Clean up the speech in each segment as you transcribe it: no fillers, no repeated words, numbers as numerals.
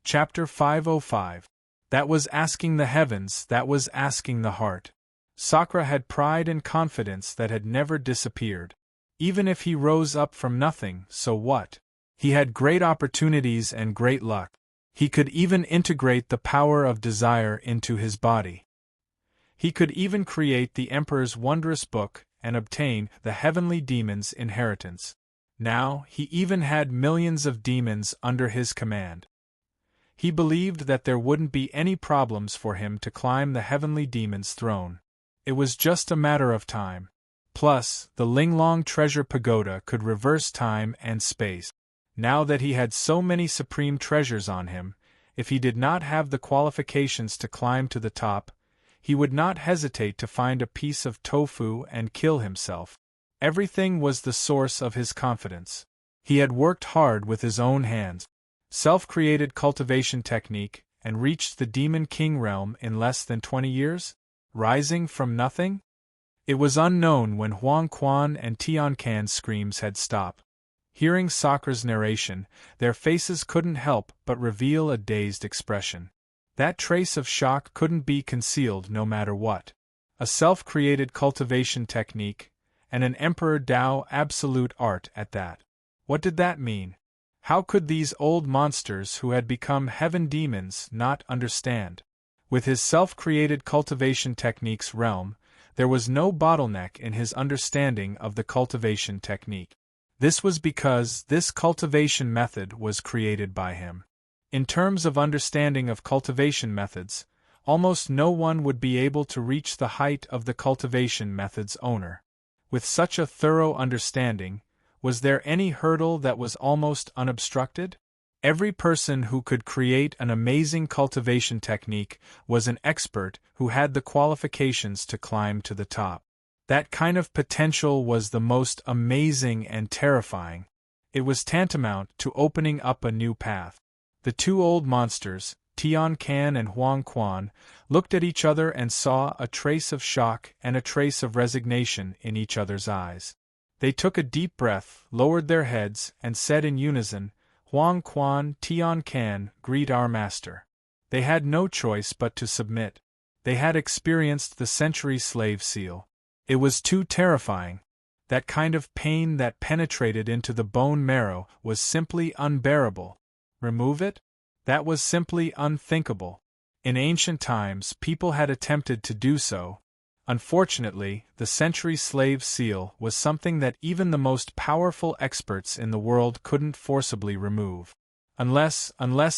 Chapter 505. That was asking the heavens, that was asking the heart. Sakra had pride and confidence that had never disappeared. Even if he rose up from nothing, so what? He had great opportunities and great luck. He could even integrate the power of desire into his body. He could even create the Emperor's wondrous book and obtain the heavenly demon's inheritance. Now, he even had millions of demons under his command. He believed that there wouldn't be any problems for him to climb the heavenly demon's throne. It was just a matter of time. Plus, the Linglong Treasure Pagoda could reverse time and space. Now that he had so many supreme treasures on him, if he did not have the qualifications to climb to the top, he would not hesitate to find a piece of tofu and kill himself. Everything was the source of his confidence. He had worked hard with his own hands. Self-created cultivation technique, and reached the Demon King realm in less than 20 years? Rising from nothing? It was unknown when Huang Quan and Tian Can's screams had stopped. Hearing Sakra's narration, their faces couldn't help but reveal a dazed expression. That trace of shock couldn't be concealed no matter what. A self-created cultivation technique, and an Emperor Dao absolute art at that. What did that mean? How could these old monsters who had become heaven demons not understand? With his self-created cultivation technique's realm, there was no bottleneck in his understanding of the cultivation technique. This was because this cultivation method was created by him. In terms of understanding of cultivation methods, almost no one would be able to reach the height of the cultivation method's owner. With such a thorough understanding, was there any hurdle that was almost unobstructed? Every person who could create an amazing cultivation technique was an expert who had the qualifications to climb to the top. That kind of potential was the most amazing and terrifying. It was tantamount to opening up a new path. The two old monsters, Tian Can and Huang Quan, looked at each other and saw a trace of shock and a trace of resignation in each other's eyes. They took a deep breath, lowered their heads, and said in unison, "Huang Quan, Tian Can, greet our master." They had no choice but to submit. They had experienced the century slave seal. It was too terrifying. That kind of pain that penetrated into the bone marrow was simply unbearable. Remove it? That was simply unthinkable. In ancient times, people had attempted to do so. Unfortunately, the century slave seal was something that even the most powerful experts in the world couldn't forcibly remove. Unless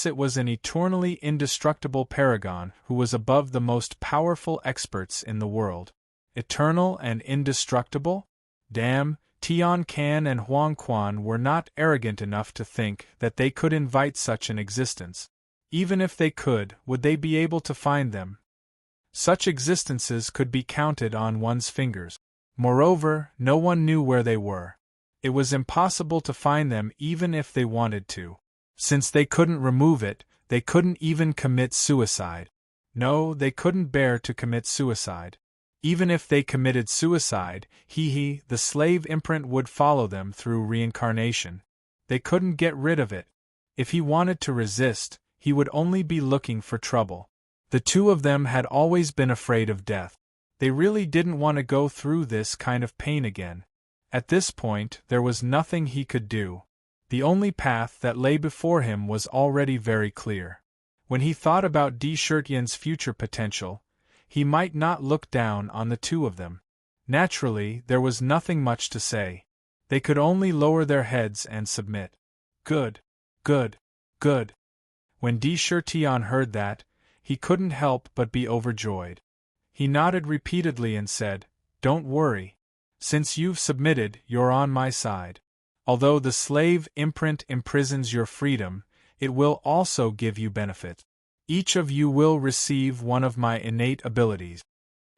it was an eternally indestructible paragon who was above the most powerful experts in the world. Eternal and indestructible? Damn, Tian Can and Huang Quan were not arrogant enough to think that they could invite such an existence. Even if they could, would they be able to find them? Such existences could be counted on one's fingers. Moreover, no one knew where they were. It was impossible to find them even if they wanted to. Since they couldn't remove it, they couldn't even commit suicide. No, they couldn't bear to commit suicide. Even if they committed suicide, the slave imprint would follow them through reincarnation. They couldn't get rid of it. If he wanted to resist, he would only be looking for trouble. The two of them had always been afraid of death. They really didn't want to go through this kind of pain again. At this point, there was nothing he could do. The only path that lay before him was already very clear. When he thought about Di Shirtian's future potential, he might not look down on the two of them. Naturally, there was nothing much to say. They could only lower their heads and submit. Good. Good. Good. When Di Shirtian heard that, he couldn't help but be overjoyed. He nodded repeatedly and said, "Don't worry. Since you've submitted, you're on my side. Although the slave imprint imprisons your freedom, it will also give you benefit. Each of you will receive one of my innate abilities."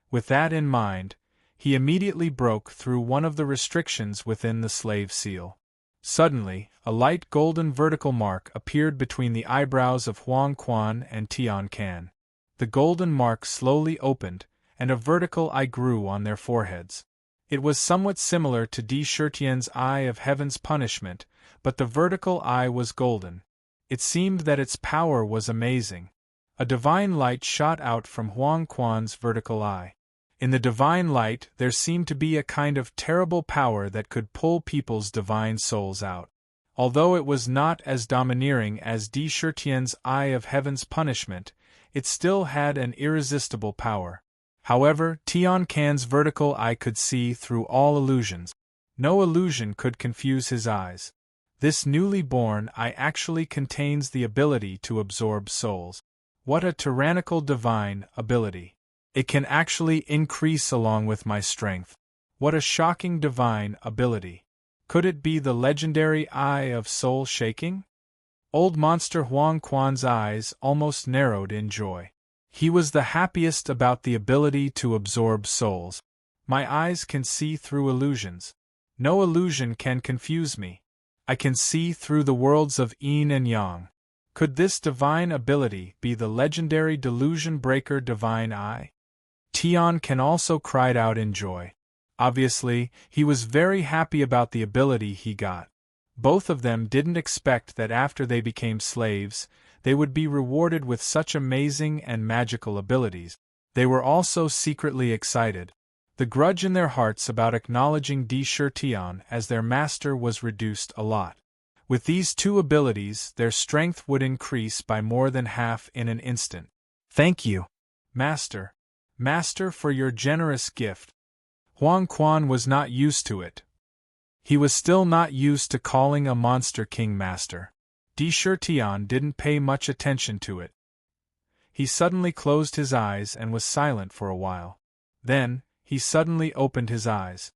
With that in mind, he immediately broke through one of the restrictions within the slave seal. Suddenly, a light golden vertical mark appeared between the eyebrows of Huang Quan and Tian Can. The golden mark slowly opened, and a vertical eye grew on their foreheads. It was somewhat similar to Di Shirtian's eye of heaven's punishment, but the vertical eye was golden. It seemed that its power was amazing. A divine light shot out from Huang Quan's vertical eye. In the divine light there seemed to be a kind of terrible power that could pull people's divine souls out. Although it was not as domineering as Di Shirtian's eye of heaven's punishment, it still had an irresistible power. However, Tian Can's vertical eye could see through all illusions. No illusion could confuse his eyes. This newly born eye actually contains the ability to absorb souls. What a tyrannical divine ability! It can actually increase along with my strength. What a shocking divine ability! Could it be the legendary Eye of Soul Shaking? Old monster Huang Quan's eyes almost narrowed in joy. He was the happiest about the ability to absorb souls. My eyes can see through illusions. No illusion can confuse me. I can see through the worlds of yin and yang. Could this divine ability be the legendary delusion breaker divine eye? Tian Can also cried out in joy. Obviously, he was very happy about the ability he got. Both of them didn't expect that after they became slaves, they would be rewarded with such amazing and magical abilities. They were also secretly excited. The grudge in their hearts about acknowledging Di Shirtian as their master was reduced a lot. With these two abilities, their strength would increase by more than half in an instant. Thank you, Master. Master, for your generous gift. Huang Quan was not used to it. He was still not used to calling a monster king master. Di Shirtian didn't pay much attention to it. He suddenly closed his eyes and was silent for a while. Then, he suddenly opened his eyes.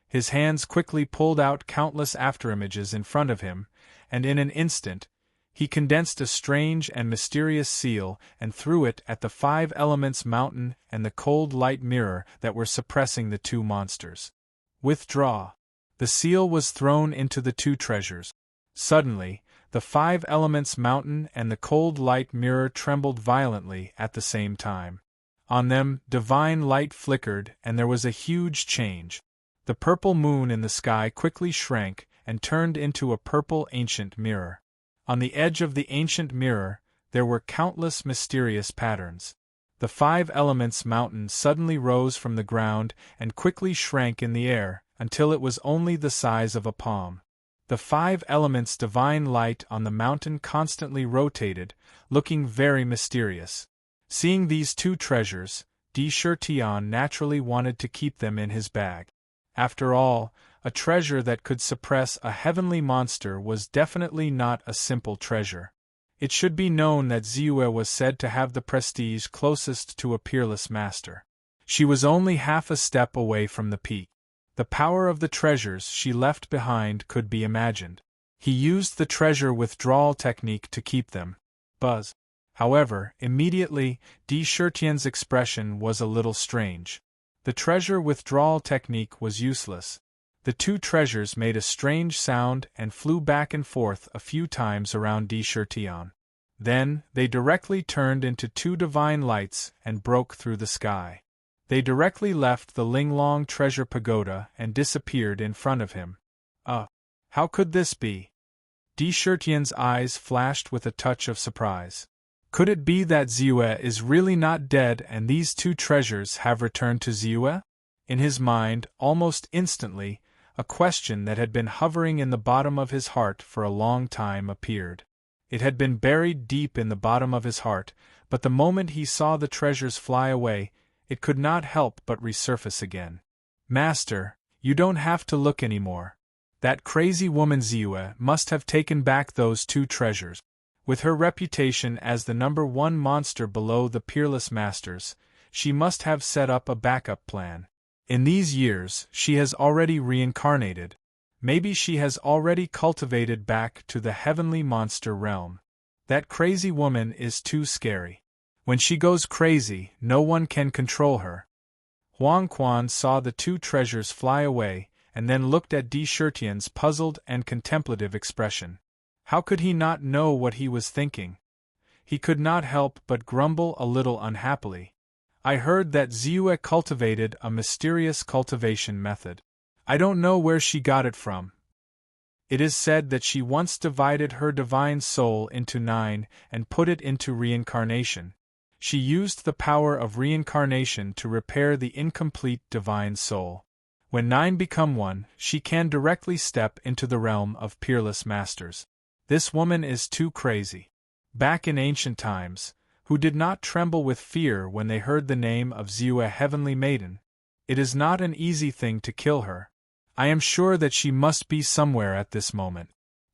His hands quickly pulled out countless afterimages in front of him, and in an instant, he condensed a strange and mysterious seal and threw it at the 5 elements mountain and the cold light mirror that were suppressing the two monsters. Withdraw. The seal was thrown into the two treasures. Suddenly, the 5 elements mountain and the cold light mirror trembled violently at the same time. On them, divine light flickered and there was a huge change. The purple moon in the sky quickly shrank and turned into a purple ancient mirror. On the edge of the ancient mirror, there were countless mysterious patterns. The 5 elements mountain suddenly rose from the ground and quickly shrank in the air, until it was only the size of a palm. The 5 elements divine light on the mountain constantly rotated, looking very mysterious. Seeing these two treasures, Di Shirtian naturally wanted to keep them in his bag. After all, a treasure that could suppress a heavenly monster was definitely not a simple treasure. It should be known that Ziyue was said to have the prestige closest to a peerless master. She was only half a step away from the peak. The power of the treasures she left behind could be imagined. He used the treasure withdrawal technique to keep them. Buzz. However, immediately, Di Shirtian's expression was a little strange. The treasure withdrawal technique was useless. The two treasures made a strange sound and flew back and forth a few times around Di Shirtian. Then, they directly turned into 2 divine lights and broke through the sky. They directly left the Linglong treasure pagoda and disappeared in front of him. How could this be? Di Shirtian's eyes flashed with a touch of surprise. Could it be that Ziyue is really not dead and these 2 treasures have returned to Ziyue? In his mind, almost instantly, a question that had been hovering in the bottom of his heart for a long time appeared. It had been buried deep in the bottom of his heart, but the moment he saw the treasures fly away, it could not help but resurface again. Master, you don't have to look anymore. That crazy woman Ziyue must have taken back those 2 treasures. With her reputation as the #1 monster below the peerless masters, she must have set up a backup plan. In these years, she has already reincarnated. Maybe she has already cultivated back to the heavenly monster realm. That crazy woman is too scary. When she goes crazy, no one can control her. Huang Quan saw the 2 treasures fly away, and then looked at Di Shirtian's puzzled and contemplative expression. How could he not know what he was thinking? He could not help but grumble a little unhappily. I heard that Ziyue cultivated a mysterious cultivation method. I don't know where she got it from. It is said that she once divided her divine soul into 9 and put it into reincarnation. She used the power of reincarnation to repair the incomplete divine soul. When 9 become 1, she can directly step into the realm of peerless masters. This woman is too crazy. Back in ancient times, who did not tremble with fear when they heard the name of Ziua Heavenly Maiden? It is not an easy thing to kill her. I am sure that she must be somewhere at this moment.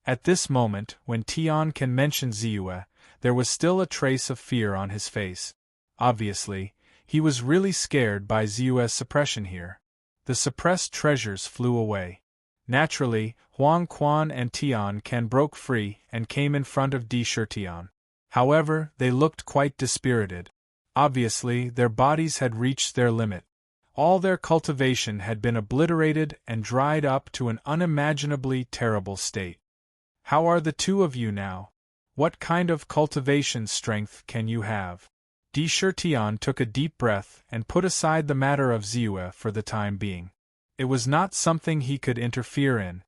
At this moment, when Tian can mention Ziua, there was still a trace of fear on his face. Obviously, he was really scared by Ziua's suppression here. The suppressed treasures flew away. Naturally, Huang Quan and Tian Can broke free and came in front of Di Shirtian. However, they looked quite dispirited. Obviously, their bodies had reached their limit. All their cultivation had been obliterated and dried up to an unimaginably terrible state. How are the two of you now? What kind of cultivation strength can you have? Di Shirtian took a deep breath and put aside the matter of Ziua for the time being. It was not something he could interfere in.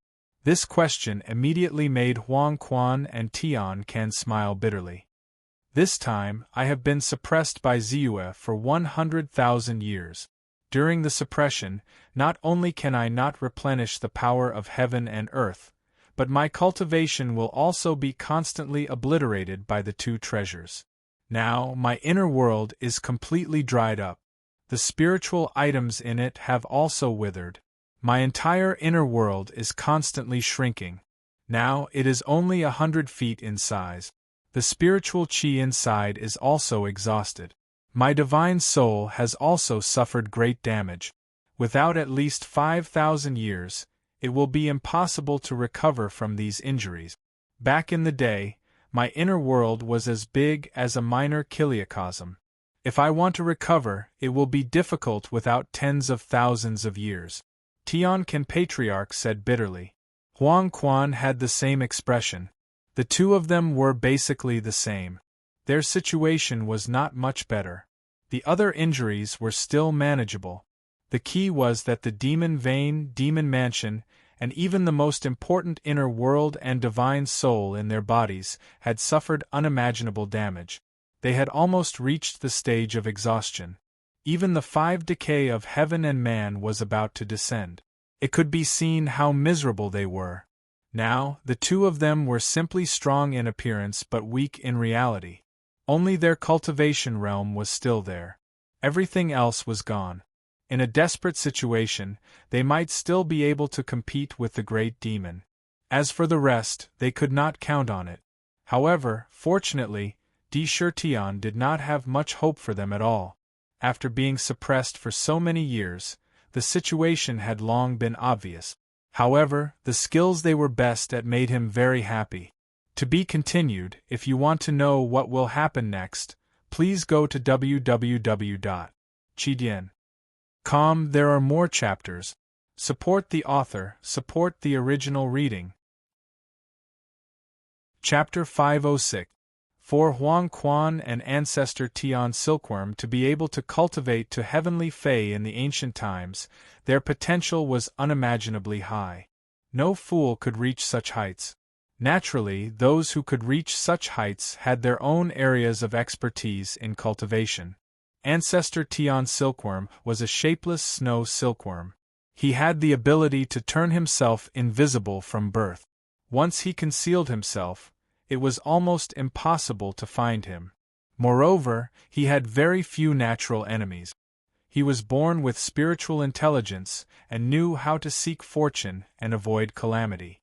This question immediately made Huang Quan and Tian Can smile bitterly. This time, I have been suppressed by Ziua for 100,000 years. During the suppression, not only can I not replenish the power of heaven and earth, but my cultivation will also be constantly obliterated by the two treasures. Now, my inner world is completely dried up. The spiritual items in it have also withered. My entire inner world is constantly shrinking. Now it is only 100 feet in size. The spiritual chi inside is also exhausted. My divine soul has also suffered great damage. Without at least 5,000 years, it will be impossible to recover from these injuries. Back in the day, my inner world was as big as a minor kiliocosm. If I want to recover, it will be difficult without tens of thousands of years. Tian Can Patriarch said bitterly. Huang Quan had the same expression. The two of them were basically the same. Their situation was not much better. The other injuries were still manageable. The key was that the demon vein, demon mansion, and even the most important inner world and divine soul in their bodies had suffered unimaginable damage. They had almost reached the stage of exhaustion. Even the 5 decay of heaven and man was about to descend. It could be seen how miserable they were. Now, the two of them were simply strong in appearance but weak in reality. Only their cultivation realm was still there. Everything else was gone. In a desperate situation, they might still be able to compete with the great demon. As for the rest, they could not count on it. However, fortunately, Di Shirtian did not have much hope for them at all. After being suppressed for so many years, the situation had long been obvious. However, the skills they were best at made him very happy. To be continued. If you want to know what will happen next, please go to www.chidian.com. There are more chapters. Support the author, support the original reading. Chapter 506. For Huang Quan and Ancestor Tian Silkworm to be able to cultivate to heavenly Fae in the ancient times, their potential was unimaginably high. No fool could reach such heights. Naturally, those who could reach such heights had their own areas of expertise in cultivation. Ancestor Tian Silkworm was a shapeless snow silkworm. He had the ability to turn himself invisible from birth. Once he concealed himself, it was almost impossible to find him. Moreover, he had very few natural enemies. He was born with spiritual intelligence and knew how to seek fortune and avoid calamity.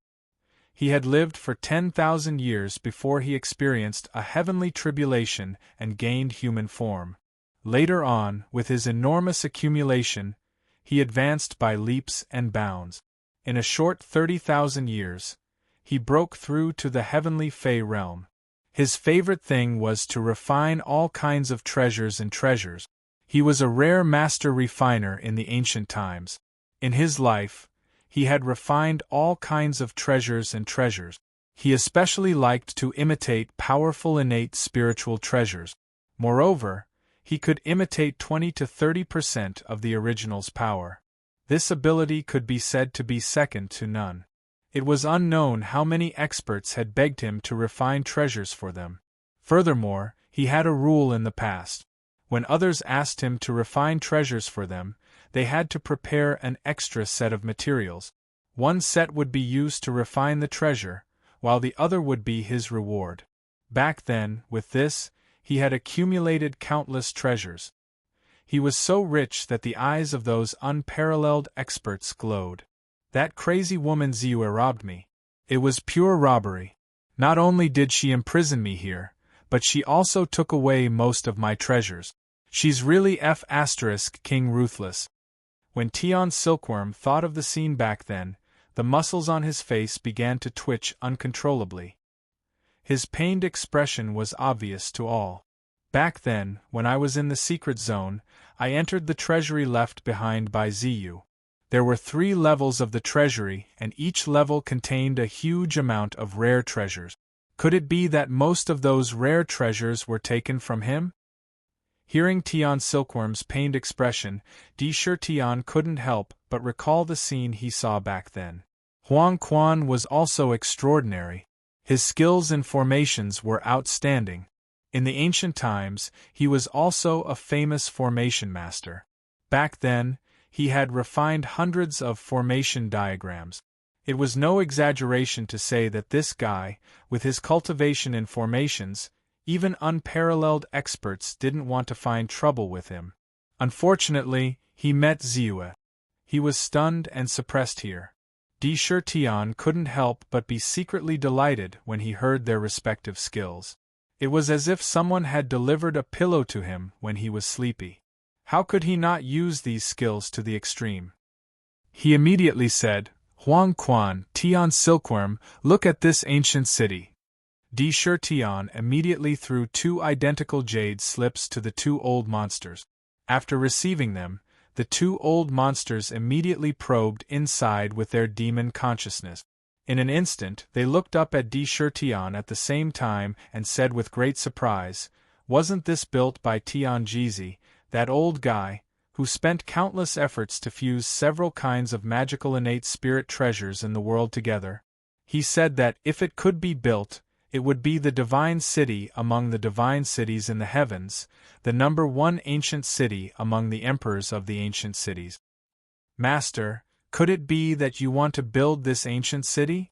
He had lived for 10,000 years before he experienced a heavenly tribulation and gained human form. Later on, with his enormous accumulation, he advanced by leaps and bounds. In a short 30,000 years, he broke through to the heavenly Fae realm. His favorite thing was to refine all kinds of treasures and treasures. He was a rare master refiner in the ancient times. In his life, he had refined all kinds of treasures and treasures. He especially liked to imitate powerful innate spiritual treasures. Moreover, he could imitate 20 to 30% of the original's power. This ability could be said to be second to none. It was unknown how many experts had begged him to refine treasures for them. Furthermore, he had a rule in the past. When others asked him to refine treasures for them, they had to prepare an extra set of materials. One set would be used to refine the treasure, while the other would be his reward. Back then, with this, he had accumulated countless treasures. He was so rich that the eyes of those unparalleled experts glowed. That crazy woman Ziua robbed me. It was pure robbery. Not only did she imprison me here, but she also took away most of my treasures. She's really King ruthless. When Tian Silkworm thought of the scene back then, the muscles on his face began to twitch uncontrollably. His pained expression was obvious to all. Back then, when I was in the secret zone, I entered the treasury left behind by Ziyu. There were 3 levels of the treasury, and each level contained a huge amount of rare treasures. Could it be that most of those rare treasures were taken from him? Hearing Tian Silkworm's pained expression, Tian couldn't help but recall the scene he saw back then. Huang Quan was also extraordinary. His skills in formations were outstanding. In the ancient times, he was also a famous formation master. Back then, he had refined hundreds of formation diagrams. It was no exaggeration to say that this guy, with his cultivation in formations, even unparalleled experts didn't want to find trouble with him. Unfortunately, he met Ziua. He was stunned and suppressed here. Tian couldn't help but be secretly delighted when he heard their respective skills. It was as if someone had delivered a pillow to him when he was sleepy. How could he not use these skills to the extreme? He immediately said, "Huang Quan, Tian Silkworm, look at this ancient city." Tian immediately threw 2 identical jade slips to the 2 old monsters. After receiving them, the 2 old monsters immediately probed inside with their demon consciousness. In an instant, they looked up at Tian at the same time and said with great surprise, "Wasn't this built by Tian Jizi, that old guy, who spent countless efforts to fuse several kinds of magical innate spirit treasures in the world together? He said that if it could be built, it would be the divine city among the divine cities in the heavens, the number 1 ancient city among the emperors of the ancient cities." "Master, could it be that you want to build this ancient city?"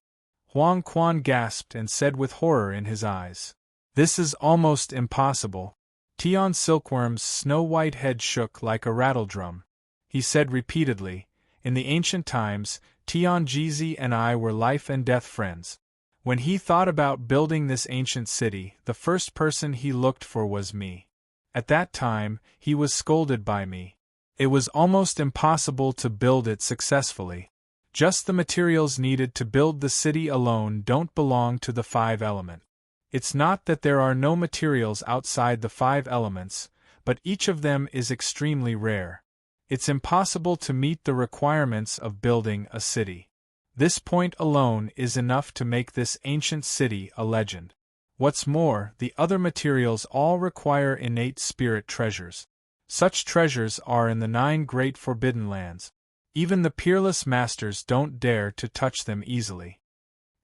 Huang Quan gasped and said with horror in his eyes. "This is almost impossible." Tian Silkworm's snow-white head shook like a rattledrum. He said repeatedly, "In the ancient times, Tian Jizi and I were life-and-death friends. When he thought about building this ancient city, the first person he looked for was me. At that time, he was scolded by me. It was almost impossible to build it successfully. Just the materials needed to build the city alone don't belong to the 5 elements. It's not that there are no materials outside the 5 elements, but each of them is extremely rare. It's impossible to meet the requirements of building a city. This point alone is enough to make this ancient city a legend. What's more, the other materials all require innate spirit treasures. Such treasures are in the 9 great forbidden lands. Even the peerless masters don't dare to touch them easily.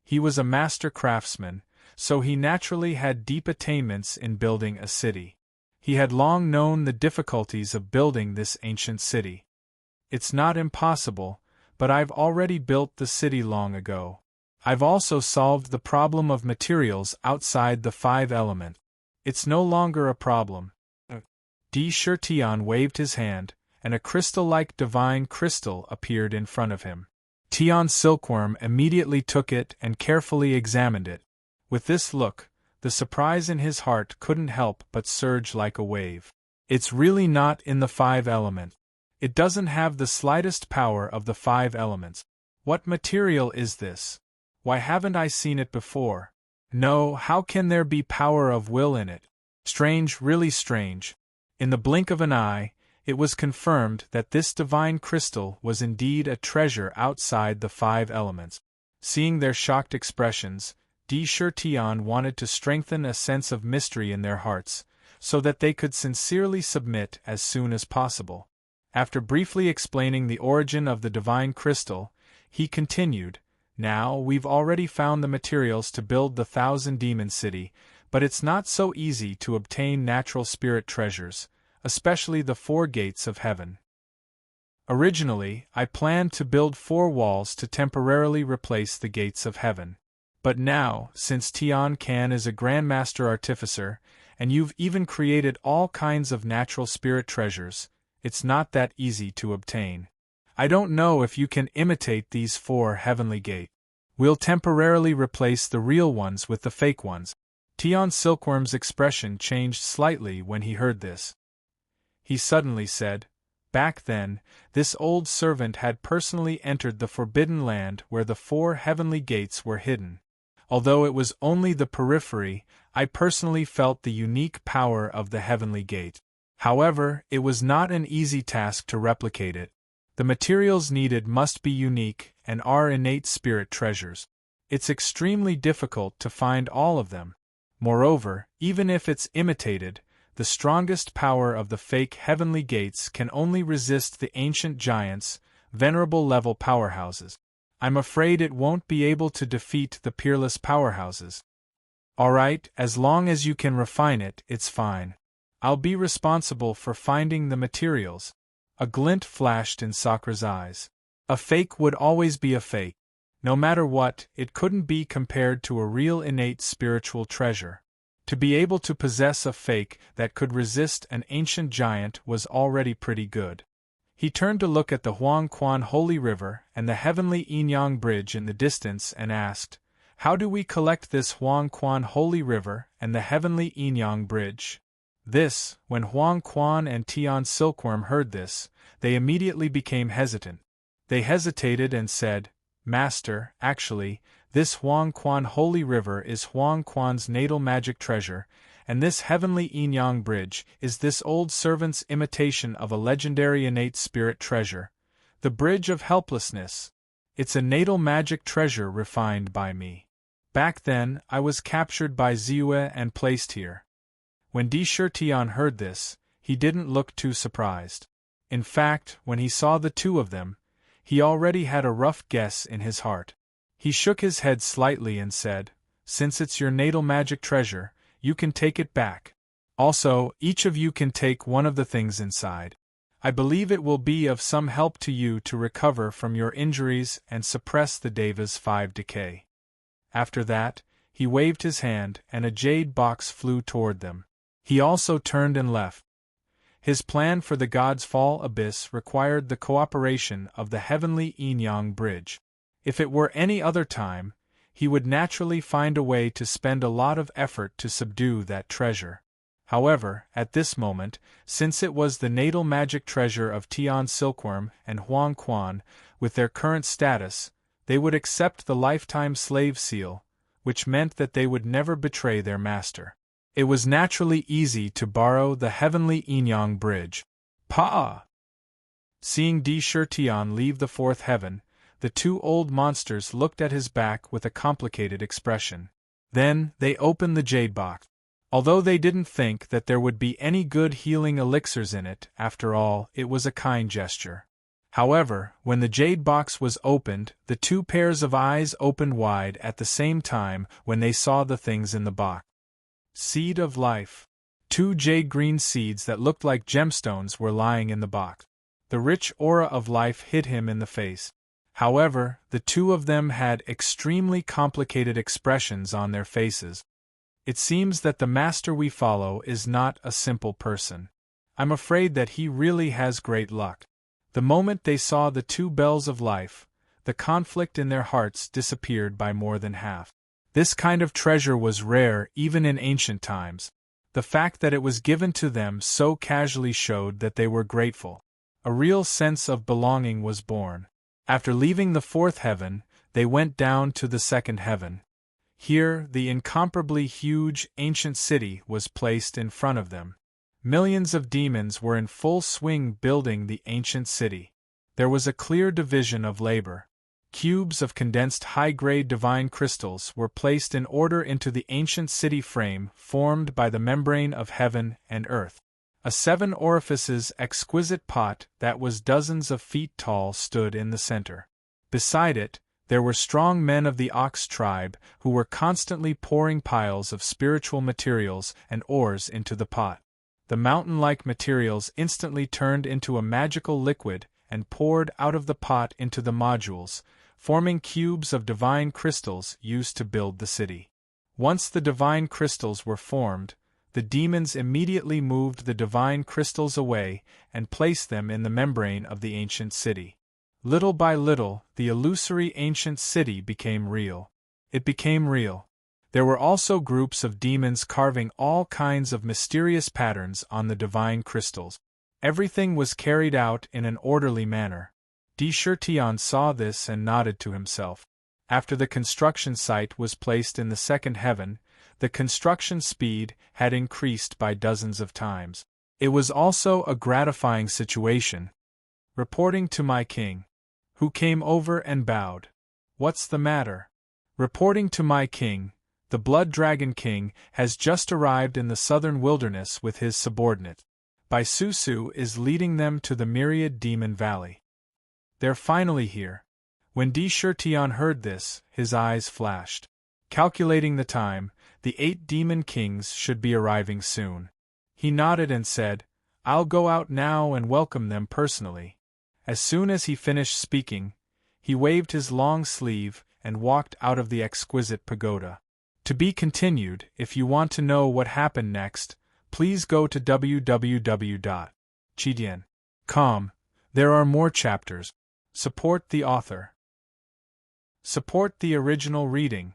He was a master craftsman, so he naturally had deep attainments in building a city. He had long known the difficulties of building this ancient city. "It's not impossible, but I've already built the city long ago. I've also solved the problem of materials outside the 5 elements. It's no longer a problem." Tian waved his hand, and a crystal-like divine crystal appeared in front of him. Tian Silkworm immediately took it and carefully examined it. With this look, the surprise in his heart couldn't help but surge like a wave. "It's really not in the 5 elements. It doesn't have the slightest power of the 5 elements. What material is this? Why haven't I seen it before? No, how can there be power of will in it? Strange, really strange." In the blink of an eye, it was confirmed that this divine crystal was indeed a treasure outside the 5 elements. Seeing their shocked expressions, Tian wanted to strengthen a sense of mystery in their hearts, so that they could sincerely submit as soon as possible. After briefly explaining the origin of the divine crystal, he continued, Now, we've already found the materials to build the 1,000-demon city, but it's not so easy to obtain natural spirit treasures, especially the 4 gates of heaven. Originally, I planned to build 4 walls to temporarily replace the gates of heaven. But now, since Tian Can is a Grandmaster Artificer, and you've even created all kinds of natural spirit treasures, it's not that easy to obtain. I don't know if you can imitate these 4 heavenly gates. We'll temporarily replace the real ones with the fake ones. Tian Silkworm's expression changed slightly when he heard this. He suddenly said, back then, this old servant had personally entered the forbidden land where the 4 heavenly gates were hidden. Although it was only the periphery, I personally felt the unique power of the heavenly gate. However, it was not an easy task to replicate it. The materials needed must be unique and are innate spirit treasures. It's extremely difficult to find all of them. Moreover, even if it's imitated, the strongest power of the fake heavenly gates can only resist the ancient giants, venerable level powerhouses. I'm afraid it won't be able to defeat the peerless powerhouses. Alright, as long as you can refine it, it's fine. I'll be responsible for finding the materials. A glint flashed in Sakra's eyes. A fake would always be a fake. No matter what, it couldn't be compared to a real innate spiritual treasure. To be able to possess a fake that could resist an ancient giant was already pretty good. He turned to look at the Huangquan Holy River and the heavenly Yinyang Bridge in the distance and asked, how do we collect this Huangquan Holy River and the heavenly Yinyang Bridge? When Huang Quan and Tian Silkworm heard this, they immediately became hesitant. They hesitated and said, Master, actually, this Huang Quan Holy River is Huang Quan's natal magic treasure, and this heavenly Yinyang Bridge is this old servant's imitation of a legendary innate spirit treasure, the Bridge of Helplessness. It's a natal magic treasure refined by me. Back then, I was captured by Ziue and placed here. When Di Tian heard this, he didn't look too surprised. In fact, when he saw the 2 of them, he already had a rough guess in his heart. He shook his head slightly and said, since it's your natal magic treasure, you can take it back. Also, each of you can take one of the things inside. I believe it will be of some help to you to recover from your injuries and suppress the Deva's 5 decay. After that, he waved his hand and a jade box flew toward them. He also turned and left. His plan for the God's Fall Abyss required the cooperation of the heavenly Yinyang Bridge. If it were any other time, he would naturally find a way to spend a lot of effort to subdue that treasure. However, at this moment, since it was the natal magic treasure of Tian Silkworm and Huang Quan, with their current status, they would accept the lifetime slave seal, which meant that they would never betray their master. It was naturally easy to borrow the heavenly Yinyang Bridge. Pa! Seeing Di Tian leave the 4th heaven, the 2 old monsters looked at his back with a complicated expression. Then, they opened the jade box. Although they didn't think that there would be any good healing elixirs in it, after all, it was a kind gesture. However, when the jade box was opened, the 2 pairs of eyes opened wide at the same time when they saw the things in the box. Seed of life. 2 jade-green seeds that looked like gemstones were lying in the box. The rich aura of life hit him in the face. However, the 2 of them had extremely complicated expressions on their faces. It seems that the master we follow is not a simple person. I'm afraid that he really has great luck. The moment they saw the 2 bells of life, the conflict in their hearts disappeared by more than half. This kind of treasure was rare even in ancient times. The fact that it was given to them so casually showed that they were grateful. A real sense of belonging was born. After leaving the 4th heaven, they went down to the 2nd heaven. Here, the incomparably huge, ancient city was placed in front of them. Millions of demons were in full swing building the ancient city. There was a clear division of labor. Cubes of condensed high-grade divine crystals were placed in order into the ancient city frame formed by the membrane of heaven and earth. A 7 orifices exquisite pot that was dozens of feet tall stood in the center. Beside it, There were strong men of the Ox tribe who were constantly pouring piles of spiritual materials and ores into the pot. The mountain-like materials instantly turned into a magical liquid and poured out of the pot into the modules, forming cubes of divine crystals used to build the city. Once the divine crystals were formed, the demons immediately moved the divine crystals away and placed them in the membrane of the ancient city. Little by little, the illusory ancient city became real. It became real. There were also groups of demons carving all kinds of mysterious patterns on the divine crystals. Everything was carried out in an orderly manner. Tirtian saw this and nodded to himself. After the construction site was placed in the second heaven, the construction speed had increased by dozens of times. It was also a gratifying situation. Reporting to my king, who came over and bowed. What's the matter? Reporting to my king, the Blood Dragon King has just arrived in the southern wilderness with his subordinate. Baisusu is leading them to the Myriad Demon Valley. They're finally here. When Tirtian heard this, his eyes flashed. Calculating the time, the 8 demon kings should be arriving soon. He nodded and said, "I'll go out now and welcome them personally." As soon as he finished speaking, he waved his long sleeve and walked out of the exquisite pagoda. To be continued. If you want to know what happened next, please go to www.chidian.com. There are more chapters. Support the author. Support the original reading.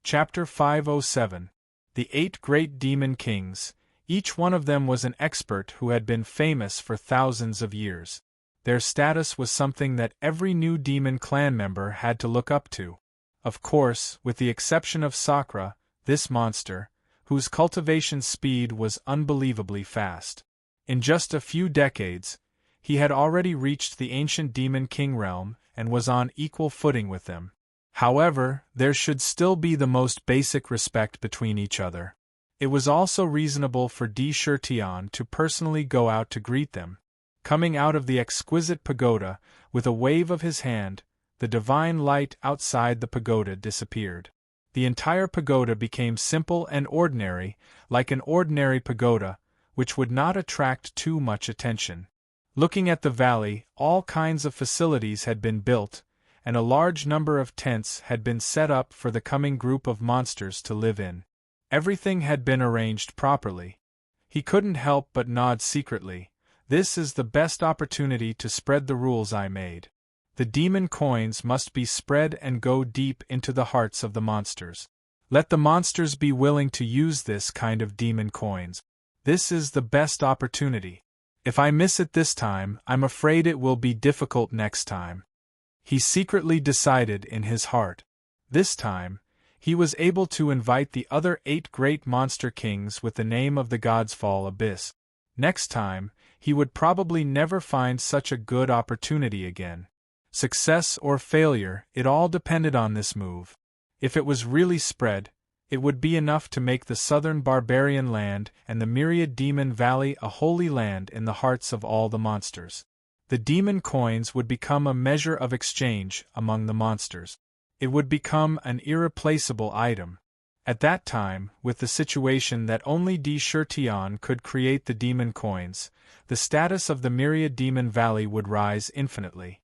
Chapter 507. The 8 Great Demon Kings. Each one of them was an expert who had been famous for thousands of years. Their status was something that every new demon clan member had to look up to. Of course, with the exception of Sakura, this monster, whose cultivation speed was unbelievably fast. In just a few decades, he had already reached the ancient demon king realm and was on equal footing with them. However, there should still be the most basic respect between each other. It was also reasonable for Tirtian to personally go out to greet them. Coming out of the exquisite pagoda, with a wave of his hand, the divine light outside the pagoda disappeared. The entire pagoda became simple and ordinary, like an ordinary pagoda, which would not attract too much attention. Looking at the valley, all kinds of facilities had been built, and a large number of tents had been set up for the coming group of monsters to live in. Everything had been arranged properly. He couldn't help but nod secretly. This is the best opportunity to spread the rules I made. The demon coins must be spread and go deep into the hearts of the monsters. Let the monsters be willing to use this kind of demon coins. This is the best opportunity. If I miss it this time, I'm afraid it will be difficult next time. He secretly decided in his heart. This time, he was able to invite the other 8 great monster kings with the name of the God's Fall Abyss. Next time, he would probably never find such a good opportunity again. Success or failure, it all depended on this move. If it was really spread, it would be enough to make the southern barbarian land and the Myriad Demon Valley a holy land in the hearts of all the monsters. The demon coins would become a measure of exchange among the monsters. It would become an irreplaceable item. At that time, with the situation that only Tirtian could create the demon coins, the status of the Myriad Demon Valley would rise infinitely.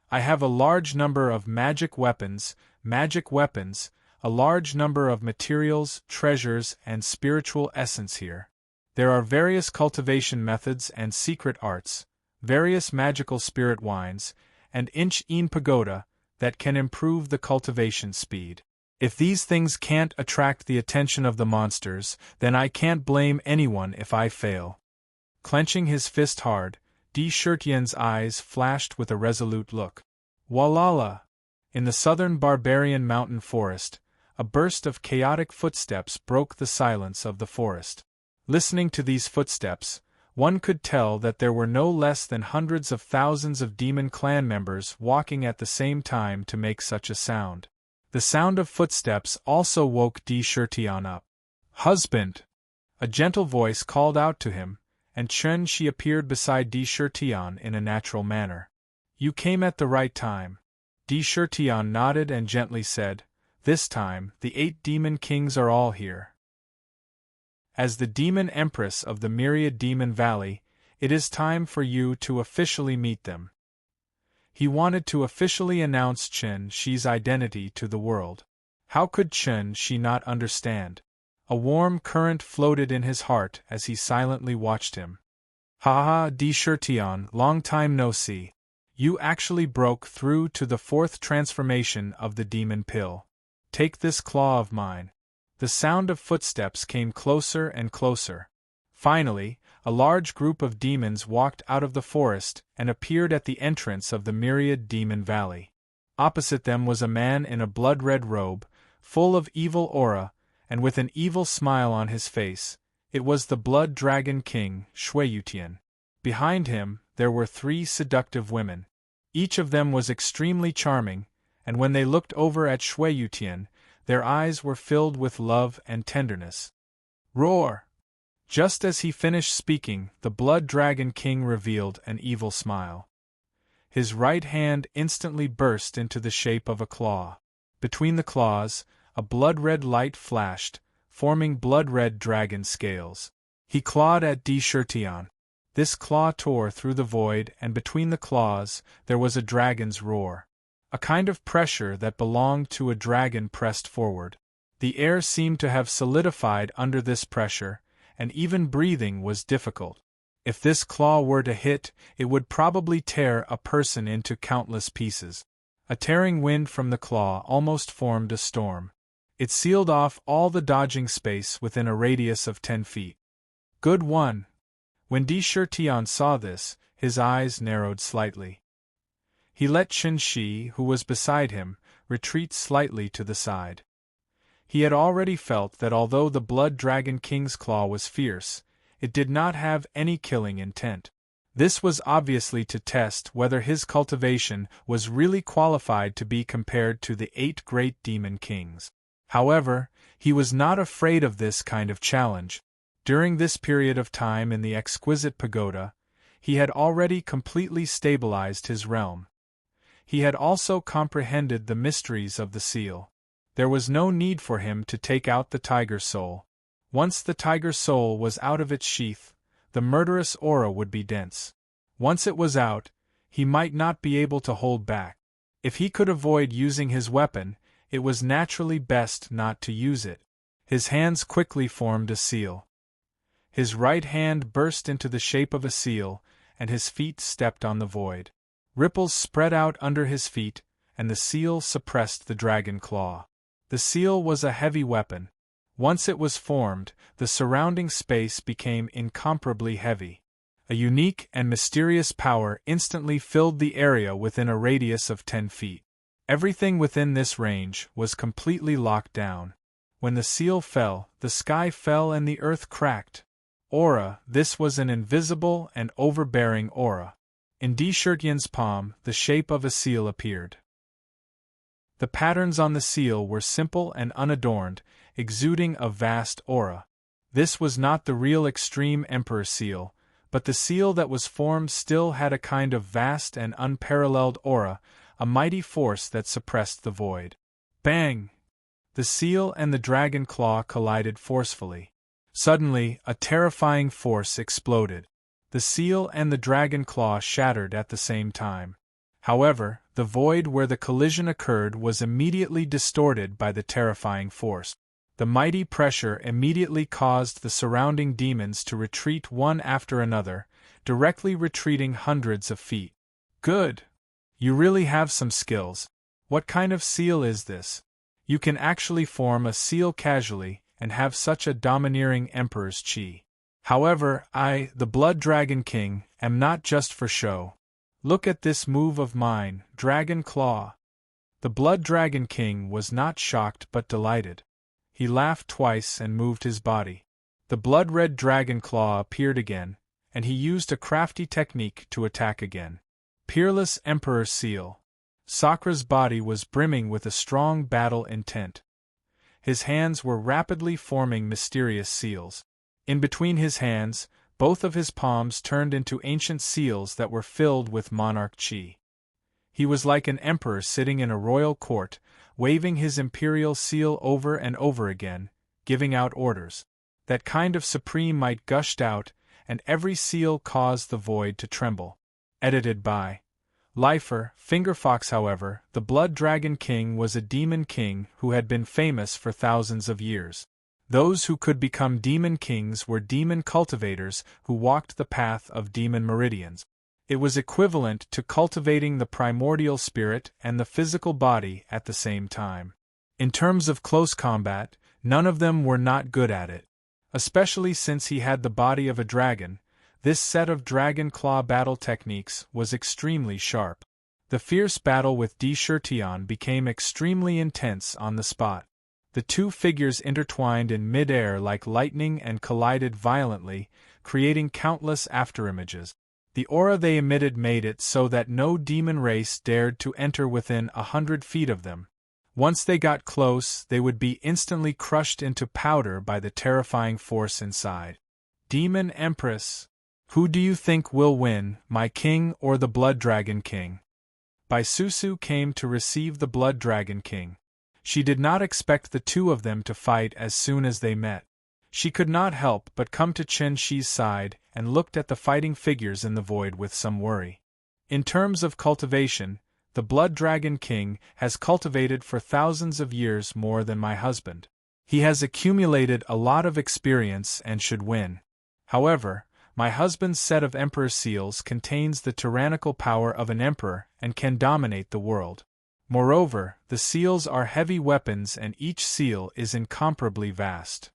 I have a large number of magic weapons, a large number of materials, treasures, and spiritual essence here. There are various cultivation methods and secret arts, various magical spirit wines, and in pagoda that can improve the cultivation speed. If these things can't attract the attention of the monsters, then I can't blame anyone if I fail. Clenching his fist hard, Tirtian's eyes flashed with a resolute look. Walala! In the southern barbarian mountain forest, a burst of chaotic footsteps broke the silence of the forest. Listening to these footsteps, one could tell that there were no less than hundreds of thousands of demon clan members walking at the same time to make such a sound. The sound of footsteps also woke Tirtian up. "Husband!" A gentle voice called out to him, and Chen Shi appeared beside Tirtian in a natural manner. You came at the right time. Di nodded and gently said, "This time, the 8 demon kings are all here. As the demon empress of the myriad demon valley, it is time for you to officially meet them." He wanted to officially announce Chen Shi's identity to the world. How could Chen Shi not understand? A warm current floated in his heart as he silently watched him. "Ha ha, Di, long time no see. You actually broke through to the 4th transformation of the demon pill. Take this claw of mine." The sound of footsteps came closer and closer. Finally, a large group of demons walked out of the forest and appeared at the entrance of the myriad demon valley. Opposite them was a man in a blood-red robe, full of evil aura, and with an evil smile on his face. It was the Blood Dragon King, Shueyutian. Behind him, there were 3 seductive women. Each of them was extremely charming, and when they looked over at Shueyutian, their eyes were filled with love and tenderness. Roar! Just as he finished speaking, the Blood Dragon King revealed an evil smile. His right hand instantly burst into the shape of a claw. Between the claws, a blood-red light flashed, forming blood-red dragon scales. He clawed at Di. This claw tore through the void, and between the claws, there was a dragon's roar. A kind of pressure that belonged to a dragon pressed forward. The air seemed to have solidified under this pressure, and even breathing was difficult. If this claw were to hit, it would probably tear a person into countless pieces. A tearing wind from the claw almost formed a storm. It sealed off all the dodging space within a radius of 10 feet. Good one! When Di saw this, his eyes narrowed slightly. He let Chen Shi, who was beside him, retreat slightly to the side. He had already felt that although the Blood Dragon King's claw was fierce, it did not have any killing intent. This was obviously to test whether his cultivation was really qualified to be compared to the 8 great demon kings. However, he was not afraid of this kind of challenge. During this period of time in the exquisite pagoda, he had already completely stabilized his realm. He had also comprehended the mysteries of the seal. There was no need for him to take out the tiger soul. Once the tiger soul was out of its sheath, the murderous aura would be dense. Once it was out, he might not be able to hold back. If he could avoid using his weapon, it was naturally best not to use it. His hands quickly formed a seal. His right hand burst into the shape of a seal, and his feet stepped on the void. Ripples spread out under his feet, and the seal suppressed the dragon claw. The seal was a heavy weapon. Once it was formed, the surrounding space became incomparably heavy. A unique and mysterious power instantly filled the area within a radius of 10 feet. Everything within this range was completely locked down. When the seal fell, the sky fell and the earth cracked. Aura, this was an invisible and overbearing aura. In Di palm, the shape of a seal appeared. The patterns on the seal were simple and unadorned, exuding a vast aura. This was not the real Extreme Emperor seal, but the seal that was formed still had a kind of vast and unparalleled aura, a mighty force that suppressed the void. Bang! The seal and the dragon claw collided forcefully. Suddenly, a terrifying force exploded. The seal and the dragon claw shattered at the same time. However, the void where the collision occurred was immediately distorted by the terrifying force. The mighty pressure immediately caused the surrounding demons to retreat one after another, directly retreating hundreds of feet. Good! You really have some skills. What kind of seal is this? You can actually form a seal casually and have such a domineering emperor's chi. However, I, the Blood Dragon King, am not just for show. Look at this move of mine, Dragon Claw. The Blood Dragon King was not shocked but delighted. He laughed twice and moved his body. The blood-red dragon claw appeared again, and he used a crafty technique to attack again. Peerless Emperor Seal. Sakra's body was brimming with a strong battle intent. His hands were rapidly forming mysterious seals. In between his hands, both of his palms turned into ancient seals that were filled with monarch chi. He was like an emperor sitting in a royal court, waving his imperial seal over and over again, giving out orders. That kind of supreme might gushed out, and every seal caused the void to tremble. Edited by Lifer Fingerfox. However, the Blood Dragon King was a demon king who had been famous for thousands of years. Those who could become demon kings were demon cultivators who walked the path of demon meridians. It was equivalent to cultivating the primordial spirit and the physical body at the same time. In terms of close combat, none of them were not good at it. Especially since he had the body of a dragon, this set of dragon claw battle techniques was extremely sharp. The fierce battle with Deshurtion became extremely intense on the spot. The two figures intertwined in mid-air like lightning and collided violently, creating countless afterimages. The aura they emitted made it so that no demon race dared to enter within 100 feet of them. Once they got close, they would be instantly crushed into powder by the terrifying force inside. Demon Empress. Who do you think will win, my king or the Blood Dragon King? Susu came to receive the Blood Dragon King. She did not expect the two of them to fight as soon as they met. She could not help but come to Chen Shi's side and looked at the fighting figures in the void with some worry. In terms of cultivation, the Blood Dragon King has cultivated for thousands of years more than my husband. He has accumulated a lot of experience and should win. However, my husband's set of Emperor seals contains the tyrannical power of an emperor and can dominate the world. Moreover, the seals are heavy weapons and each seal is incomparably vast.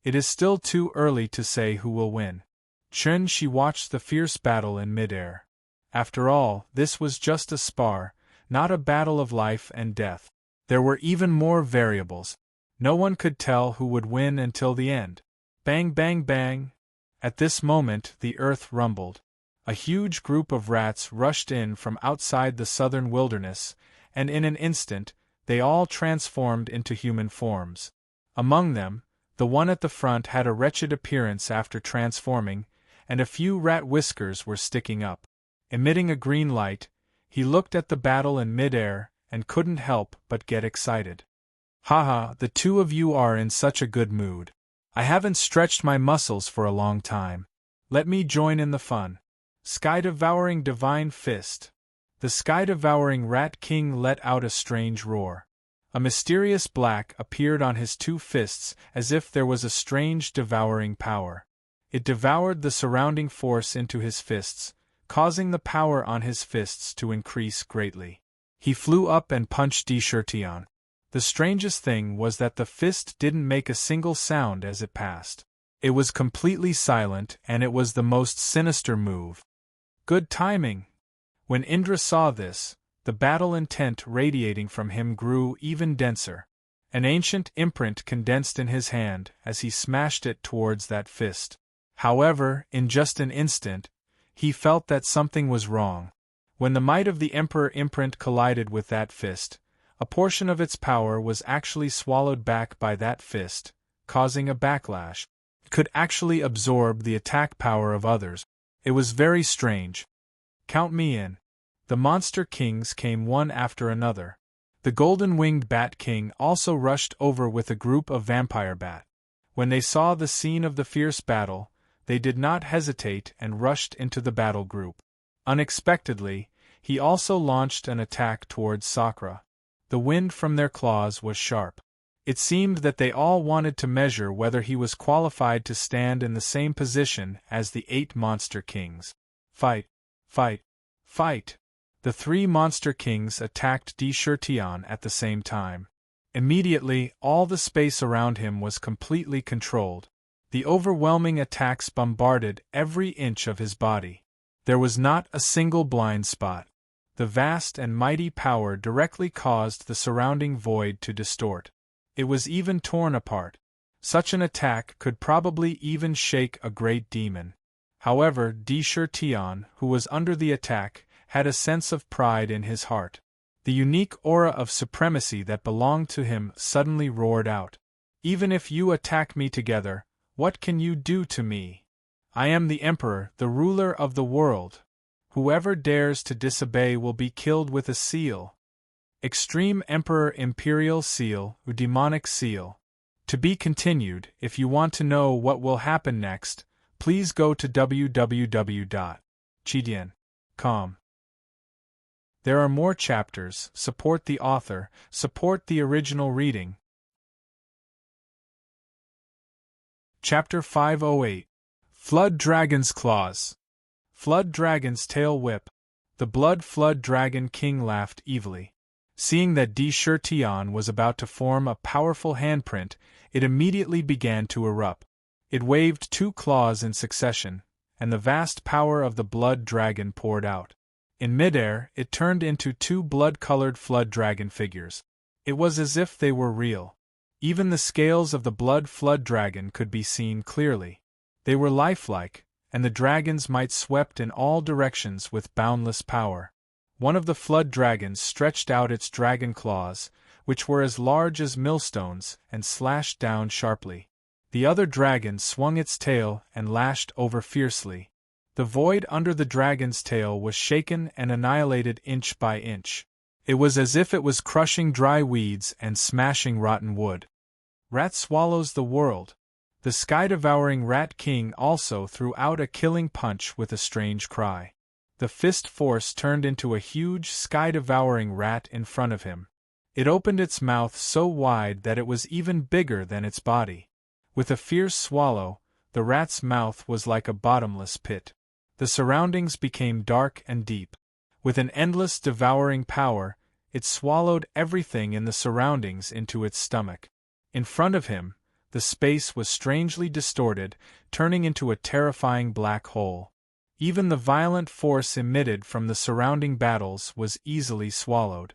It is still too early to say who will win. Chen Shi watched the fierce battle in midair. After all, this was just a spar, not a battle of life and death. There were even more variables. No one could tell who would win until the end. Bang bang bang! At this moment the earth rumbled. A huge group of rats rushed in from outside the southern wilderness, and in an instant, they all transformed into human forms. Among them, the one at the front had a wretched appearance after transforming, and a few rat whiskers were sticking up. Emitting a green light, he looked at the battle in midair and couldn't help but get excited. Haha, the two of you are in such a good mood. I haven't stretched my muscles for a long time. Let me join in the fun. Sky-devouring divine fist. The sky-devouring Rat King let out a strange roar. A mysterious black appeared on his two fists as if there was a strange devouring power. It devoured the surrounding force into his fists, causing the power on his fists to increase greatly. He flew up and punched Deshurtion. The strangest thing was that the fist didn't make a single sound as it passed. It was completely silent and it was the most sinister move. Good timing! When Indra saw this, the battle intent radiating from him grew even denser. An ancient imprint condensed in his hand as he smashed it towards that fist. However, in just an instant, he felt that something was wrong. When the might of the Emperor imprint collided with that fist, a portion of its power was actually swallowed back by that fist, causing a backlash. It could actually absorb the attack power of others. It was very strange. Count me in. The monster kings came one after another. The golden-winged Bat King also rushed over with a group of vampire bat. When they saw the scene of the fierce battle, they did not hesitate and rushed into the battle group. Unexpectedly, he also launched an attack towards Sakura. The wind from their claws was sharp. It seemed that they all wanted to measure whether he was qualified to stand in the same position as the 8 monster kings. Fight! Fight! Fight! The 3 monster kings attacked Deshurtion at the same time. Immediately, all the space around him was completely controlled. The overwhelming attacks bombarded every inch of his body. There was not a single blind spot. The vast and mighty power directly caused the surrounding void to distort. It was even torn apart. Such an attack could probably even shake a great demon. However, Deshurtion, who was under the attack, had a sense of pride in his heart. The unique aura of supremacy that belonged to him suddenly roared out. Even if you attack me together, what can you do to me? I am the Emperor, the ruler of the world. Whoever dares to disobey will be killed with a seal. Extreme Emperor Imperial Seal, Demonic Seal. To be continued. If you want to know what will happen next, please go to www.chidian.com. There are more chapters. Support the author, support the original reading. Chapter 508. Flood Dragon's Claws. Flood Dragon's Tail Whip. The Blood Flood Dragon King laughed evilly. Seeing that De Chertion was about to form a powerful handprint, it immediately began to erupt. It waved 2 claws in succession, and the vast power of the Blood Dragon poured out. In midair, it turned into 2 blood-colored flood dragon figures. It was as if they were real. Even the scales of the Blood Flood Dragon could be seen clearly. They were lifelike, and the dragons might swept in all directions with boundless power. One of the flood dragons stretched out its dragon claws, which were as large as millstones, and slashed down sharply. The other dragon swung its tail and lashed over fiercely. The void under the dragon's tail was shaken and annihilated inch by inch. It was as if it was crushing dry weeds and smashing rotten wood. Rat swallows the world. The sky-devouring Rat King also threw out a killing punch with a strange cry. The fist force turned into a huge sky-devouring rat in front of him. It opened its mouth so wide that it was even bigger than its body. With a fierce swallow, the rat's mouth was like a bottomless pit. The surroundings became dark and deep. With an endless devouring power, it swallowed everything in the surroundings into its stomach. In front of him, the space was strangely distorted, turning into a terrifying black hole. Even the violent force emitted from the surrounding battles was easily swallowed.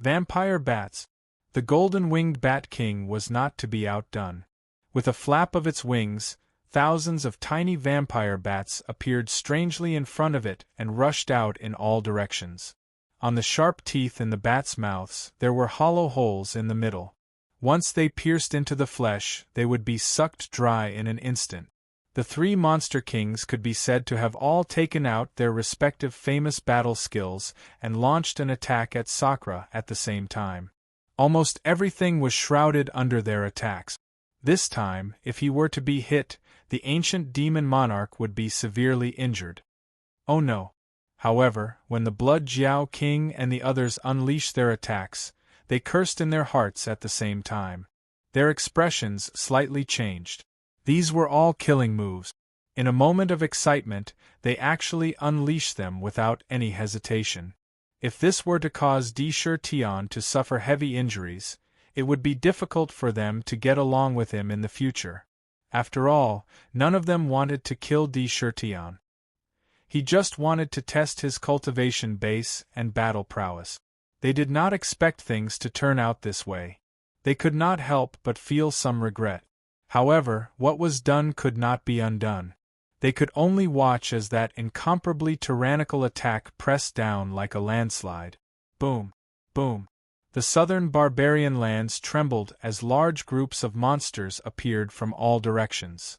Vampire bats. The golden-winged Bat King was not to be outdone. With a flap of its wings, thousands of tiny vampire bats appeared strangely in front of it and rushed out in all directions. On the sharp teeth in the bats' mouths, there were hollow holes in the middle. Once they pierced into the flesh, they would be sucked dry in an instant. The 3 monster kings could be said to have all taken out their respective famous battle skills and launched an attack at Sakura at the same time. Almost everything was shrouded under their attacks. This time, if he were to be hit, the ancient demon monarch would be severely injured. Oh no! However, when the Blood Jiao King and the others unleashed their attacks, they cursed in their hearts at the same time. Their expressions slightly changed. These were all killing moves. In a moment of excitement, they actually unleashed them without any hesitation. If this were to cause De Chertion to suffer heavy injuries, it would be difficult for them to get along with him in the future. After all, none of them wanted to kill De Chertion. He just wanted to test his cultivation base and battle prowess. They did not expect things to turn out this way. They could not help but feel some regret. However, what was done could not be undone. They could only watch as that incomparably tyrannical attack pressed down like a landslide. Boom! Boom! The southern barbarian lands trembled as large groups of monsters appeared from all directions.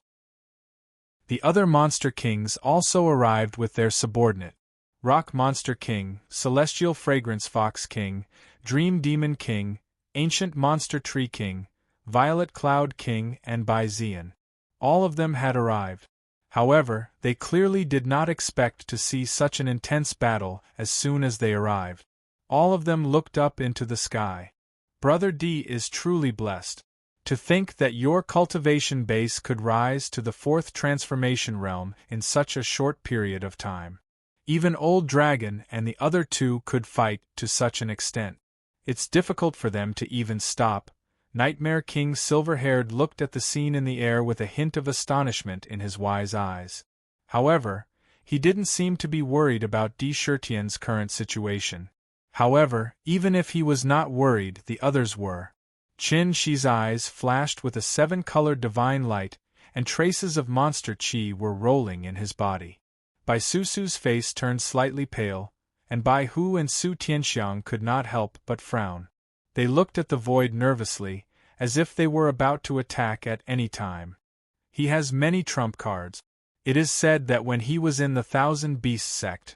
The other monster kings also arrived with their subordinate. Rock Monster King, Celestial Fragrance Fox King, Dream Demon King, Ancient Monster Tree King, Violet Cloud King and Byzean. All of them had arrived. However, they clearly did not expect to see such an intense battle as soon as they arrived. All of them looked up into the sky. Brother D is truly blessed. To think that your cultivation base could rise to the 4th transformation realm in such a short period of time. Even Old Dragon and the other 2 could fight to such an extent. It's difficult for them to even stop. Nightmare King Silver-Haired looked at the scene in the air with a hint of astonishment in his wise eyes. However, he didn't seem to be worried about De Chertion's current situation. However, even if he was not worried, the others were. Qin Shi's eyes flashed with a 7-colored divine light, and traces of monster chi were rolling in his body. Bai Susu's face turned slightly pale, and Bai Hu and Su Tianxiang could not help but frown. They looked at the void nervously, as if they were about to attack at any time. He has many trump cards. It is said that when he was in the Thousand Beasts sect,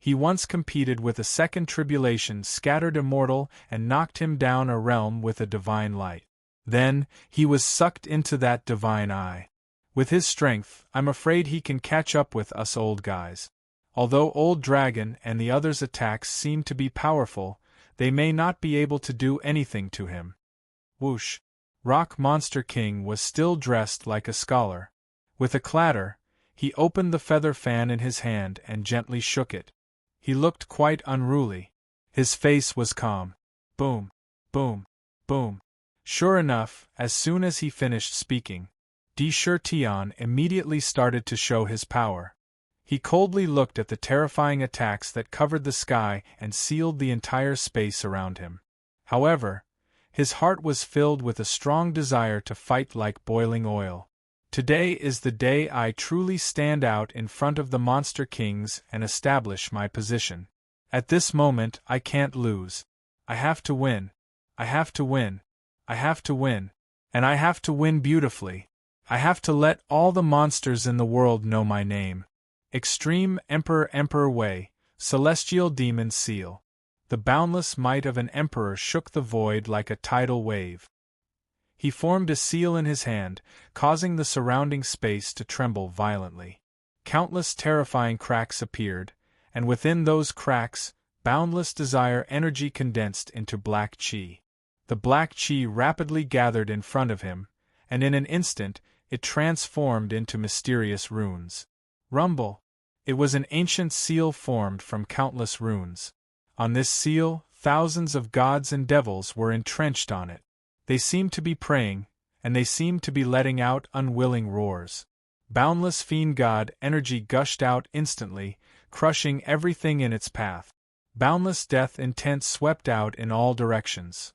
He once competed with a second tribulation, scattered immortal, and knocked him down a realm with a divine light. Then, he was sucked into that divine eye. With his strength, I'm afraid he can catch up with us old guys. Although Old Dragon and the others' attacks seem to be powerful, they may not be able to do anything to him. Whoosh! Rock Monster King was still dressed like a scholar. With a clatter, he opened the feather fan in his hand and gently shook it. He looked quite unruly. His face was calm. Boom! Boom! Boom! Sure enough, as soon as he finished speaking, Tion immediately started to show his power. He coldly looked at the terrifying attacks that covered the sky and sealed the entire space around him. However, his heart was filled with a strong desire to fight like boiling oil. Today is the day I truly stand out in front of the Monster Kings and establish my position. At this moment I can't lose. I have to win. I have to win. I have to win. And I have to win beautifully. I have to let all the monsters in the world know my name. Extreme Emperor Way, Celestial Demon Seal. The boundless might of an emperor shook the void like a tidal wave. He formed a seal in his hand, causing the surrounding space to tremble violently. Countless terrifying cracks appeared, and within those cracks, boundless desire energy condensed into black chi. The black chi rapidly gathered in front of him, and in an instant, it transformed into mysterious runes. Rumble! It was an ancient seal formed from countless runes. On this seal, thousands of gods and devils were entrenched on it. They seemed to be praying, and they seemed to be letting out unwilling roars. Boundless fiend god energy gushed out instantly, crushing everything in its path. Boundless death intent swept out in all directions.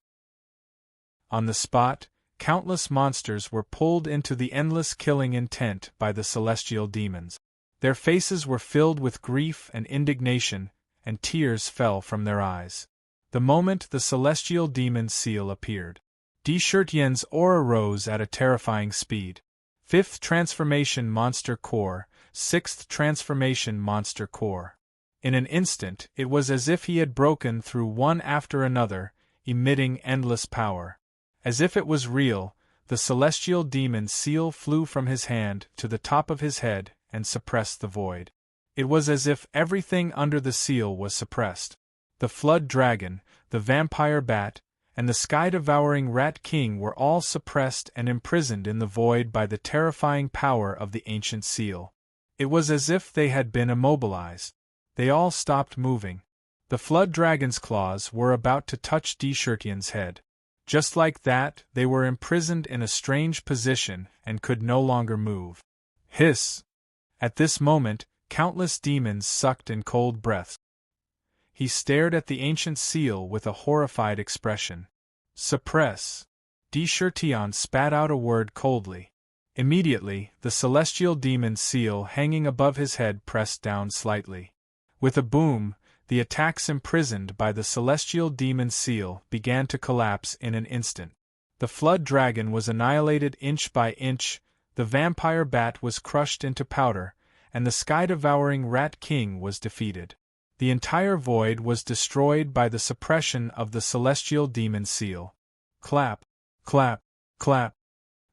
On the spot, countless monsters were pulled into the endless killing intent by the celestial demons. Their faces were filled with grief and indignation, and tears fell from their eyes. The moment the celestial demon seal appeared, Tion's aura rose at a terrifying speed. 5th Transformation Monster Core, 6th Transformation Monster Core. In an instant, it was as if he had broken through one after another, emitting endless power. As if it was real, the celestial demon seal flew from his hand to the top of his head and suppressed the void. It was as if everything under the seal was suppressed. The flood dragon, the vampire bat, and the sky-devouring rat king were all suppressed and imprisoned in the void by the terrifying power of the ancient seal. It was as if they had been immobilized. They all stopped moving. The flood dragon's claws were about to touch Tion's head. Just like that, they were imprisoned in a strange position and could no longer move. Hiss! At this moment, countless demons sucked in cold breaths. He stared at the ancient seal with a horrified expression. Suppress! Tion spat out a word coldly. Immediately, the celestial demon seal hanging above his head pressed down slightly. With a boom, the attacks imprisoned by the celestial demon seal began to collapse in an instant. The flood dragon was annihilated inch by inch, the vampire bat was crushed into powder, and the sky-devouring rat king was defeated. The entire void was destroyed by the suppression of the celestial demon seal. Clap, clap, clap.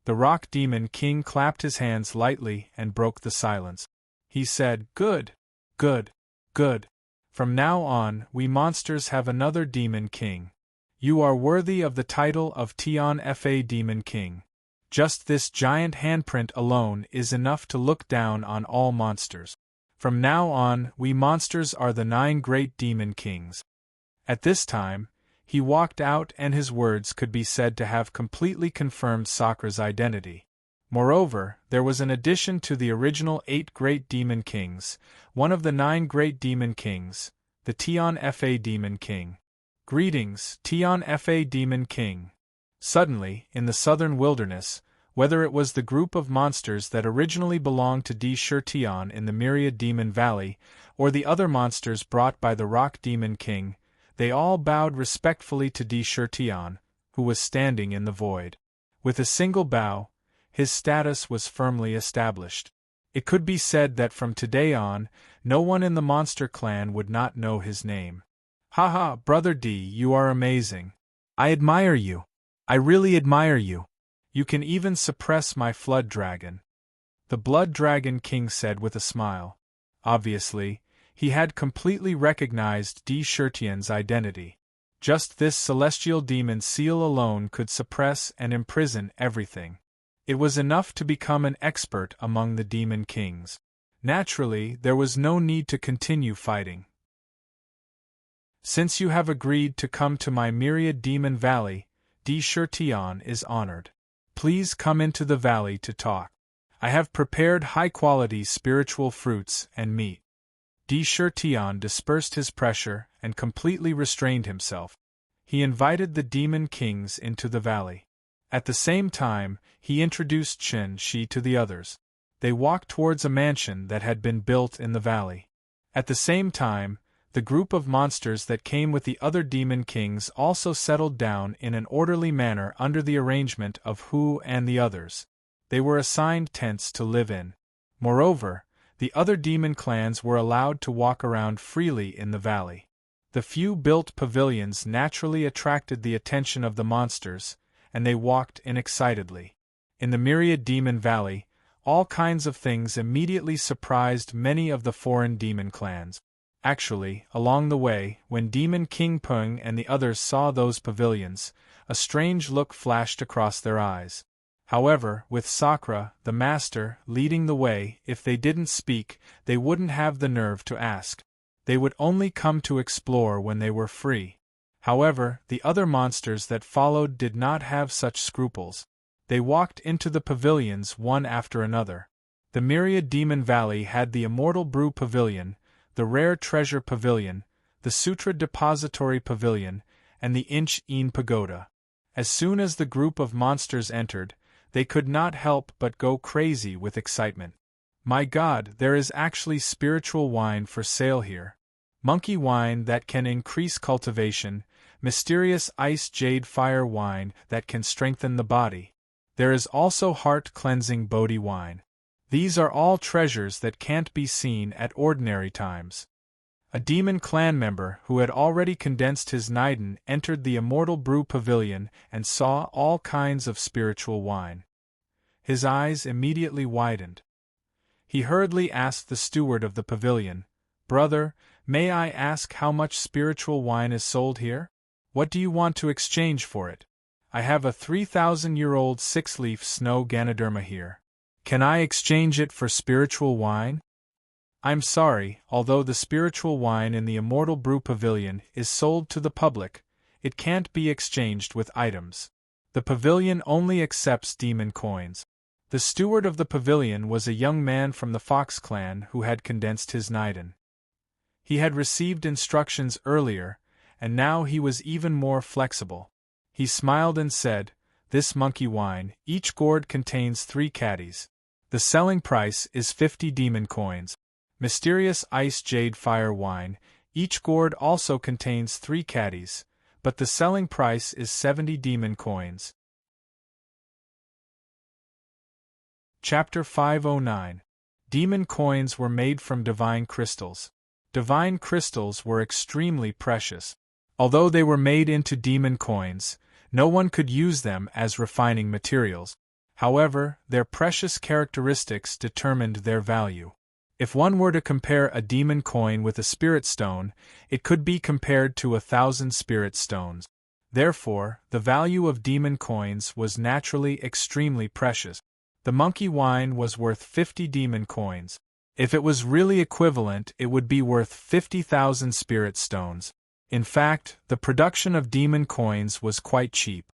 The rock demon king clapped his hands lightly and broke the silence. He said, "Good, good, good. From now on, we monsters have another demon king. You are worthy of the title of Fa Demon King. Just this giant handprint alone is enough to look down on all monsters. From now on, we monsters are the 9 great demon kings." At this time, he walked out and his words could be said to have completely confirmed Sakra's identity. Moreover, there was an addition to the original 8 great demon kings, one of the 9 great demon kings, the Fa Demon King. Greetings, Fa Demon King. Suddenly, in the southern wilderness, whether it was the group of monsters that originally belonged to Tion in the Myriad Demon Valley, or the other monsters brought by the Rock Demon King, they all bowed respectfully to Tion, who was standing in the void. With a single bow, his status was firmly established. It could be said that from today on, no one in the monster clan would not know his name. Haha, Brother D, you are amazing. I admire you. I really admire you. You can even suppress my flood dragon. The Blood Dragon King said with a smile. Obviously, he had completely recognized D. Shirtian's identity. Just this celestial demon seal alone could suppress and imprison everything. It was enough to become an expert among the demon kings. Naturally, there was no need to continue fighting. Since you have agreed to come to my myriad demon valley, D. Shirtian is honored. Please come into the valley to talk. I have prepared high-quality spiritual fruits and meat. D. Shirtian dispersed his pressure and completely restrained himself. He invited the demon kings into the valley. At the same time, he introduced Qin Shi to the others. They walked towards a mansion that had been built in the valley. At the same time, the group of monsters that came with the other demon kings also settled down in an orderly manner under the arrangement of Hu and the others. They were assigned tents to live in. Moreover, the other demon clans were allowed to walk around freely in the valley. The few built pavilions naturally attracted the attention of the monsters, and they walked in excitedly. In the myriad demon valley, all kinds of things immediately surprised many of the foreign demon clans. Actually, along the way, when Demon King Peng and the others saw those pavilions, a strange look flashed across their eyes. However, with Sakura, the master, leading the way, if they didn't speak, they wouldn't have the nerve to ask. They would only come to explore when they were free. However, the other monsters that followed did not have such scruples. They walked into the pavilions one after another. The Myriad Demon Valley had the Immortal Brew Pavilion, the Rare Treasure Pavilion, the Sutra Depository Pavilion, and the Inch-In Pagoda. As soon as the group of monsters entered, they could not help but go crazy with excitement. My God, there is actually spiritual wine for sale here. Monkey wine that can increase cultivation, mysterious ice jade fire wine that can strengthen the body. There is also heart-cleansing Bodhi wine. These are all treasures that can't be seen at ordinary times. A demon clan member who had already condensed his Niden entered the Immortal Brew Pavilion and saw all kinds of spiritual wine. His eyes immediately widened. He hurriedly asked the steward of the pavilion, "Brother, may I ask how much spiritual wine is sold here? What do you want to exchange for it? I have a 3,000-year-old six-leaf snow Ganoderma here. Can I exchange it for spiritual wine?" I'm sorry, although the spiritual wine in the Immortal Brew Pavilion is sold to the public, it can't be exchanged with items. The pavilion only accepts demon coins. The steward of the pavilion was a young man from the Fox clan who had condensed his Niden. He had received instructions earlier, and now he was even more flexible. He smiled and said, "This monkey wine, each gourd contains 3 caddies. The selling price is 50 demon coins. Mysterious ice jade fire wine, each gourd also contains 3 caddies, but the selling price is 70 demon coins." Chapter 509. Demon coins were made from divine crystals. Divine crystals were extremely precious. Although they were made into demon coins, no one could use them as refining materials. However, their precious characteristics determined their value. If one were to compare a demon coin with a spirit stone, it could be compared to 1,000 spirit stones. Therefore, the value of demon coins was naturally extremely precious. The monkey wine was worth 50 demon coins. If it was really equivalent, it would be worth 50,000 spirit stones. In fact, the production of demon coins was quite cheap.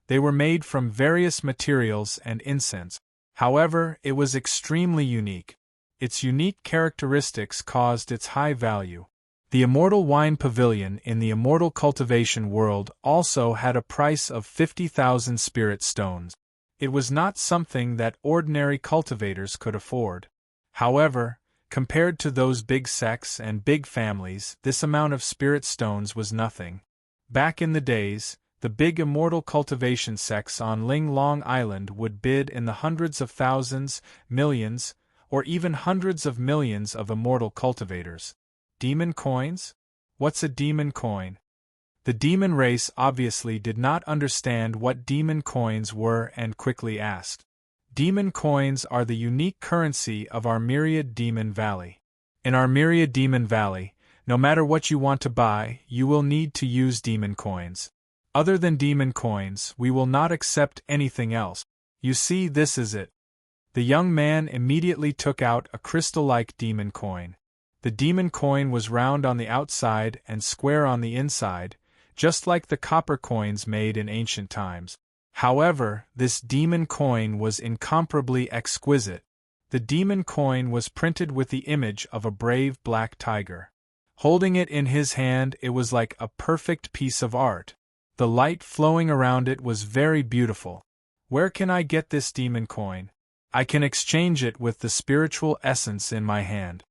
They were made from various materials and incense. However, it was extremely unique. Its unique characteristics caused its high value. The Immortal Wine Pavilion in the Immortal Cultivation world also had a price of 50,000 spirit stones. It was not something that ordinary cultivators could afford. However, compared to those big sects and big families, this amount of spirit stones was nothing. Back in the days, the big immortal cultivation sects on Ling Long Island would bid in the hundreds of thousands, millions, or even hundreds of millions of immortal cultivators. Demon coins? What's a demon coin? The demon race obviously did not understand what demon coins were and quickly asked. Demon coins are the unique currency of our myriad demon valley. In our myriad demon valley, no matter what you want to buy, you will need to use demon coins. Other than demon coins, we will not accept anything else. You see, this is it. The young man immediately took out a crystal-like demon coin. The demon coin was round on the outside and square on the inside, just like the copper coins made in ancient times. However, this demon coin was incomparably exquisite. The demon coin was printed with the image of a brave black tiger. Holding it in his hand, it was like a perfect piece of art. The light flowing around it was very beautiful. Where can I get this demon coin? I can exchange it with the spiritual essence in my hand.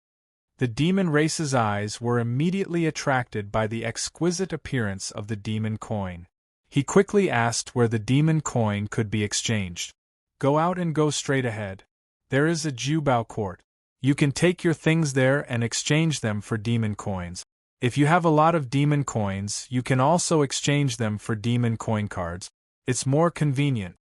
The demon race's eyes were immediately attracted by the exquisite appearance of the demon coin. He quickly asked where the demon coin could be exchanged. Go out and go straight ahead. There is a Jubao court. You can take your things there and exchange them for demon coins. If you have a lot of demon coins, you can also exchange them for demon coin cards. It's more convenient.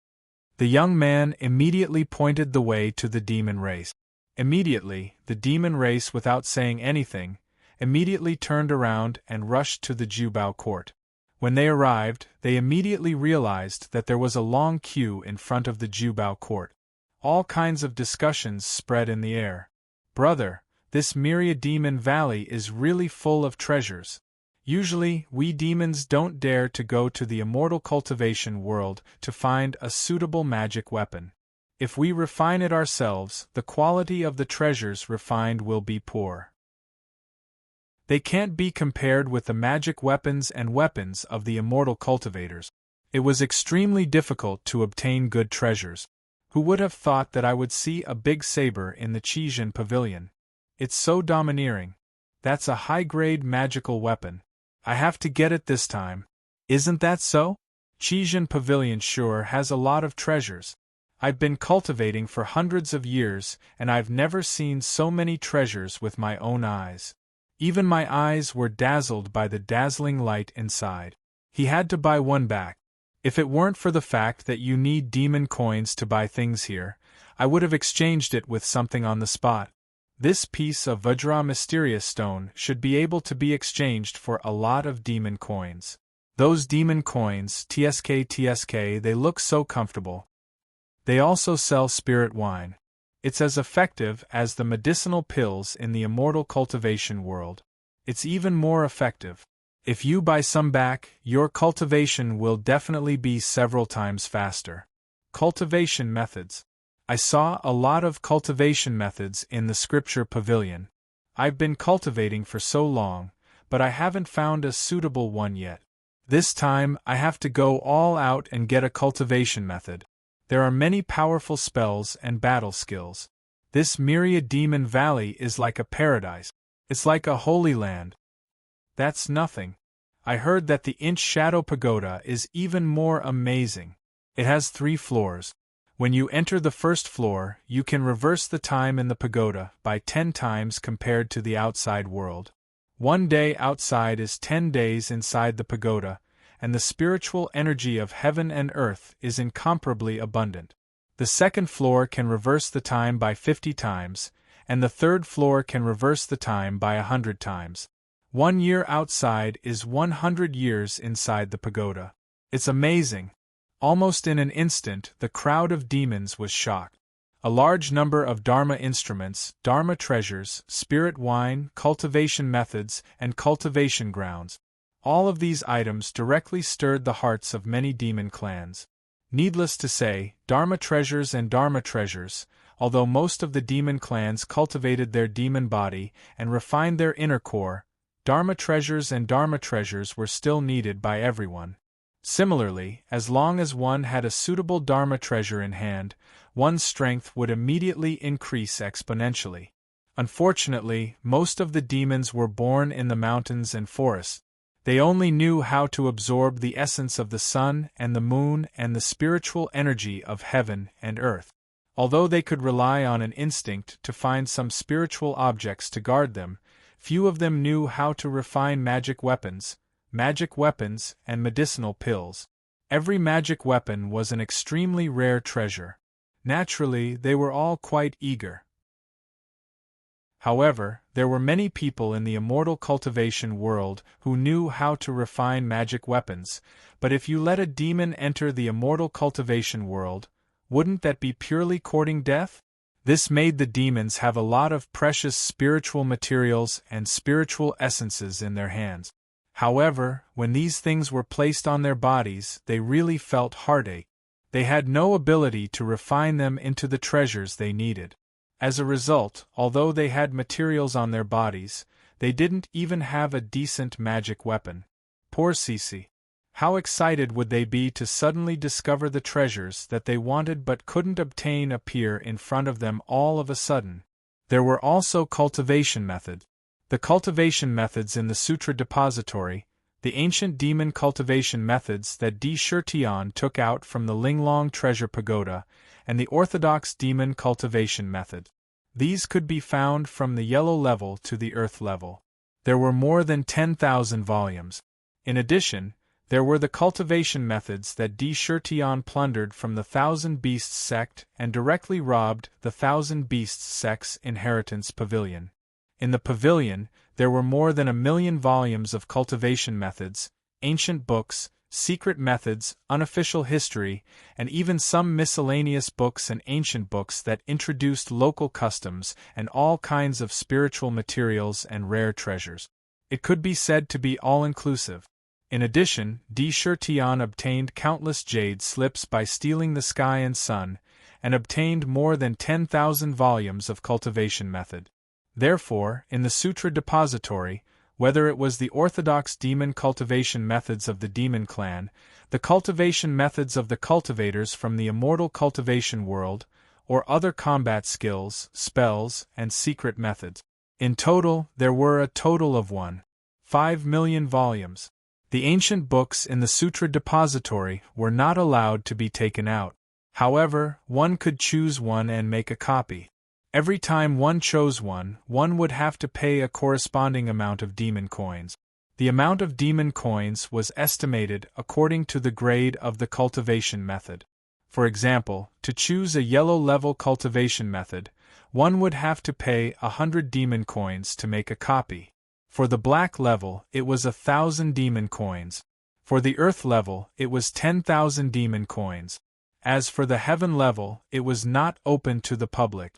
The young man immediately pointed the way to the demon race. Immediately, the demon race, without saying anything, immediately turned around and rushed to the Jubao court. When they arrived, they immediately realized that there was a long queue in front of the Jubao court. All kinds of discussions spread in the air. Brother, this myriad demon valley is really full of treasures. Usually, we demons don't dare to go to the immortal cultivation world to find a suitable magic weapon. If we refine it ourselves, the quality of the treasures refined will be poor. They can't be compared with the magic weapons and weapons of the immortal cultivators. It was extremely difficult to obtain good treasures. Who would have thought that I would see a big saber in the Chixian pavilion? It's so domineering. That's a high-grade magical weapon. I have to get it this time. Isn't that so? Chixian pavilion sure has a lot of treasures. I've been cultivating for hundreds of years, and I've never seen so many treasures with my own eyes. Even my eyes were dazzled by the dazzling light inside. He had to buy one back. If it weren't for the fact that you need demon coins to buy things here, I would have exchanged it with something on the spot. This piece of Vajra mysterious stone should be able to be exchanged for a lot of demon coins. Those demon coins, TSK, they look so comfortable. They also sell spirit wine. It's as effective as the medicinal pills in the immortal cultivation world. It's even more effective. If you buy some back, your cultivation will definitely be several times faster. Cultivation methods. I saw a lot of cultivation methods in the scripture pavilion. I've been cultivating for so long, but I haven't found a suitable one yet. This time, I have to go all out and get a cultivation method. There are many powerful spells and battle skills. This myriad demon valley is like a paradise. It's like a holy land. That's nothing. I heard that the Inch Shadow Pagoda is even more amazing. It has 3 floors. When you enter the first floor, you can reverse the time in the pagoda by 10 times compared to the outside world. 1 day outside is 10 days inside the pagoda, and the spiritual energy of heaven and earth is incomparably abundant. The second floor can reverse the time by 50 times, and the third floor can reverse the time by 100 times. 1 year outside is 100 years inside the pagoda. It's amazing. Almost in an instant, the crowd of demons was shocked. A large number of Dharma instruments, Dharma treasures, spirit wine, cultivation methods, and cultivation grounds. All of these items directly stirred the hearts of many demon clans. Needless to say, Dharma treasures and Dharma treasures, although most of the demon clans cultivated their demon body and refined their inner core, Dharma treasures and Dharma treasures were still needed by everyone. Similarly, as long as one had a suitable Dharma treasure in hand, one's strength would immediately increase exponentially. Unfortunately, most of the demons were born in the mountains and forests. They only knew how to absorb the essence of the sun and the moon and the spiritual energy of heaven and earth. Although they could rely on an instinct to find some spiritual objects to guard them, few of them knew how to refine magic weapons, and medicinal pills. Every magic weapon was an extremely rare treasure. Naturally, they were all quite eager. However, there were many people in the immortal cultivation world who knew how to refine magic weapons, but if you let a demon enter the immortal cultivation world, wouldn't that be purely courting death? This made the demons have a lot of precious spiritual materials and spiritual essences in their hands. However, when these things were placed on their bodies, they really felt heartache. They had no ability to refine them into the treasures they needed. As a result, although they had materials on their bodies, they didn't even have a decent magic weapon. Poor Cece. How excited would they be to suddenly discover the treasures that they wanted but couldn't obtain appear in front of them all of a sudden. There were also cultivation methods. The cultivation methods in the Sutra Depository, the ancient demon cultivation methods that Di Shurtian took out from the Linglong Treasure Pagoda, and the orthodox demon cultivation method. These could be found from the yellow level to the earth level. There were more than 10,000 volumes. In addition, there were the cultivation methods that Di Shurtian plundered from the Thousand Beasts sect and directly robbed the Thousand Beasts sect's inheritance pavilion. In the pavilion, there were more than 1,000,000 volumes of cultivation methods, ancient books, secret methods, unofficial history, and even some miscellaneous books and ancient books that introduced local customs and all kinds of spiritual materials and rare treasures. It could be said to be all-inclusive. In addition, Di Shurtian obtained countless jade slips by stealing the sky and sun, and obtained more than 10,000 volumes of cultivation method. Therefore, in the Sutra Depository, whether it was the orthodox demon cultivation methods of the demon clan, the cultivation methods of the cultivators from the immortal cultivation world, or other combat skills, spells, and secret methods, in total there were a total of 1.5 million volumes. The ancient books in the Sutra Depository were not allowed to be taken out. However, one could choose one and make a copy. Every time one chose one would have to pay a corresponding amount of demon coins. The amount of demon coins was estimated according to the grade of the cultivation method. For example, to choose a yellow-level cultivation method, one would have to pay 100 demon coins to make a copy. For the black level, it was 1,000 demon coins. For the earth level, it was 10,000 demon coins. As for the heaven level, it was not open to the public.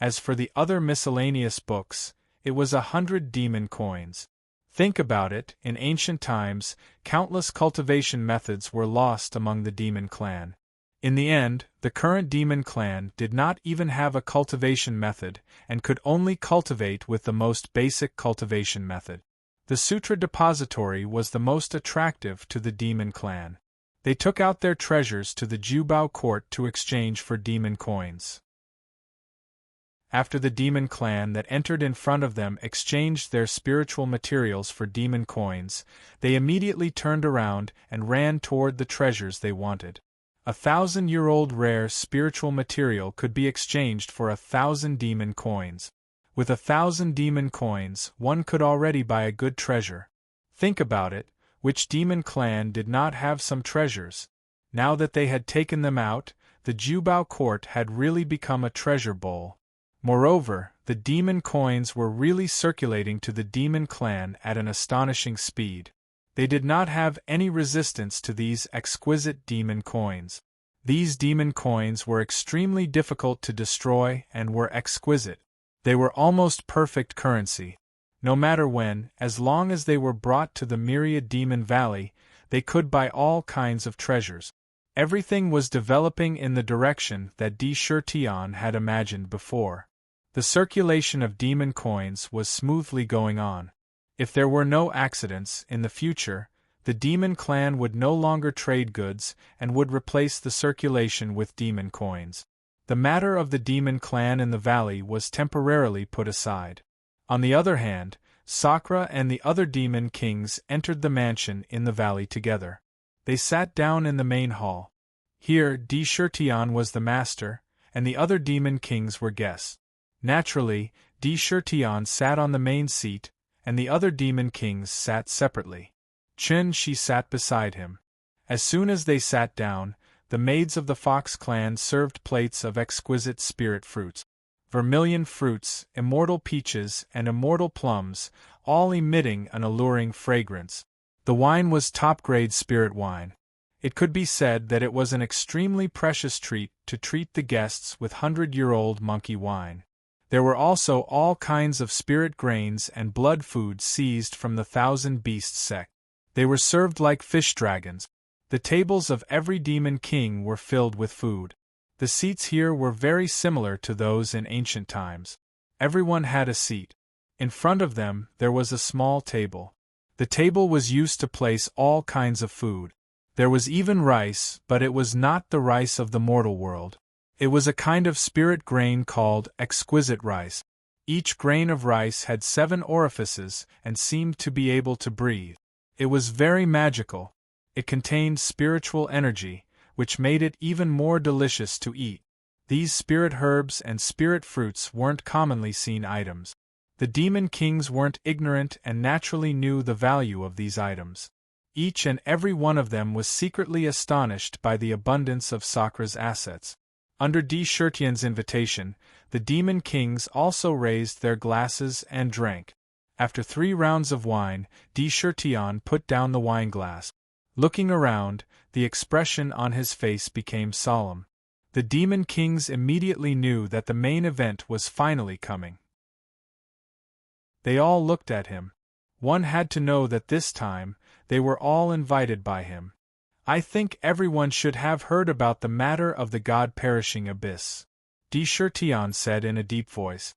As for the other miscellaneous books, it was 100 demon coins. Think about it, in ancient times, countless cultivation methods were lost among the demon clan. In the end, the current demon clan did not even have a cultivation method and could only cultivate with the most basic cultivation method. The Sutra Depository was the most attractive to the demon clan. They took out their treasures to the Jubao court to exchange for demon coins. After the demon clan that entered in front of them exchanged their spiritual materials for demon coins, they immediately turned around and ran toward the treasures they wanted. 1,000-year-old rare spiritual material could be exchanged for 1,000 demon coins. With 1,000 demon coins, one could already buy a good treasure. Think about it, which demon clan did not have some treasures? Now that they had taken them out, the Jubao court had really become a treasure bowl. Moreover, the demon coins were really circulating to the demon clan at an astonishing speed. They did not have any resistance to these exquisite demon coins. These demon coins were extremely difficult to destroy and were exquisite. They were almost perfect currency. No matter when, as long as they were brought to the Myriad Demon Valley, they could buy all kinds of treasures. Everything was developing in the direction that Di Shurtian had imagined before. The circulation of demon coins was smoothly going on. If there were no accidents in the future, the demon clan would no longer trade goods and would replace the circulation with demon coins. The matter of the demon clan in the valley was temporarily put aside. On the other hand, Sakura and the other demon kings entered the mansion in the valley together. They sat down in the main hall. Here Di Shurtian was the master, and the other demon kings were guests. Naturally, Di-Shirtion sat on the main seat, and the other demon kings sat separately. She sat beside him. As soon as they sat down, the maids of the Fox clan served plates of exquisite spirit fruits. Vermilion fruits, immortal peaches, and immortal plums, all emitting an alluring fragrance. The wine was top-grade spirit wine. It could be said that it was an extremely precious treat to treat the guests with 100-year-old monkey wine. There were also all kinds of spirit grains and blood food seized from the Thousand Beasts sect. They were served like fish dragons. The tables of every demon king were filled with food. The seats here were very similar to those in ancient times. Everyone had a seat. In front of them there was a small table. The table was used to place all kinds of food. There was even rice, but it was not the rice of the mortal world. It was a kind of spirit grain called exquisite rice. Each grain of rice had 7 orifices and seemed to be able to breathe. It was very magical. It contained spiritual energy, which made it even more delicious to eat. These spirit herbs and spirit fruits weren't commonly seen items. The demon kings weren't ignorant and naturally knew the value of these items. Each and every one of them was secretly astonished by the abundance of Sakra's assets. Under Di-Shirtion's invitation, the demon kings also raised their glasses and drank. After 3 rounds of wine, Di-Shirtion put down the wineglass. Looking around, the expression on his face became solemn. The demon kings immediately knew that the main event was finally coming. They all looked at him. One had to know that this time, they were all invited by him. I think everyone should have heard about the matter of the god-perishing abyss, Di-Shirtion said in a deep voice.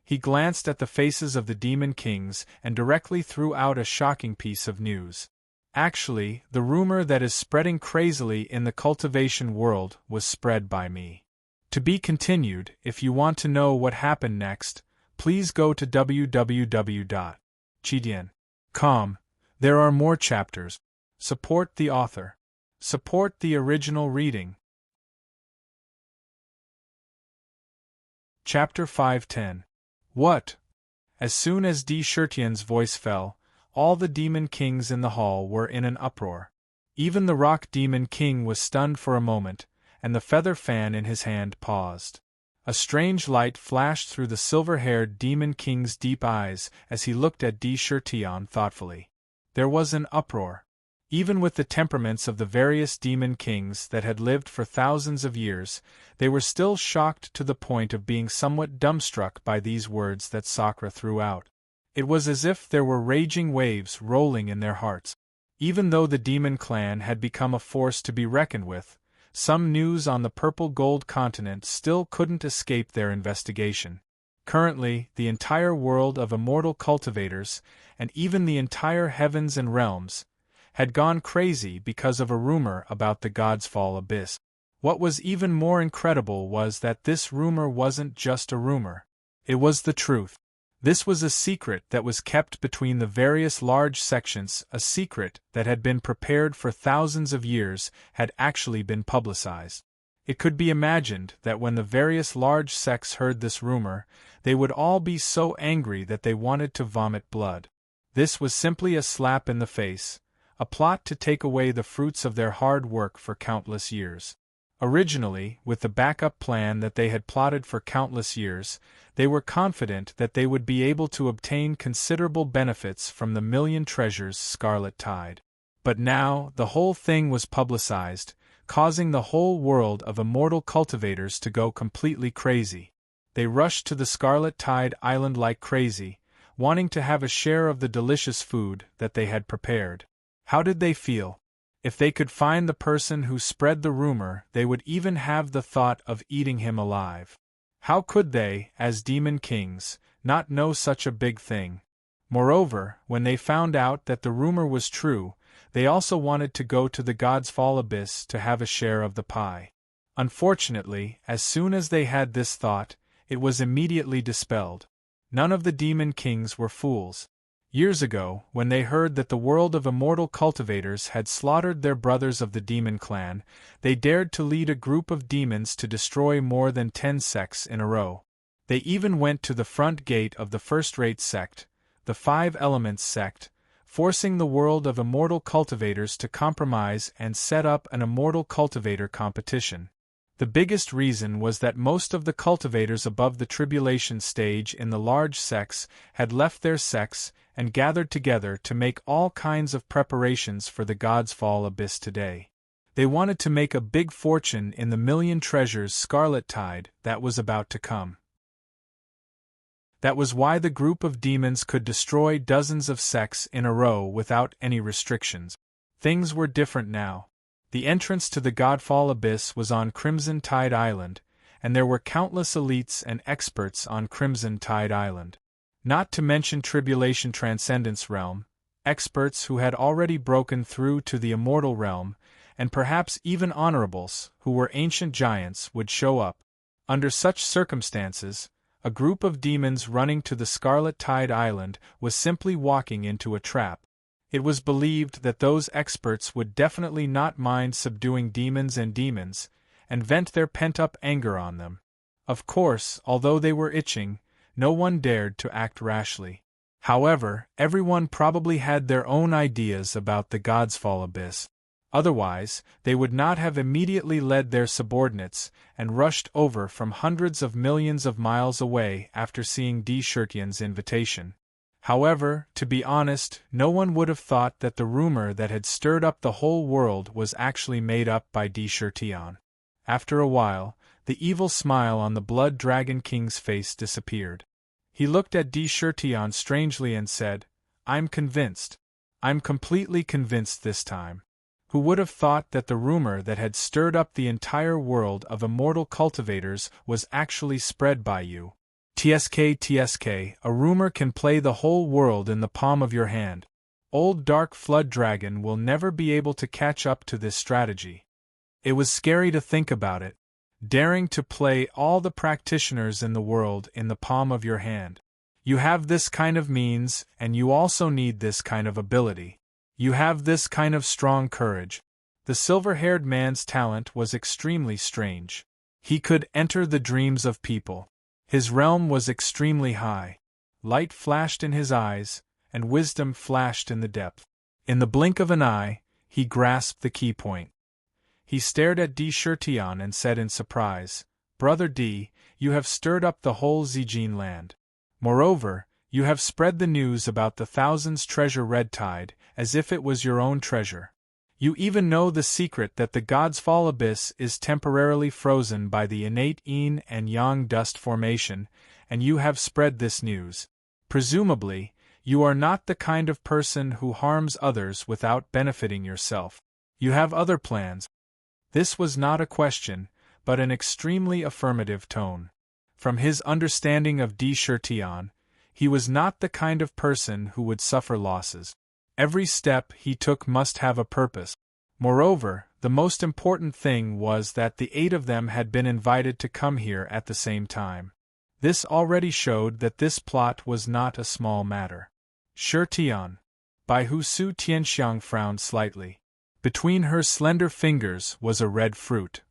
He glanced at the faces of the demon kings and directly threw out a shocking piece of news. Actually, the rumor that is spreading crazily in the cultivation world was spread by me. To be continued. If you want to know what happened next, please go to www.chidian.com. There are more chapters. Support the author. Support the original reading. Chapter 510. What? As soon as Di-Shirtion's voice fell, all the demon kings in the hall were in an uproar. Even the rock demon king was stunned for a moment, and the feather fan in his hand paused. A strange light flashed through the silver-haired demon king's deep eyes as he looked at Di-Shirtion thoughtfully. There was an uproar. Even with the temperaments of the various demon kings that had lived for thousands of years, they were still shocked to the point of being somewhat dumbstruck by these words that Sakra threw out. It was as if there were raging waves rolling in their hearts. Even though the demon clan had become a force to be reckoned with, some news on the purple-gold continent still couldn't escape their investigation. Currently, the entire world of immortal cultivators, and even the entire heavens and realms, had gone crazy because of a rumor about the God's Fall abyss. What was even more incredible was that this rumor wasn't just a rumor. It was the truth. This was a secret that was kept between the various large sections, a secret that had been prepared for thousands of years, had actually been publicized. It could be imagined that when the various large sects heard this rumor, they would all be so angry that they wanted to vomit blood. This was simply a slap in the face, a plot to take away the fruits of their hard work for countless years. Originally, with the backup plan that they had plotted for countless years, they were confident that they would be able to obtain considerable benefits from the million treasures Scarlet Tide. But now, the whole thing was publicized, causing the whole world of immortal cultivators to go completely crazy. They rushed to the Scarlet Tide Island like crazy, wanting to have a share of the delicious food that they had prepared. How did they feel? If they could find the person who spread the rumor, they would even have the thought of eating him alive. How could they, as demon kings, not know such a big thing? Moreover, when they found out that the rumor was true, they also wanted to go to the God's Fall abyss to have a share of the pie. Unfortunately, as soon as they had this thought, it was immediately dispelled. None of the demon kings were fools. Years ago, when they heard that the world of immortal cultivators had slaughtered their brothers of the demon clan, they dared to lead a group of demons to destroy more than 10 sects in a row. They even went to the front gate of the first-rate sect, the Five Elements sect, forcing the world of immortal cultivators to compromise and set up an immortal cultivator competition. The biggest reason was that most of the cultivators above the tribulation stage in the large sects had left their sects and gathered together to make all kinds of preparations for the God's Fall abyss today. They wanted to make a big fortune in the million treasures scarlet tide that was about to come. That was why the group of demons could destroy dozens of sects in a row without any restrictions. Things were different now. The entrance to the Godfall Abyss was on Crimson Tide Island, and there were countless elites and experts on Crimson Tide Island. Not to mention Tribulation Transcendence Realm, experts who had already broken through to the immortal realm, and perhaps even honorables, who were ancient giants, would show up. Under such circumstances, a group of demons running to the Scarlet Tide Island was simply walking into a trap. It was believed that those experts would definitely not mind subduing demons, and vent their pent-up anger on them. Of course, although they were itching, no one dared to act rashly. However, everyone probably had their own ideas about the God's Fall Abyss. Otherwise, they would not have immediately led their subordinates and rushed over from hundreds of millions of miles away after seeing D. Shirtian's invitation. However, to be honest, no one would have thought that the rumor that had stirred up the whole world was actually made up by D. Shirtian. After a while, the evil smile on the Blood Dragon King's face disappeared. He looked at D. Shirtian strangely and said, "I'm convinced. I'm completely convinced this time. Who would have thought that the rumor that had stirred up the entire world of immortal cultivators was actually spread by you? TSK, a rumor can play the whole world in the palm of your hand. Old Dark Flood Dragon will never be able to catch up to this strategy." It was scary to think about it. Daring to play all the practitioners in the world in the palm of your hand. You have this kind of means, and you also need this kind of ability. You have this kind of strong courage. The silver-haired man's talent was extremely strange. He could enter the dreams of people. His realm was extremely high. Light flashed in his eyes, and wisdom flashed in the depth. In the blink of an eye, he grasped the key point. He stared at D. Shirtian and said in surprise, "Brother D, you have stirred up the whole Zijin land. Moreover, you have spread the news about the thousands treasure red tide, as if it was your own treasure. You even know the secret that the God's Fall Abyss is temporarily frozen by the innate yin and yang dust formation, and you have spread this news. Presumably, you are not the kind of person who harms others without benefiting yourself. You have other plans." This was not a question, but an extremely affirmative tone. From his understanding of D. Shirtian, he was not the kind of person who would suffer losses. Every step he took must have a purpose. Moreover, the most important thing was that the 8 of them had been invited to come here at the same time. This already showed that this plot was not a small matter. Shirtian. Bai Hu Su Tianxiang frowned slightly. Between her slender fingers was a red fruit.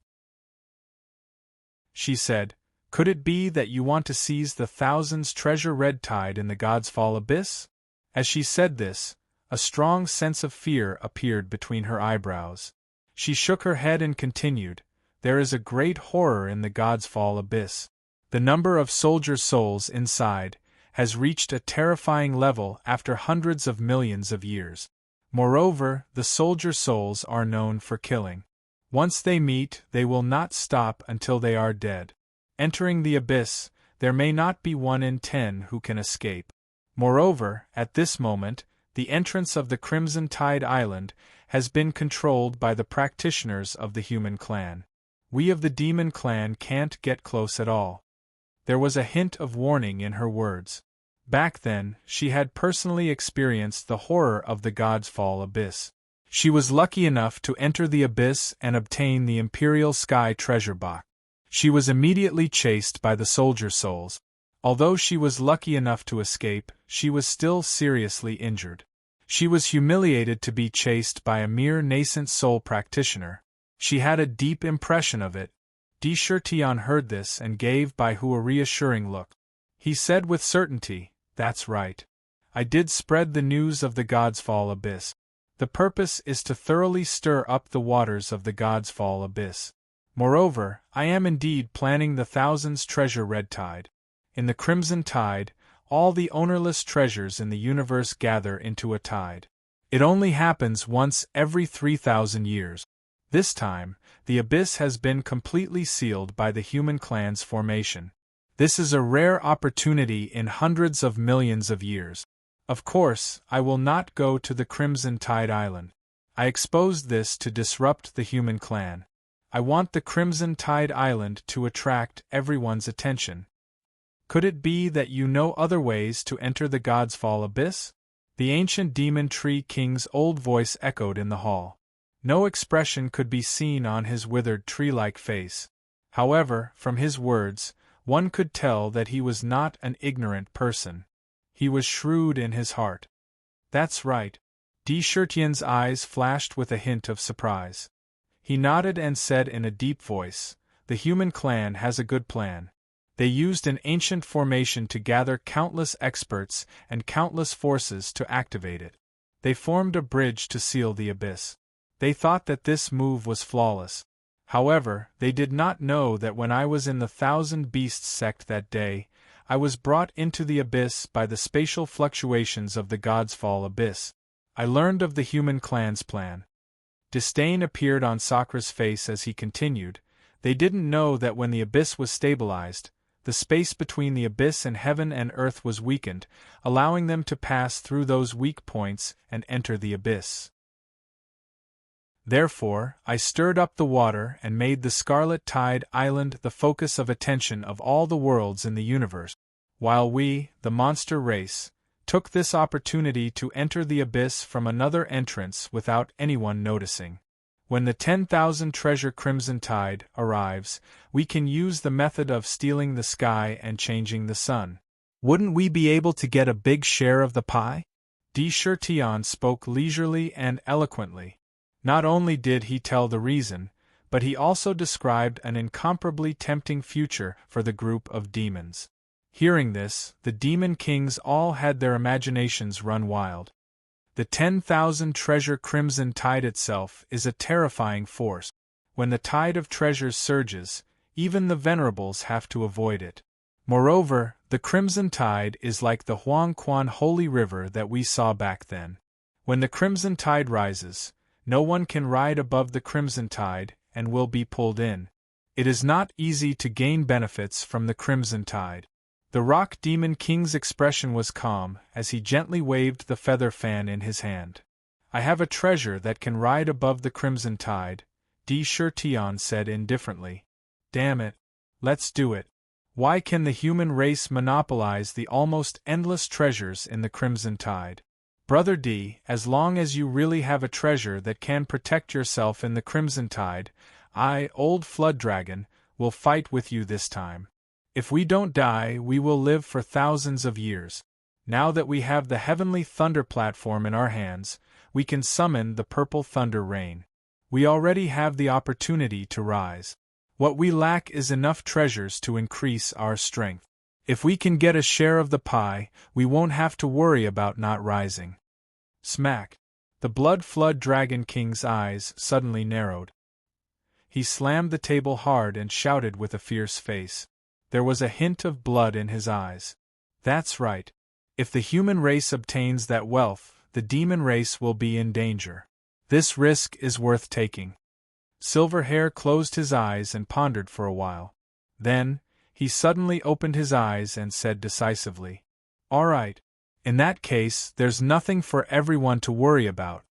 She said, "Could it be that you want to seize the thousands treasure red tide in the God's Fall Abyss?" As she said this, a strong sense of fear appeared between her eyebrows. She shook her head and continued, "There is a great horror in the God's Fall Abyss. The number of soldier souls inside has reached a terrifying level after hundreds of millions of years. Moreover, the soldier souls are known for killing. Once they meet, they will not stop until they are dead. Entering the abyss, there may not be 1 in 10 who can escape. Moreover, at this moment, the entrance of the Crimson Tide Island has been controlled by the practitioners of the human clan. We of the demon clan can't get close at all." There was a hint of warning in her words. Back then, she had personally experienced the horror of the God's Fall Abyss. She was lucky enough to enter the abyss and obtain the Imperial Sky treasure box. She was immediately chased by the soldier souls. Although she was lucky enough to escape, she was still seriously injured. She was humiliated to be chased by a mere nascent soul practitioner. She had a deep impression of it. Tion heard this and gave Baihu a reassuring look. He said with certainty, "That's right. I did spread the news of the God's Fall Abyss. The purpose is to thoroughly stir up the waters of the God's Fall Abyss. Moreover, I am indeed planning the Thousands Treasure Red Tide. In the Crimson Tide, all the ownerless treasures in the universe gather into a tide. It only happens once every 3,000 years. This time, the abyss has been completely sealed by the human clan's formation. This is a rare opportunity in hundreds of millions of years. Of course, I will not go to the Crimson Tide Island. I exposed this to disrupt the human clan. I want the Crimson Tide Island to attract everyone's attention. Could it be that you know other ways to enter the God's Fall Abyss?" The ancient demon tree king's old voice echoed in the hall. No expression could be seen on his withered tree-like face. However, from his words, one could tell that he was not an ignorant person. He was shrewd in his heart. "That's right." Tian's eyes flashed with a hint of surprise. He nodded and said in a deep voice, "The human clan has a good plan. They used an ancient formation to gather countless experts and countless forces to activate it. They formed a bridge to seal the abyss. They thought that this move was flawless. However, they did not know that when I was in the Thousand Beasts sect that day, I was brought into the abyss by the spatial fluctuations of the God's Fall Abyss. I learned of the human clan's plan." Disdain appeared on Sakra's face as he continued. "They didn't know that when the abyss was stabilized, the space between the abyss and heaven and earth was weakened, allowing them to pass through those weak points and enter the abyss. Therefore, I stirred up the water and made the Scarlet Tide Island the focus of attention of all the worlds in the universe, while we, the monster race, took this opportunity to enter the abyss from another entrance without anyone noticing. When the 10,000 treasure Crimson Tide arrives, we can use the method of stealing the sky and changing the sun. Wouldn't we be able to get a big share of the pie?" Tian spoke leisurely and eloquently. Not only did he tell the reason, but he also described an incomparably tempting future for the group of demons. Hearing this, the demon kings all had their imaginations run wild. The 10,000 treasure Crimson Tide itself is a terrifying force. When the tide of treasures surges, even the venerables have to avoid it. Moreover, the Crimson Tide is like the Huangquan Holy River that we saw back then. When the Crimson Tide rises, no one can ride above the Crimson Tide and will be pulled in. It is not easy to gain benefits from the Crimson Tide. The Rock Demon King's expression was calm as he gently waved the feather fan in his hand. "I have a treasure that can ride above the Crimson Tide," Tian said indifferently. "Damn it. Let's do it. Why can the human race monopolize the almost endless treasures in the Crimson Tide? Brother D, as long as you really have a treasure that can protect yourself in the Crimson Tide, I, Old Flood Dragon, will fight with you this time. If we don't die, we will live for thousands of years. Now that we have the heavenly thunder platform in our hands, we can summon the purple thunder rain. We already have the opportunity to rise. What we lack is enough treasures to increase our strength. If we can get a share of the pie, we won't have to worry about not rising." Smack! The Blood Flood Dragon King's eyes suddenly narrowed. He slammed the table hard and shouted with a fierce face. There was a hint of blood in his eyes. "That's right. If the human race obtains that wealth, the demon race will be in danger. This risk is worth taking." Silverhair closed his eyes and pondered for a while. Then, he suddenly opened his eyes and said decisively, "All right. In that case, there's nothing for everyone to worry about."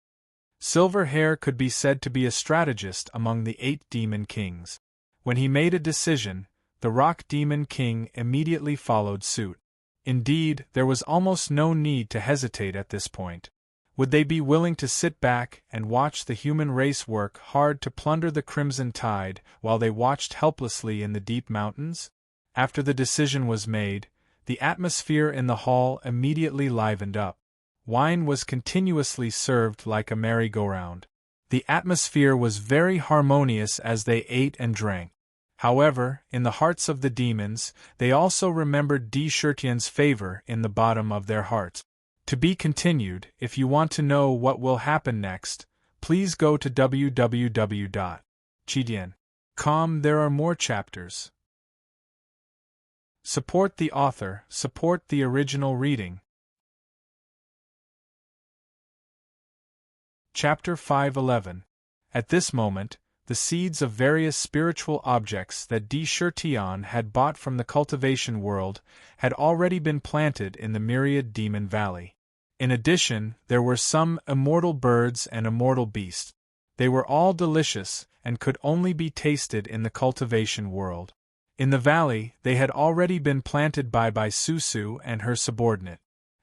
Silverhair could be said to be a strategist among the 8 demon kings. When he made a decision, the Rock Demon King immediately followed suit. Indeed, there was almost no need to hesitate at this point. Would they be willing to sit back and watch the human race work hard to plunder the Crimson Tide while they watched helplessly in the deep mountains? After the decision was made, The atmosphere in the hall immediately livened up. Wine was continuously served like a merry-go-round. The atmosphere was very harmonious as they ate and drank. However, in the hearts of the demons, they also remembered Shirtian's favor in the bottom of their hearts. To be continued. If you want to know what will happen next, please go to www.chidian.com. There are more chapters. Support the author, support the original reading. Chapter 511. At this moment, the seeds of various spiritual objects that Shirtian had bought from the cultivation world had already been planted in the myriad demon valley. In addition, there were some immortal birds and immortal beasts. They were all delicious and could only be tasted in the cultivation world. In the valley, they had already been planted by Susu and her subordinate.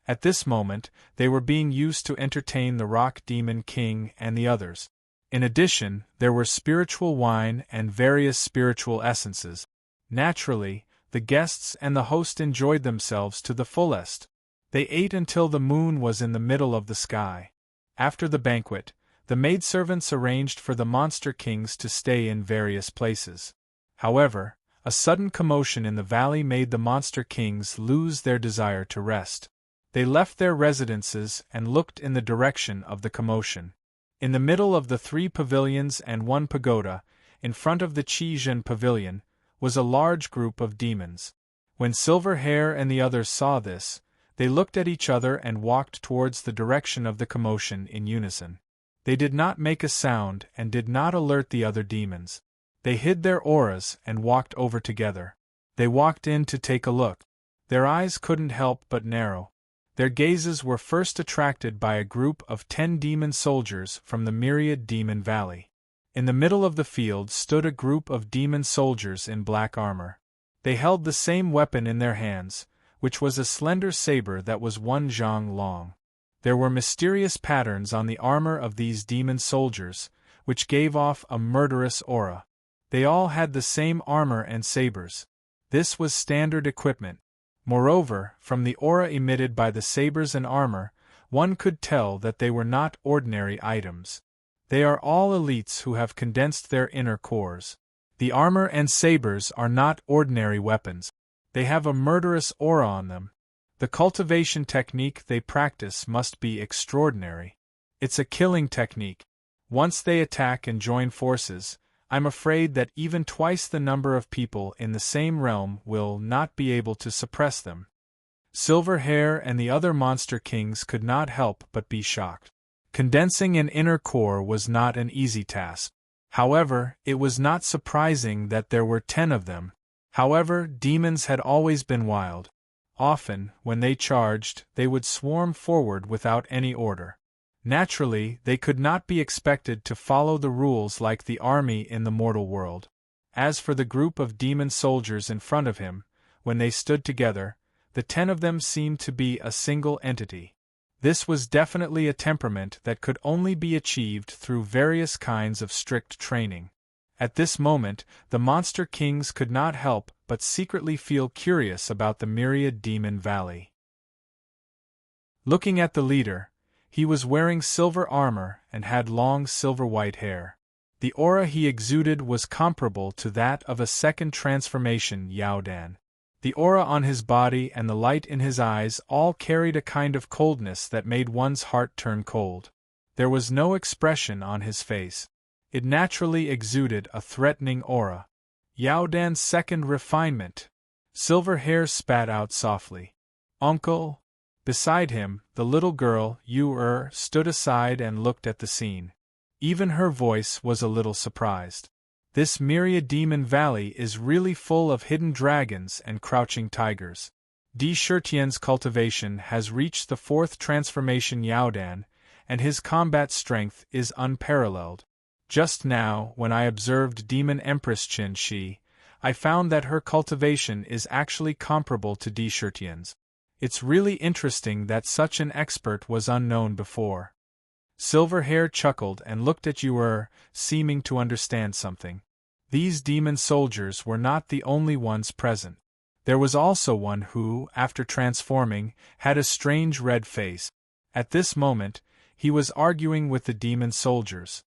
At this moment, they were being used to entertain the Rock Demon King and the others. In addition, there were spiritual wine and various spiritual essences. Naturally, the guests and the host enjoyed themselves to the fullest. They ate until the moon was in the middle of the sky. After the banquet, the maidservants arranged for the monster kings to stay in various places. However, a sudden commotion in the valley made the monster kings lose their desire to rest. They left their residences and looked in the direction of the commotion. In the middle of the 3 pavilions and 1 pagoda, in front of the Chijian pavilion, was a large group of demons. When Silverhair and the others saw this, they looked at each other and walked towards the direction of the commotion in unison. They did not make a sound and did not alert the other demons. They hid their auras and walked over together. They walked in to take a look. Their eyes couldn't help but narrow. Their gazes were first attracted by a group of 10 demon soldiers from the myriad demon valley. In the middle of the field stood a group of demon soldiers in black armor. They held the same weapon in their hands, which was a slender saber that was 1 zhang long. There were mysterious patterns on the armor of these demon soldiers, which gave off a murderous aura. They all had the same armor and sabers. This was standard equipment. Moreover, from the aura emitted by the sabers and armor, one could tell that they were not ordinary items. They are all elites who have condensed their inner cores. The armor and sabers are not ordinary weapons. They have a murderous aura on them. The cultivation technique they practice must be extraordinary. It's a killing technique. Once they attack and join forces, I'm afraid that even twice the number of people in the same realm will not be able to suppress them. Silverhair and the other monster kings could not help but be shocked. Condensing an inner core was not an easy task. However, it was not surprising that there were 10 of them. However, demons had always been wild. Often, when they charged, they would swarm forward without any order. Naturally, they could not be expected to follow the rules like the army in the mortal world. As for the group of demon soldiers in front of him, when they stood together, the 10 of them seemed to be a single entity. This was definitely a temperament that could only be achieved through various kinds of strict training. At this moment, the monster kings could not help but secretly feel curious about the myriad demon valley. Looking at the leader, he was wearing silver armor and had long silver-white hair. The aura he exuded was comparable to that of a second transformation Yaodan. The aura on his body and the light in his eyes all carried a kind of coldness that made one's heart turn cold. There was no expression on his face. It naturally exuded a threatening aura. Yaodan's second refinement. Silverhair spat out softly. Uncle? Beside him, the little girl, Yu stood aside and looked at the scene. Even her voice was a little surprised. This myriad demon valley is really full of hidden dragons and crouching tigers. Shirtian's cultivation has reached the 4th transformation Yaodan, and his combat strength is unparalleled. Just now, when I observed Demon Empress Qin Shi, I found that her cultivation is actually comparable to Shirtian's. It's really interesting that such an expert was unknown before. Silverhair chuckled and looked at Yu seeming to understand something. These demon soldiers were not the only ones present. There was also one who, after transforming, had a strange red face. At this moment, he was arguing with the demon soldiers.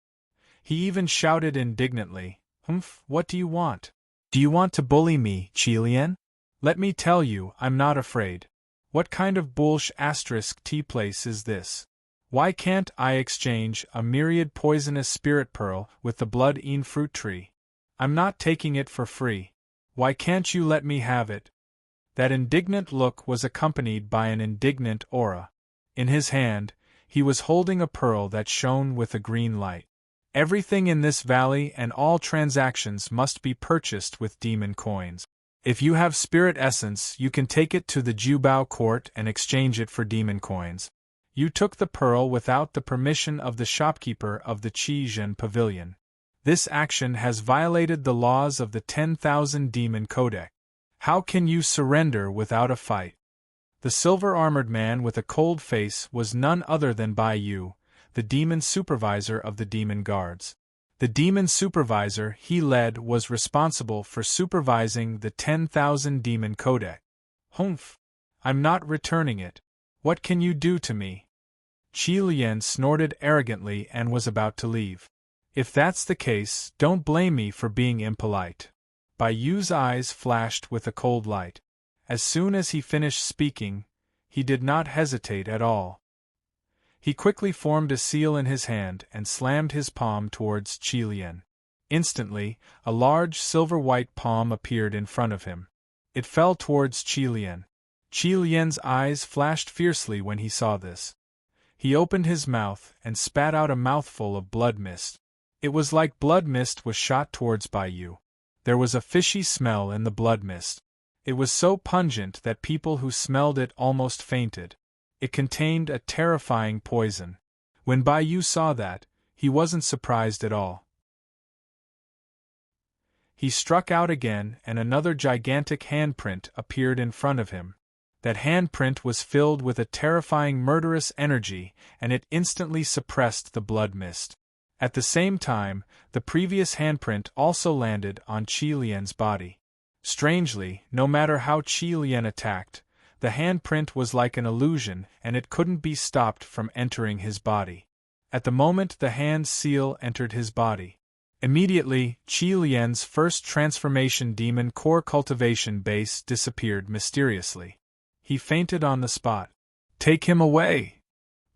He even shouted indignantly, "Humph, what do you want? Do you want to bully me, Qilian? Let me tell you, I'm not afraid. What kind of *T place is this? Why can't I exchange a myriad poisonous spirit pearl with the blood-ean fruit tree? I'm not taking it for free. Why can't you let me have it?" That indignant look was accompanied by an indignant aura. In his hand, he was holding a pearl that shone with a green light. Everything in this valley and all transactions must be purchased with demon coins. If you have spirit essence, you can take it to the Jubao court and exchange it for demon coins. You took the pearl without the permission of the shopkeeper of the Qizhen pavilion. This action has violated the laws of the 10,000 Demon Codex. How can you surrender without a fight? The silver-armored man with a cold face was none other than Bai Yu, the demon supervisor of the demon guards. The demon supervisor he led was responsible for supervising the 10,000 Demon Codex. "Humph! I'm not returning it. What can you do to me?" Qilian snorted arrogantly and was about to leave. "If that's the case, don't blame me for being impolite." Bai Yu's eyes flashed with a cold light. As soon as he finished speaking, he did not hesitate at all. He quickly formed a seal in his hand and slammed his palm towards Qilian. Instantly, a large silver-white palm appeared in front of him. It fell towards Qilian. Qilian's eyes flashed fiercely when he saw this. He opened his mouth and spat out a mouthful of blood mist. It was like blood mist was shot towards Bai Yu. There was a fishy smell in the blood mist. It was so pungent that people who smelled it almost fainted. It contained a terrifying poison. When Bai Yu saw that, he wasn't surprised at all. He struck out again and another gigantic handprint appeared in front of him. That handprint was filled with a terrifying murderous energy and it instantly suppressed the blood mist. At the same time, the previous handprint also landed on Qilian's body. Strangely, no matter how Qilian attacked, the handprint was like an illusion and it couldn't be stopped from entering his body. At the moment the hand seal entered his body, immediately Qilian's first transformation demon core cultivation base disappeared mysteriously. He fainted on the spot. "Take him away!"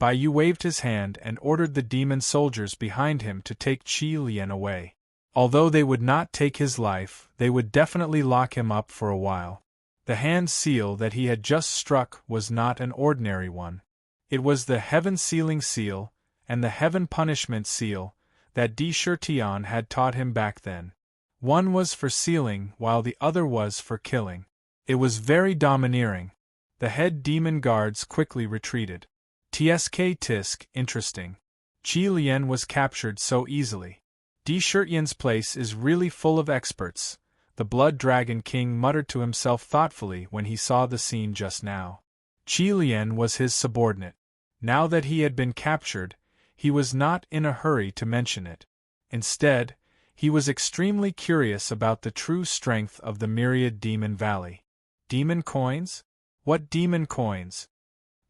Bai Yu waved his hand and ordered the demon soldiers behind him to take Qilian away. Although they would not take his life, they would definitely lock him up for a while. The hand seal that he had just struck was not an ordinary one. It was the Heaven Sealing Seal, and the Heaven Punishment Seal, that Tian had taught him back then. One was for sealing while the other was for killing. It was very domineering. The head demon guards quickly retreated. Tisk, interesting. Qilian was captured so easily. Tian's place is really full of experts, the Blood Dragon King muttered to himself thoughtfully when he saw the scene just now. Qilian was his subordinate. Now that he had been captured, he was not in a hurry to mention it. Instead, he was extremely curious about the true strength of the myriad Demon Valley. Demon coins? What demon coins?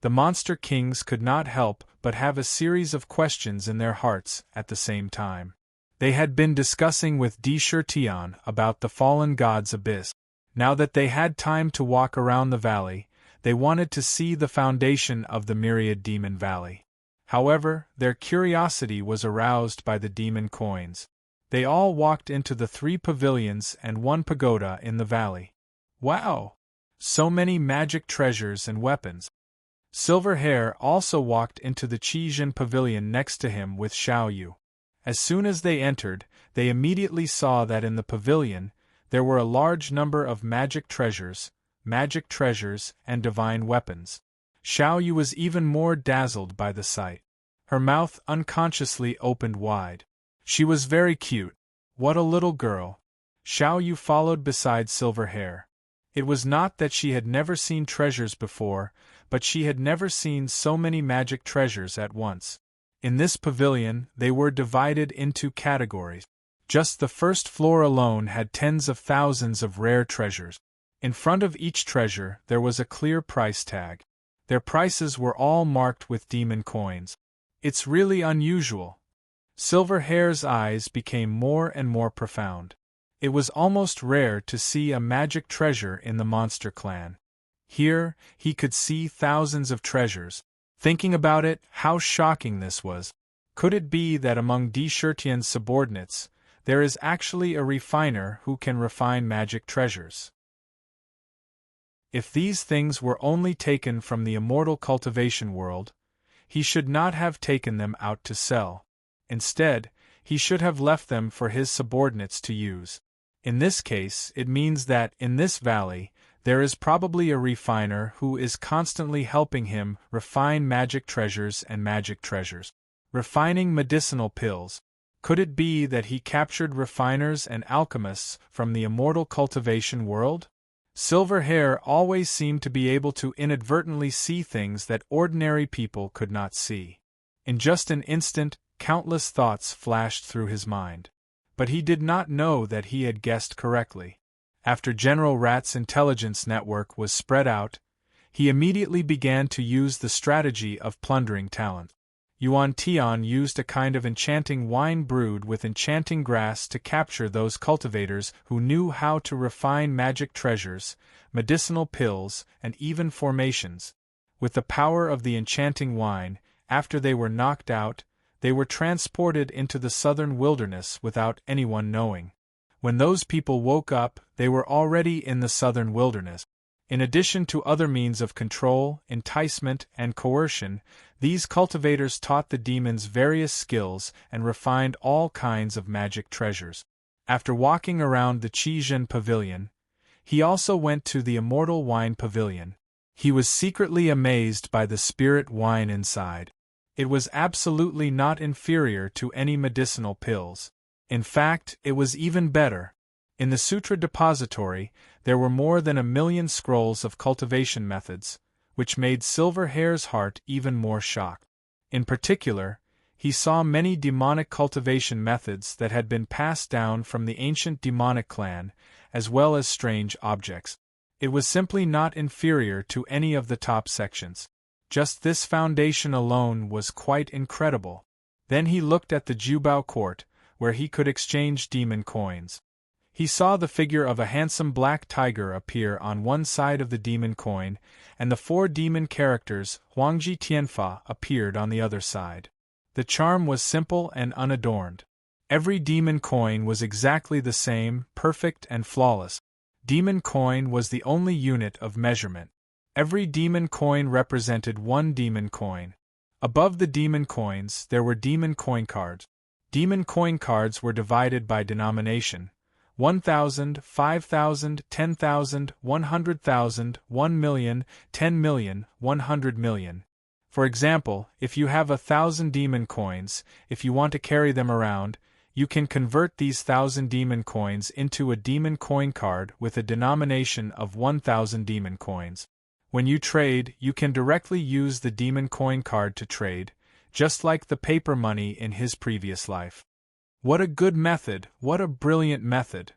The Monster Kings could not help but have a series of questions in their hearts at the same time. They had been discussing with Tian about the fallen god's abyss. Now that they had time to walk around the valley, they wanted to see the foundation of the myriad Demon Valley. However, their curiosity was aroused by the demon coins. They all walked into the 3 pavilions and 1 pagoda in the valley. Wow! So many magic treasures and weapons. Silverhair also walked into the Qizhen pavilion next to him with Xiao Yu. As soon as they entered, they immediately saw that in the pavilion, there were a large number of magic treasures, and divine weapons. Xiao Yu was even more dazzled by the sight. Her mouth unconsciously opened wide. She was very cute. What a little girl. Xiao Yu followed beside Silverhair. It was not that she had never seen treasures before, but she had never seen so many magic treasures at once. In this pavilion, they were divided into categories. Just the first floor alone had tens of thousands of rare treasures. In front of each treasure there was a clear price tag. Their prices were all marked with demon coins. It's really unusual. Silverhair's eyes became more and more profound. It was almost rare to see a magic treasure in the monster clan. Here, he could see thousands of treasures. Thinking about it, how shocking this was. Could it be that among Deshirtian's subordinates, there is actually a refiner who can refine magic treasures? If these things were only taken from the immortal cultivation world, he should not have taken them out to sell. Instead, he should have left them for his subordinates to use. In this case, it means that, in this valley, there is probably a refiner who is constantly helping him refine magic treasures and magic treasures. Refining medicinal pills. Could it be that he captured refiners and alchemists from the immortal cultivation world? Silverhair always seemed to be able to inadvertently see things that ordinary people could not see. In just an instant, countless thoughts flashed through his mind. But he did not know that he had guessed correctly. After General Rat's intelligence network was spread out, he immediately began to use the strategy of plundering talent. Yuan Tian used a kind of enchanting wine brewed with enchanting grass to capture those cultivators who knew how to refine magic treasures, medicinal pills, and even formations. With the power of the enchanting wine, after they were knocked out, they were transported into the southern wilderness without anyone knowing. When those people woke up, they were already in the southern wilderness. In addition to other means of control, enticement, and coercion, these cultivators taught the demons various skills and refined all kinds of magic treasures. After walking around the Qizhen Pavilion, he also went to the Immortal Wine Pavilion. He was secretly amazed by the spirit wine inside. It was absolutely not inferior to any medicinal pills. In fact, it was even better. In the Sutra Depository, there were more than 1,000,000 scrolls of cultivation methods, which made Silverhair's heart even more shocked. In particular, he saw many demonic cultivation methods that had been passed down from the ancient demonic clan, as well as strange objects. It was simply not inferior to any of the top sections. Just this foundation alone was quite incredible. Then he looked at the Jubao court, where he could exchange demon coins. He saw the figure of a handsome black tiger appear on one side of the demon coin, and the 4 demon characters Huangji Tianfa appeared on the other side. The charm was simple and unadorned. Every demon coin was exactly the same, perfect and flawless. Demon coin was the only unit of measurement. Every demon coin represented 1 demon coin. Above the demon coins there were demon coin cards. Demon coin cards were divided by denomination: 1,000, 5,000, 10,000, 100,000, 1,000,000, 10,000,000, 100,000,000. For example, if you have 1,000 demon coins, if you want to carry them around, you can convert these 1,000 demon coins into a demon coin card with a denomination of 1,000 demon coins. When you trade, you can directly use the demon coin card to trade, just like the paper money in his previous life. What a good method, what a brilliant method.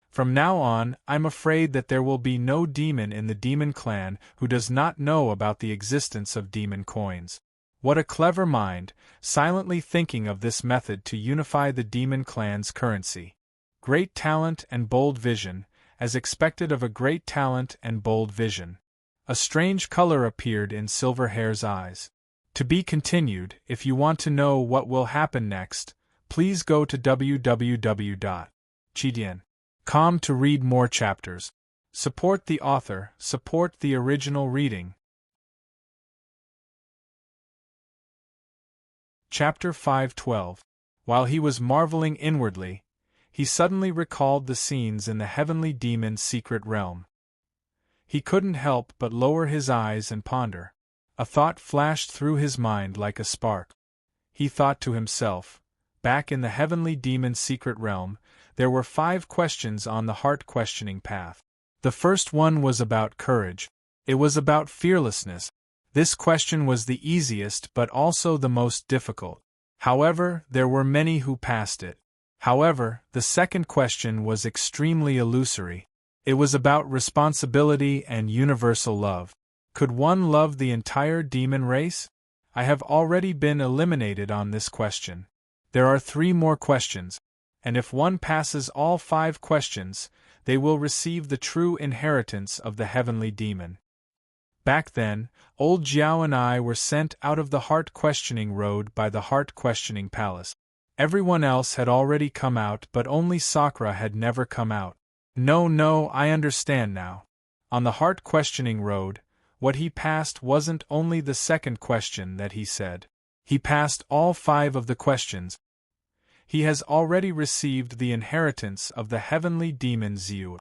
From now on, I'm afraid that there will be no demon in the demon clan who does not know about the existence of demon coins. What a clever mind, silently thinking of this method to unify the demon clan's currency. Great talent and bold vision, as expected of a great talent and bold vision. A strange color appeared in Silverhair's eyes. To be continued. If you want to know what will happen next, please go to www.chidian.com to read more chapters. Support the author, support the original reading. Chapter 512. While he was marveling inwardly, he suddenly recalled the scenes in the heavenly demon's secret realm. He couldn't help but lower his eyes and ponder. A thought flashed through his mind like a spark. He thought to himself, back in the heavenly demon's secret realm, there were 5 questions on the heart-questioning path. The first one was about courage. It was about fearlessness. This question was the easiest but also the most difficult. However, there were many who passed it. However, the second question was extremely illusory. It was about responsibility and universal love. Could one love the entire demon race? I have already been eliminated on this question. There are 3 more questions, and if one passes all 5 questions, they will receive the true inheritance of the heavenly demon. Back then, old Jiao and I were sent out of the heart-questioning road by the heart-questioning palace. Everyone else had already come out, but only Sakura had never come out. No, I understand now. On the heart-questioning road, what he passed wasn't only the second question that he said. He passed all 5 of the questions. He has already received the inheritance of the heavenly demon Xiu.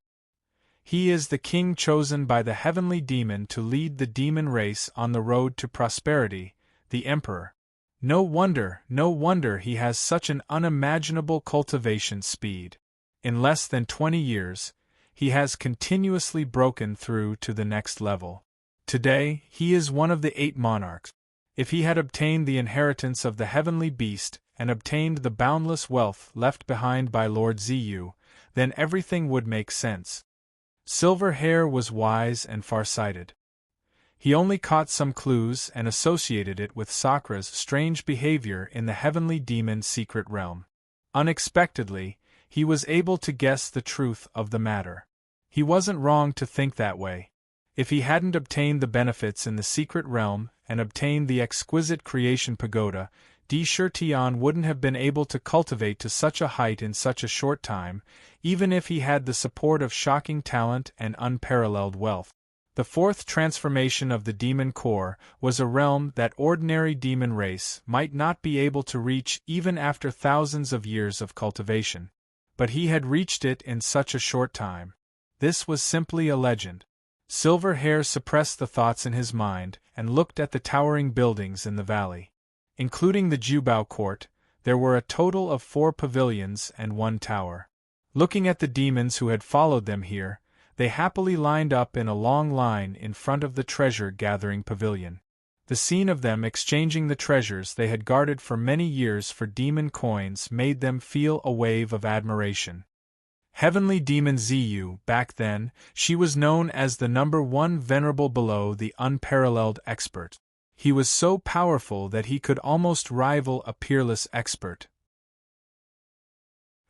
He is the king chosen by the heavenly demon to lead the demon race on the road to prosperity, the emperor. No wonder he has such an unimaginable cultivation speed. In less than 20 years, he has continuously broken through to the next level. Today, he is one of the 8 monarchs. If he had obtained the inheritance of the heavenly beast and obtained the boundless wealth left behind by Lord Ziyu, then everything would make sense. Silver Hair was wise and far-sighted. He only caught some clues and associated it with Sakura's strange behavior in the heavenly demon's secret realm. Unexpectedly, he was able to guess the truth of the matter. He wasn't wrong to think that way. If he hadn't obtained the benefits in the secret realm and obtained the exquisite creation pagoda, Di Shirtian wouldn't have been able to cultivate to such a height in such a short time, even if he had the support of shocking talent and unparalleled wealth. The 4th transformation of the demon core was a realm that ordinary demon race might not be able to reach even after thousands of years of cultivation. But he had reached it in such a short time. This was simply a legend. Silver Hair suppressed the thoughts in his mind and looked at the towering buildings in the valley. Including the Jubao court, there were a total of 4 pavilions and 1 tower. Looking at the demons who had followed them here, they happily lined up in a long line in front of the treasure-gathering pavilion. The scene of them exchanging the treasures they had guarded for many years for demon coins made them feel a wave of admiration. Heavenly Demon Ziyu, back then, she was known as the #1 venerable below the unparalleled expert. He was so powerful that he could almost rival a peerless expert.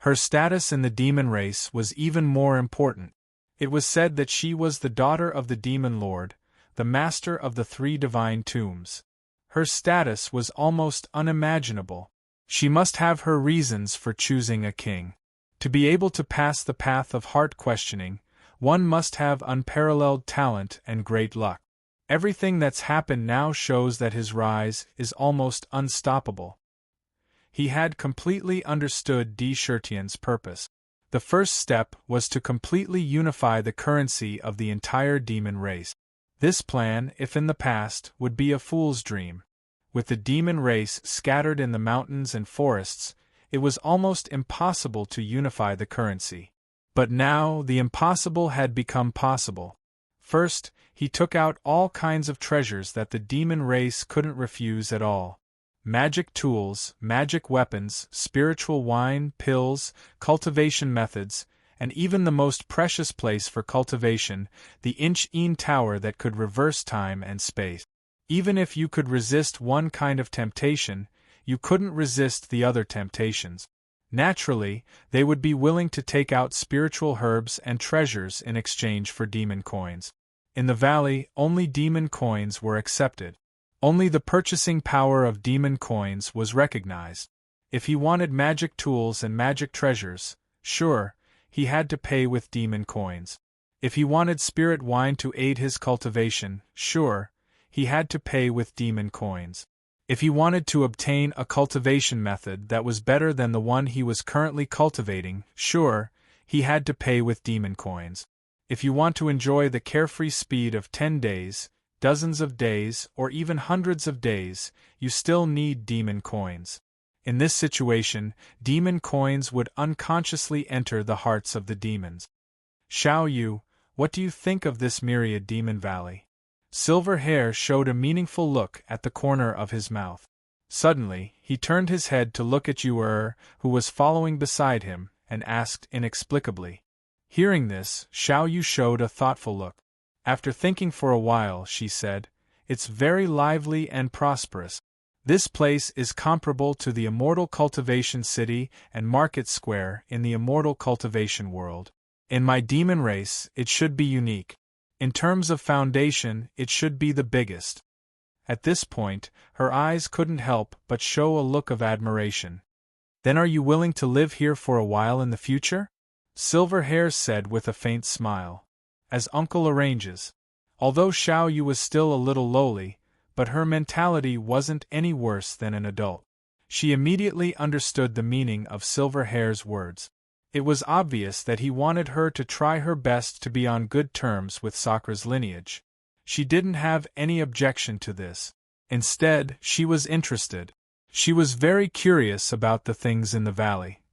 Her status in the demon race was even more important. It was said that she was the daughter of the demon lord, the master of the 3 divine tombs. Her status was almost unimaginable. She must have her reasons for choosing a king. To be able to pass the path of heart questioning, one must have unparalleled talent and great luck. Everything that's happened now shows that his rise is almost unstoppable. He had completely understood Di Shirtian's purpose. The first step was to completely unify the currency of the entire demon race. This plan, if in the past, would be a fool's dream. With the demon race scattered in the mountains and forests, it was almost impossible to unify the currency. But now the impossible had become possible. First, he took out all kinds of treasures that the demon race couldn't refuse at all. Magic tools, magic weapons, spiritual wine, pills, cultivation methods, and even the most precious place for cultivation, the Inch-een Tower that could reverse time and space. Even if you could resist one kind of temptation, you couldn't resist the other temptations. Naturally, they would be willing to take out spiritual herbs and treasures in exchange for demon coins. In the valley, only demon coins were accepted. Only the purchasing power of demon coins was recognized. If he wanted magic tools and magic treasures, sure, he had to pay with demon coins. If he wanted spirit wine to aid his cultivation, sure, he had to pay with demon coins. If he wanted to obtain a cultivation method that was better than the one he was currently cultivating, sure, he had to pay with demon coins. If you want to enjoy the carefree speed of 10 days, dozens of days, or even hundreds of days, you still need demon coins. In this situation, demon coins would unconsciously enter the hearts of the demons. Xiao Yu, what do you think of this myriad demon valley? Silver Hair showed a meaningful look at the corner of his mouth. Suddenly, he turned his head to look at Yu, who was following beside him, and asked inexplicably, Hearing this, Xiao Yu showed a thoughtful look. After thinking for a while, she said, "It's very lively and prosperous. This place is comparable to the immortal cultivation city and market square in the immortal cultivation world. In my demon race, it should be unique. In terms of foundation, it should be the biggest." At this point, her eyes couldn't help but show a look of admiration. "Then are you willing to live here for a while in the future?" Silver Hair said with a faint smile. "As uncle arranges." Although Xiao Yu was still a little lowly, but her mentality wasn't any worse than an adult. She immediately understood the meaning of Silver Hair's words. It was obvious that he wanted her to try her best to be on good terms with Sakura's lineage. She didn't have any objection to this. Instead, she was interested. She was very curious about the things in the valley.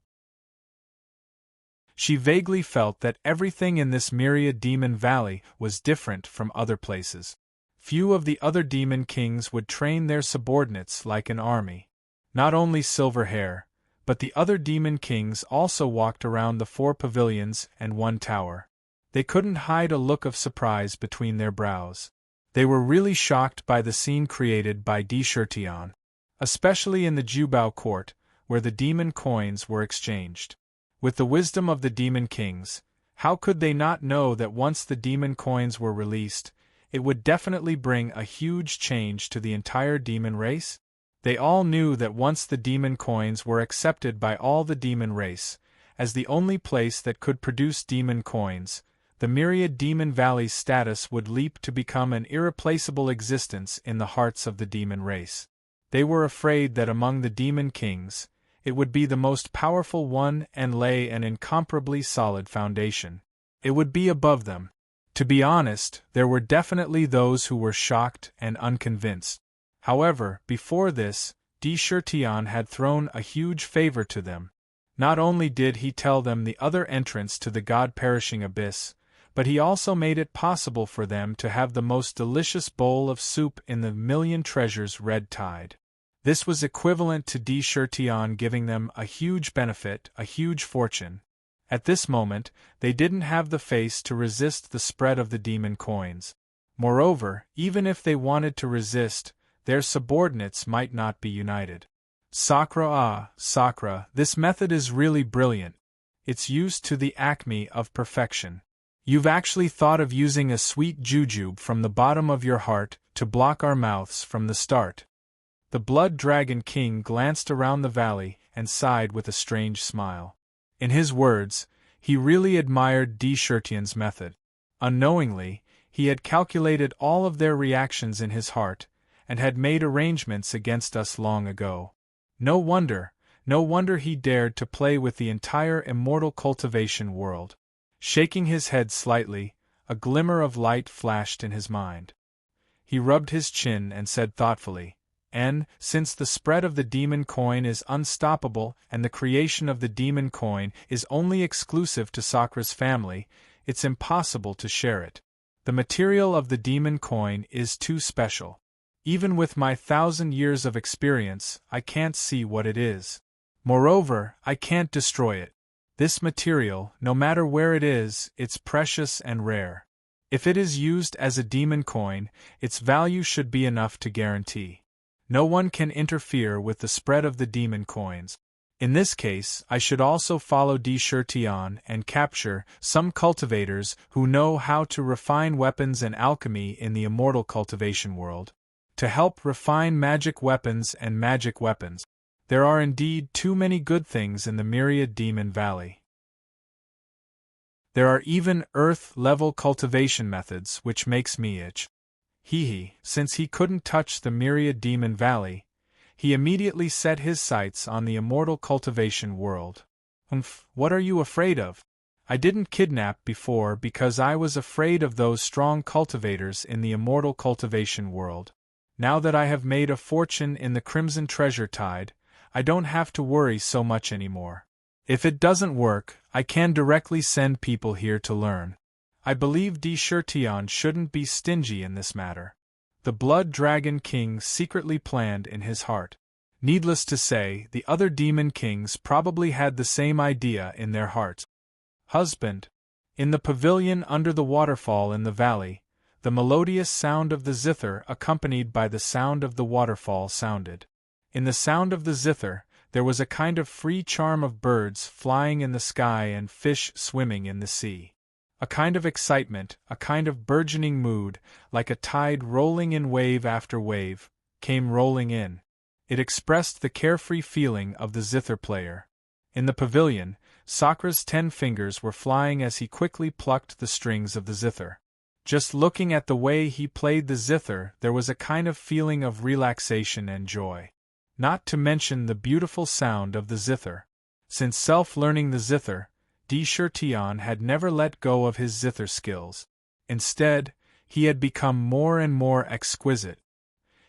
She vaguely felt that everything in this myriad demon valley was different from other places. Few of the other demon kings would train their subordinates like an army. Not only Silver Hair, but the other demon kings also walked around the 4 pavilions and 1 tower. They couldn't hide a look of surprise between their brows. They were really shocked by the scene created by Di Shirtian, especially in the Jubao court, where the demon coins were exchanged. With the wisdom of the demon kings, how could they not know that once the demon coins were released, it would definitely bring a huge change to the entire demon race? They all knew that once the demon coins were accepted by all the demon race, as the only place that could produce demon coins, the myriad demon valley's status would leap to become an irreplaceable existence in the hearts of the demon race. They were afraid that among the demon kings, it would be the most powerful one and lay an incomparably solid foundation. It would be above them. To be honest, there were definitely those who were shocked and unconvinced. However, before this, Di Shirtian had thrown a huge favor to them. Not only did he tell them the other entrance to the God-perishing abyss, but he also made it possible for them to have the most delicious bowl of soup in the Million Treasures Red Tide. This was equivalent to Di Shirtian giving them a huge benefit, a huge fortune. At this moment, they didn't have the face to resist the spread of the demon coins. Moreover, even if they wanted to resist, their subordinates might not be united. Sakura, this method is really brilliant. It's used to the acme of perfection. You've actually thought of using a sweet jujube from the bottom of your heart to block our mouths from the start. The Blood Dragon King glanced around the valley and sighed with a strange smile. In his words, he really admired Di Shirtian's method. Unknowingly, he had calculated all of their reactions in his heart, and had made arrangements against us long ago. No wonder he dared to play with the entire immortal cultivation world. Shaking his head slightly, a glimmer of light flashed in his mind. He rubbed his chin and said thoughtfully, since the spread of the demon coin is unstoppable and the creation of the demon coin is only exclusive to Sakura's family, it's impossible to share it. The material of the demon coin is too special. Even with my 1,000 years of experience, I can't see what it is. Moreover, I can't destroy it. This material, no matter where it is, it's precious and rare. If it is used as a demon coin, its value should be enough to guarantee. No one can interfere with the spread of the demon coins. In this case, I should also follow Di Shirtian and capture some cultivators who know how to refine weapons and alchemy in the immortal cultivation world. To help refine magic weapons and magic weapons. There are indeed too many good things in the myriad demon valley. There are even earth-level cultivation methods which makes me itch. Since he couldn't touch the myriad demon valley, he immediately set his sights on the immortal cultivation world. What are you afraid of? I didn't kidnap before because I was afraid of those strong cultivators in the immortal cultivation world. Now that I have made a fortune in the Crimson Treasure Tide, I don't have to worry so much anymore. If it doesn't work, I can directly send people here to learn. I believe Di Shirtian shouldn't be stingy in this matter. The Blood Dragon King secretly planned in his heart. Needless to say, the other demon kings probably had the same idea in their hearts. Husband. In the pavilion under the waterfall in the valley, the melodious sound of the zither accompanied by the sound of the waterfall sounded. In the sound of the zither, there was a kind of free charm of birds flying in the sky and fish swimming in the sea. A kind of excitement, a kind of burgeoning mood, like a tide rolling in wave after wave, came rolling in. It expressed the carefree feeling of the zither player. In the pavilion, Sakra's 10 fingers were flying as he quickly plucked the strings of the zither. Just looking at the way he played the zither, there was a kind of feeling of relaxation and joy. Not to mention the beautiful sound of the zither. Since self-learning the zither, Tion had never let go of his zither skills. Instead, he had become more and more exquisite.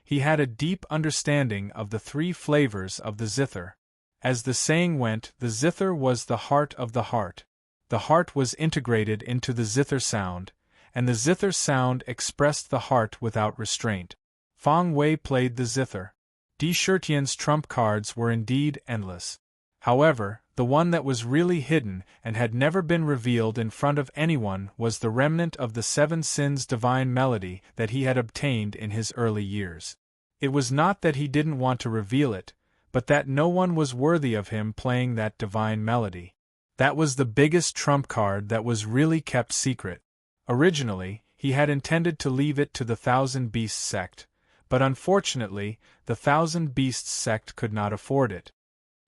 He had a deep understanding of the 3 flavors of the zither. As the saying went, the zither was the heart of the heart. The heart was integrated into the zither sound, and the zither sound expressed the heart without restraint. Feng Wei played the zither. Tian's trump cards were indeed endless. However, the one that was really hidden and had never been revealed in front of anyone was the remnant of the 7 sins divine melody that he had obtained in his early years. It was not that he didn't want to reveal it, but that no one was worthy of him playing that divine melody. That was the biggest trump card that was really kept secret. Originally, he had intended to leave it to the Thousand Beasts sect, but unfortunately, the Thousand Beasts sect could not afford it.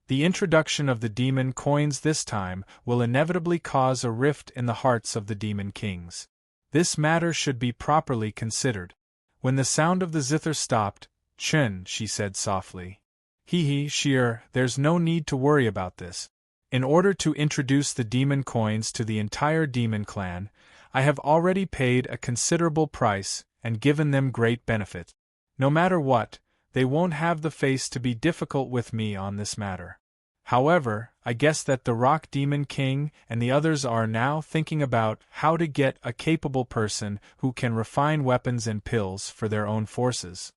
The introduction of the demon coins this time will inevitably cause a rift in the hearts of the demon kings. This matter should be properly considered. When the sound of the zither stopped, "Chen," she said softly. Sheer, there's no need to worry about this. In order to introduce the demon coins to the entire demon clan, I have already paid a considerable price and given them great benefit. No matter what, they won't have the face to be difficult with me on this matter. However, I guess that the Rock Demon King and the others are now thinking about how to get a capable person who can refine weapons and pills for their own forces.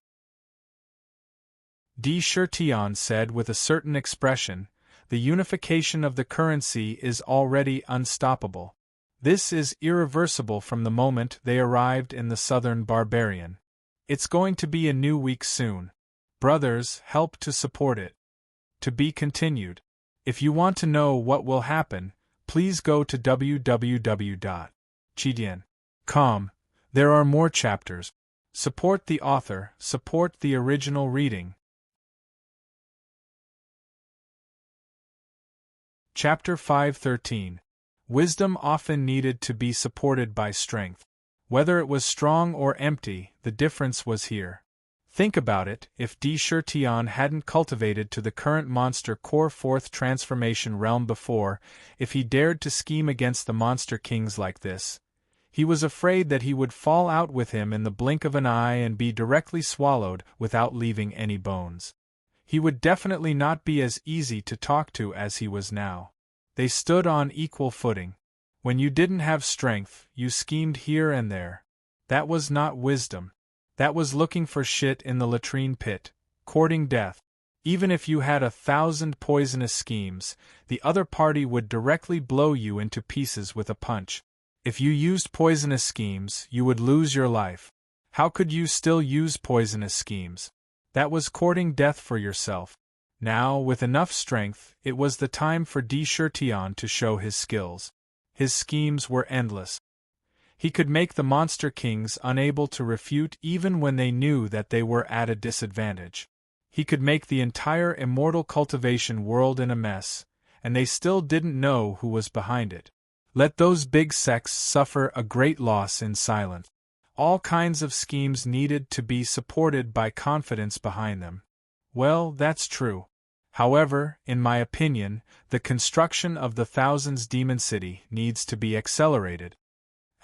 Tion said with a certain expression, "The unification of the currency is already unstoppable. This is irreversible from the moment they arrived in the southern barbarian. It's going to be a new week soon. Brothers, help to support it." To be continued. If you want to know what will happen, please go to www.chidian.com. There are more chapters. Support the author, support the original reading. Chapter 513. Wisdom often needed to be supported by strength. Whether it was strong or empty, the difference was here. Think about it, if Tion hadn't cultivated to the current monster core 4th transformation realm before, if he dared to scheme against the monster kings like this, he was afraid that he would fall out with him in the blink of an eye and be directly swallowed without leaving any bones. He would definitely not be as easy to talk to as he was now. They stood on equal footing. When you didn't have strength, you schemed here and there. That was not wisdom. That was looking for shit in the latrine pit, courting death. Even if you had 1,000 poisonous schemes, the other party would directly blow you into pieces with a punch. If you used poisonous schemes, you would lose your life. How could you still use poisonous schemes? That was courting death for yourself. Now, with enough strength, it was the time for Tion to show his skills. His schemes were endless. He could make the monster kings unable to refute even when they knew that they were at a disadvantage. He could make the entire immortal cultivation world in a mess, and they still didn't know who was behind it. Let those big sects suffer a great loss in silence. All kinds of schemes needed to be supported by confidence behind them. Well, that's true. However, in my opinion, the construction of the Thousands Demon City needs to be accelerated.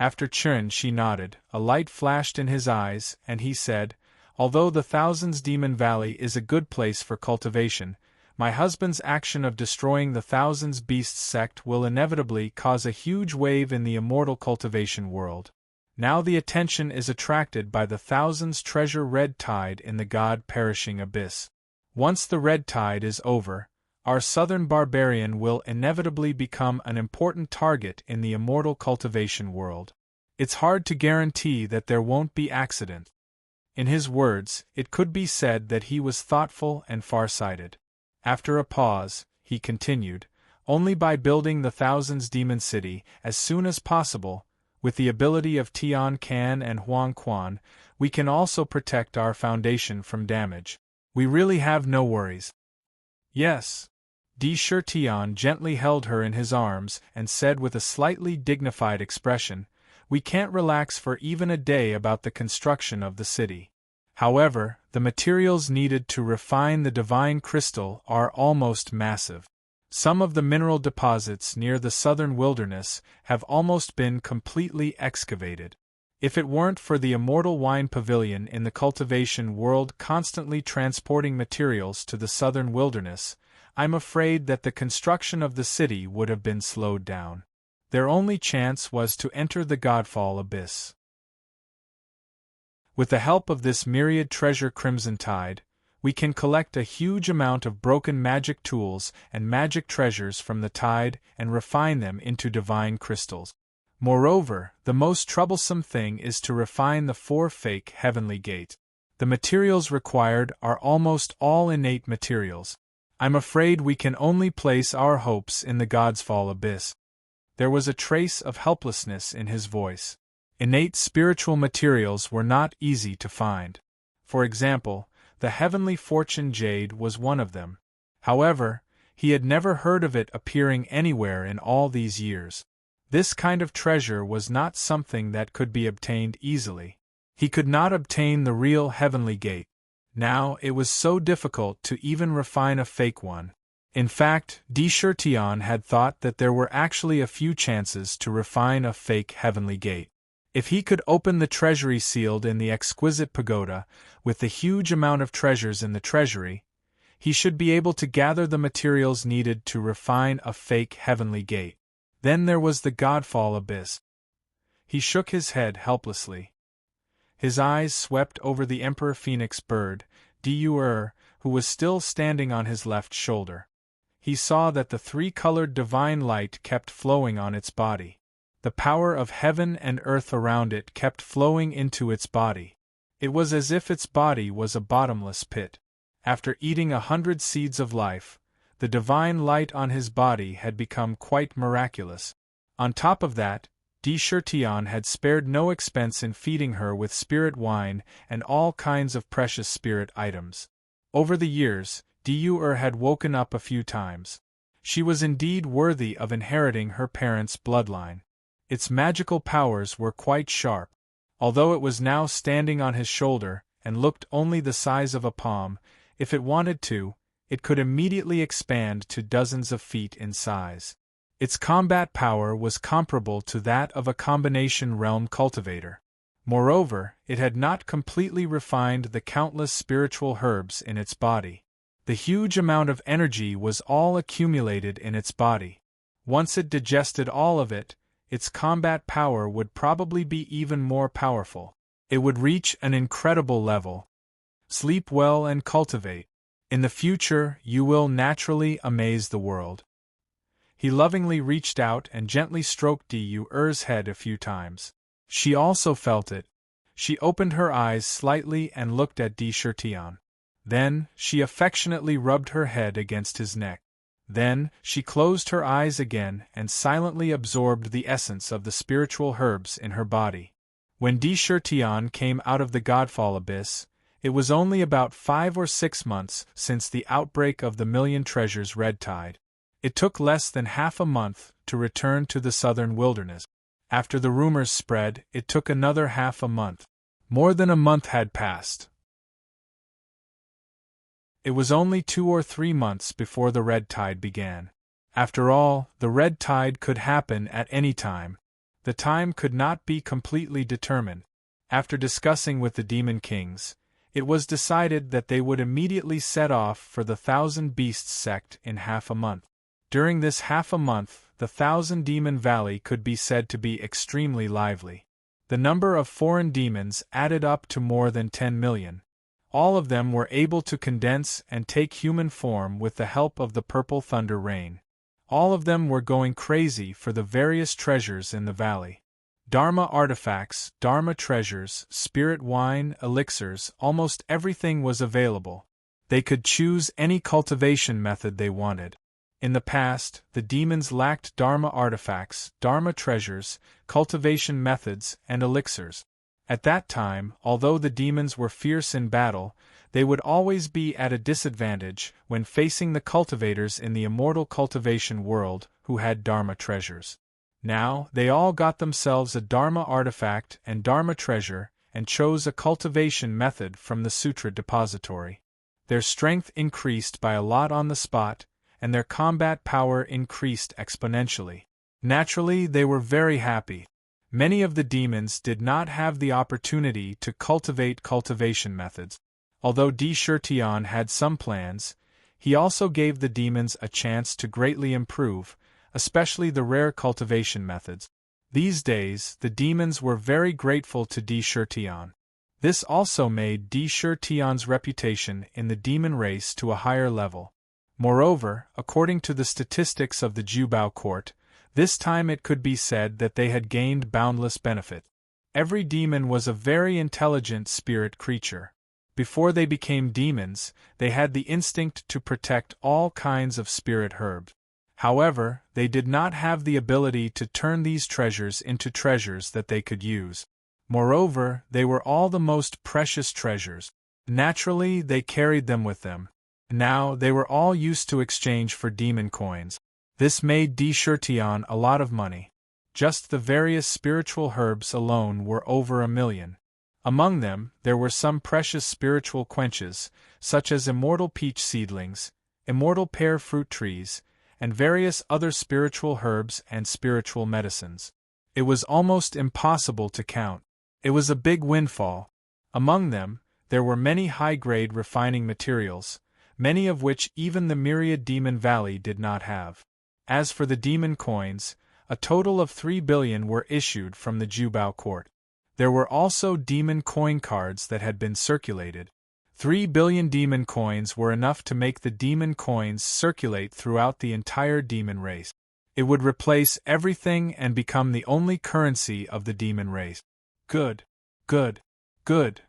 After Chen she nodded, a light flashed in his eyes, and he said, "Although the Thousands Demon Valley is a good place for cultivation, my husband's action of destroying the Thousands Beasts sect will inevitably cause a huge wave in the immortal cultivation world. Now the attention is attracted by the Thousands Treasure Red Tide in the God-perishing abyss. Once the red tide is over, our southern barbarian will inevitably become an important target in the immortal cultivation world. It's hard to guarantee that there won't be accident. In his words, it could be said that he was thoughtful and far-sighted. After a pause, he continued, only by building the Thousands Demon City as soon as possible, with the ability of Tian Can and Huang Quan, we can also protect our foundation from damage. We really have no worries. Yes. Di Shirtian gently held her in his arms and said with a slightly dignified expression, we can't relax for even a day about the construction of the city. However, the materials needed to refine the divine crystal are almost massive. Some of the mineral deposits near the southern wilderness have almost been completely excavated. If it weren't for the immortal wine pavilion in the cultivation world constantly transporting materials to the southern wilderness, I'm afraid that the construction of the city would have been slowed down. Their only chance was to enter the Godfall abyss. With the help of this myriad treasure Crimson Tide, we can collect a huge amount of broken magic tools and magic treasures from the tide and refine them into divine crystals. Moreover, the most troublesome thing is to refine the 4 fake heavenly gate. The materials required are almost all innate materials. I'm afraid we can only place our hopes in the Godfall abyss. There was a trace of helplessness in his voice. Innate spiritual materials were not easy to find. For example, the heavenly fortune jade was one of them. However, he had never heard of it appearing anywhere in all these years. This kind of treasure was not something that could be obtained easily. He could not obtain the real heavenly gate. Now it was so difficult to even refine a fake one. In fact, Di Shirtian had thought that there were actually a few chances to refine a fake heavenly gate. If he could open the treasury sealed in the exquisite pagoda, with the huge amount of treasures in the treasury, he should be able to gather the materials needed to refine a fake heavenly gate. Then there was the Godfall abyss. He shook his head helplessly. His eyes swept over the Emperor Phoenix bird, Diur, who was still standing on his left shoulder. He saw that the 3-colored divine light kept flowing on its body. The power of heaven and earth around it kept flowing into its body. It was as if its body was a bottomless pit. After eating 100 seeds of life, the divine light on his body had become quite miraculous. On top of that, Di Shirtian had spared no expense in feeding her with spirit wine and all kinds of precious spirit items. Over the years, Diur had woken up a few times. She was indeed worthy of inheriting her parents' bloodline. Its magical powers were quite sharp. Although it was now standing on his shoulder and looked only the size of a palm, if it wanted to, it could immediately expand to dozens of feet in size. Its combat power was comparable to that of a combination realm cultivator. Moreover, it had not completely refined the countless spiritual herbs in its body. The huge amount of energy was all accumulated in its body. Once it digested all of it, its combat power would probably be even more powerful. It would reach an incredible level. Sleep well and cultivate. In the future, you will naturally amaze the world. He lovingly reached out and gently stroked Diur's head a few times. She also felt it. She opened her eyes slightly and looked at Di Shirtian. Then, she affectionately rubbed her head against his neck. Then, she closed her eyes again and silently absorbed the essence of the spiritual herbs in her body. When Di Shirtian came out of the Godfall abyss, it was only about 5 or 6 months since the outbreak of the Million Treasures Red Tide. It took less than half a month to return to the southern wilderness. After the rumors spread, it took another half a month. More than a month had passed. It was only 2 or 3 months before the red tide began. After all, the red tide could happen at any time. The time could not be completely determined. After discussing with the Demon Kings, it was decided that they would immediately set off for the Thousand Beasts sect in half a month. During this half a month, the Thousand Demon Valley could be said to be extremely lively. The number of foreign demons added up to more than 10 million. All of them were able to condense and take human form with the help of the purple thunder rain. All of them were going crazy for the various treasures in the valley. Dharma artifacts, Dharma treasures, spirit wine, elixirs, almost everything was available. They could choose any cultivation method they wanted. In the past, the demons lacked Dharma artifacts, Dharma treasures, cultivation methods, and elixirs. At that time, although the demons were fierce in battle, they would always be at a disadvantage when facing the cultivators in the immortal cultivation world who had Dharma treasures. Now, they all got themselves a Dharma artifact and Dharma treasure and chose a cultivation method from the Sutra depository. Their strength increased by a lot on the spot, and their combat power increased exponentially. Naturally, they were very happy. Many of the demons did not have the opportunity to cultivate cultivation methods. Although Di Shurtian had some plans, he also gave the demons a chance to greatly improve, especially the rare cultivation methods. These days, the demons were very grateful to Di Shurtian. This also made Di Shurtian's reputation in the demon race to a higher level. Moreover, according to the statistics of the Jubao court, this time it could be said that they had gained boundless benefit. Every demon was a very intelligent spirit creature. Before they became demons, they had the instinct to protect all kinds of spirit herbs. However, they did not have the ability to turn these treasures into treasures that they could use. Moreover, they were all the most precious treasures. Naturally, they carried them with them. Now, they were all used to exchange for demon coins. This made Di Shurtian a lot of money. Just the various spiritual herbs alone were over 1,000,000. Among them, there were some precious spiritual quenches, such as immortal peach seedlings, immortal pear fruit trees, and various other spiritual herbs and spiritual medicines. It was almost impossible to count. It was a big windfall. Among them, there were many high-grade refining materials, many of which even the myriad Demon Valley did not have. As for the demon coins, a total of 3 billion were issued from the Jubao court. There were also demon coin cards that had been circulated. 3 billion demon coins were enough to make the demon coins circulate throughout the entire demon race. It would replace everything and become the only currency of the demon race. Good. Good. Good.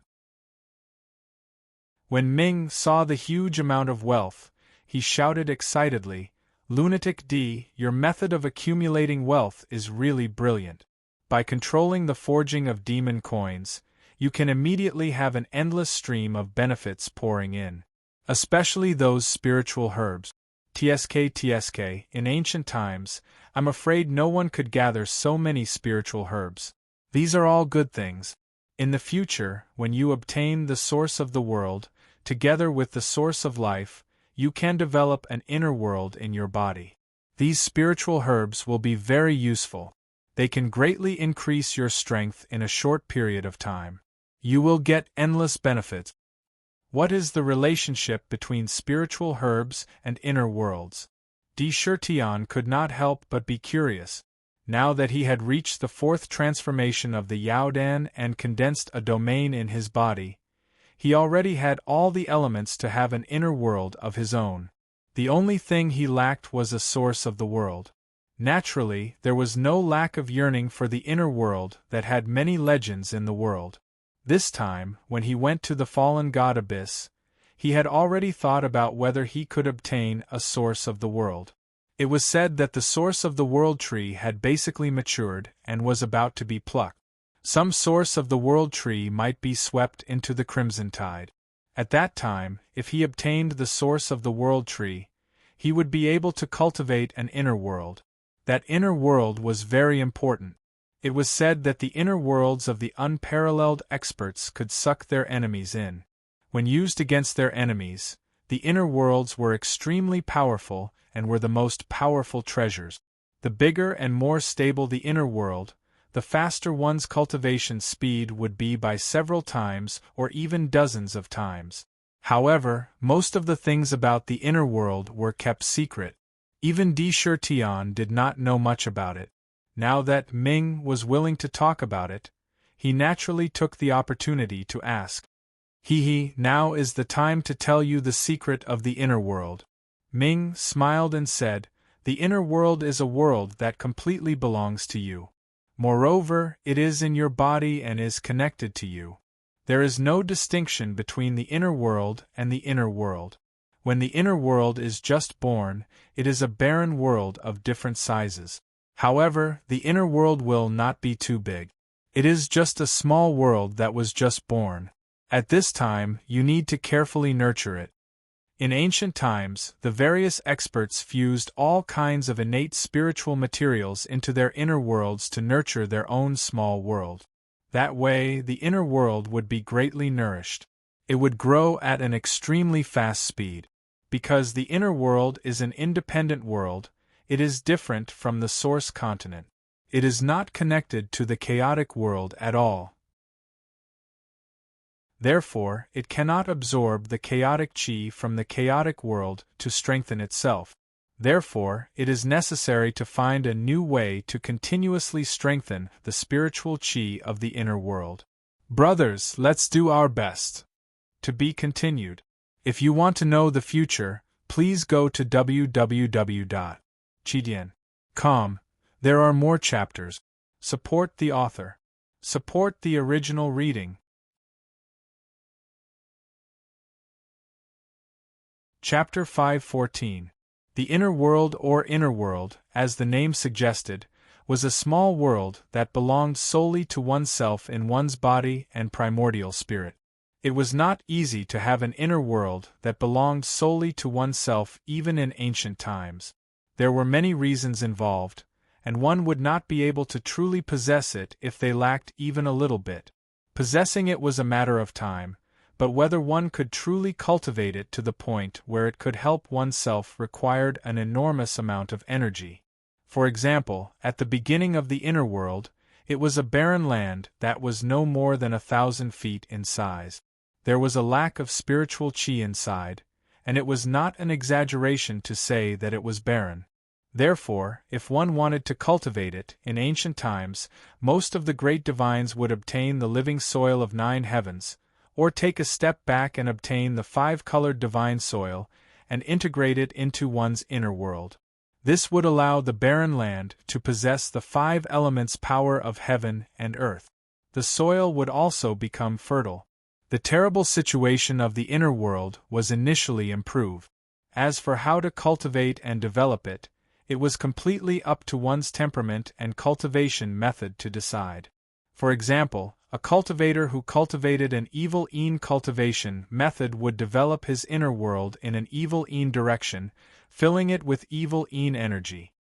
When Ming saw the huge amount of wealth, he shouted excitedly, "Lunatic D, your method of accumulating wealth is really brilliant. By controlling the forging of demon coins, you can immediately have an endless stream of benefits pouring in. Especially those spiritual herbs. TSK, in ancient times, I'm afraid no one could gather so many spiritual herbs. These are all good things. In the future, when you obtain the source of the world, together with the source of life, you can develop an inner world in your body. These spiritual herbs will be very useful. They can greatly increase your strength in a short period of time. You will get endless benefits." What is the relationship between spiritual herbs and inner worlds? Di Shurtian could not help but be curious. Now that he had reached the fourth transformation of the Yaodan and condensed a domain in his body, he already had all the elements to have an inner world of his own. The only thing he lacked was a source of the world. Naturally, there was no lack of yearning for the inner world that had many legends in the world. This time, when he went to the fallen god abyss, he had already thought about whether he could obtain a source of the world. It was said that the source of the world tree had basically matured and was about to be plucked. Some source of the world tree might be swept into the crimson tide. At that time, if he obtained the source of the world tree, he would be able to cultivate an inner world. That inner world was very important. It was said that the inner worlds of the unparalleled experts could suck their enemies in. When used against their enemies, the inner worlds were extremely powerful and were the most powerful treasures. The bigger and more stable the inner world, the faster one's cultivation speed would be by several times or even dozens of times. However, most of the things about the inner world were kept secret. Even Di Shurtian did not know much about it. Now that Ming was willing to talk about it, he naturally took the opportunity to ask. Now is the time to tell you the secret of the inner world. Ming smiled and said, the inner world is a world that completely belongs to you. Moreover, it is in your body and is connected to you. There is no distinction between the inner world and the inner world. When the inner world is just born, it is a barren world of different sizes. However, the inner world will not be too big. It is just a small world that was just born. At this time, you need to carefully nurture it. In ancient times, the various experts fused all kinds of innate spiritual materials into their inner worlds to nurture their own small world. That way, the inner world would be greatly nourished. It would grow at an extremely fast speed. Because the inner world is an independent world, it is different from the source continent. It is not connected to the chaotic world at all. Therefore, it cannot absorb the chaotic chi from the chaotic world to strengthen itself. Therefore, it is necessary to find a new way to continuously strengthen the spiritual chi of the inner world. Brothers, let's do our best. To be continued. If you want to know the future, please go to www.chidian.com. There are more chapters. Support the author. Support the original reading. Chapter 514. The inner world or inner world, as the name suggested, was a small world that belonged solely to oneself in one's body and primordial spirit. It was not easy to have an inner world that belonged solely to oneself even in ancient times. There were many reasons involved, and one would not be able to truly possess it if they lacked even a little bit. Possessing it was a matter of time, but whether one could truly cultivate it to the point where it could help oneself required an enormous amount of energy. For example, at the beginning of the inner world, it was a barren land that was no more than 1,000 feet in size. There was a lack of spiritual chi inside, and it was not an exaggeration to say that it was barren. Therefore, if one wanted to cultivate it, in ancient times, most of the great divines would obtain the living soil of 9 heavens, or take a step back and obtain the 5-colored divine soil, and integrate it into one's inner world. This would allow the barren land to possess the 5 elements' power of heaven and earth. The soil would also become fertile. The terrible situation of the inner world was initially improved. As for how to cultivate and develop it, it was completely up to one's temperament and cultivation method to decide. For example, a cultivator who cultivated an evil-yin cultivation method would develop his inner world in an evil-yin direction, filling it with evil-yin energy.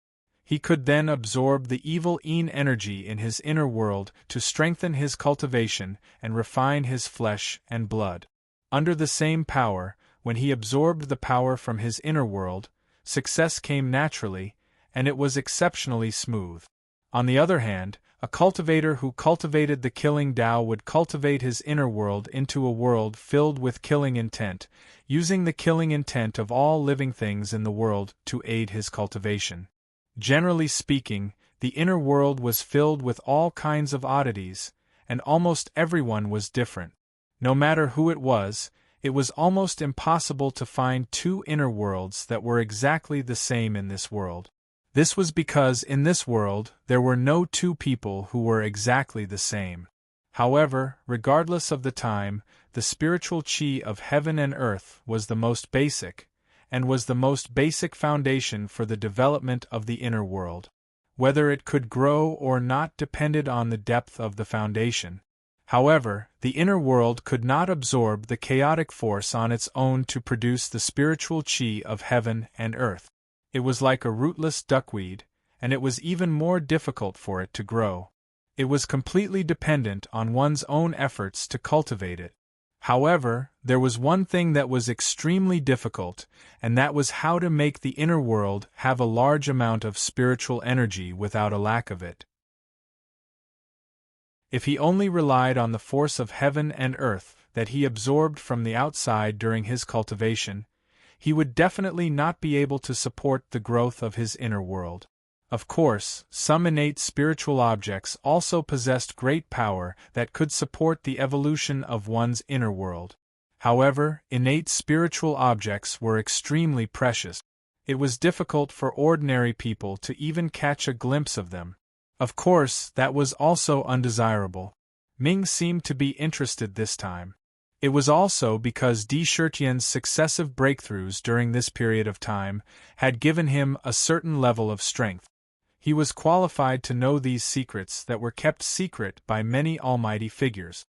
He could then absorb the evil-yin energy in his inner world to strengthen his cultivation and refine his flesh and blood. Under the same power, when he absorbed the power from his inner world, success came naturally, and it was exceptionally smooth. On the other hand, a cultivator who cultivated the killing Tao would cultivate his inner world into a world filled with killing intent, using the killing intent of all living things in the world to aid his cultivation. Generally speaking, the inner world was filled with all kinds of oddities, and almost everyone was different. No matter who it was almost impossible to find 2 inner worlds that were exactly the same in this world. This was because in this world there were no 2 people who were exactly the same. However, regardless of the time, the spiritual chi of heaven and earth was the most basic, and was the most basic foundation for the development of the inner world. Whether it could grow or not depended on the depth of the foundation. However, the inner world could not absorb the chaotic force on its own to produce the spiritual chi of heaven and earth. It was like a rootless duckweed, and it was even more difficult for it to grow. It was completely dependent on one's own efforts to cultivate it. However, there was one thing that was extremely difficult, and that was how to make the inner world have a large amount of spiritual energy without a lack of it. If he only relied on the force of heaven and earth that he absorbed from the outside during his cultivation, he would definitely not be able to support the growth of his inner world. Of course, some innate spiritual objects also possessed great power that could support the evolution of one's inner world. However, innate spiritual objects were extremely precious. It was difficult for ordinary people to even catch a glimpse of them. Of course, that was also undesirable. Ming seemed to be interested this time. It was also because Di Shirtian's successive breakthroughs during this period of time had given him a certain level of strength. He was qualified to know these secrets that were kept secret by many almighty figures.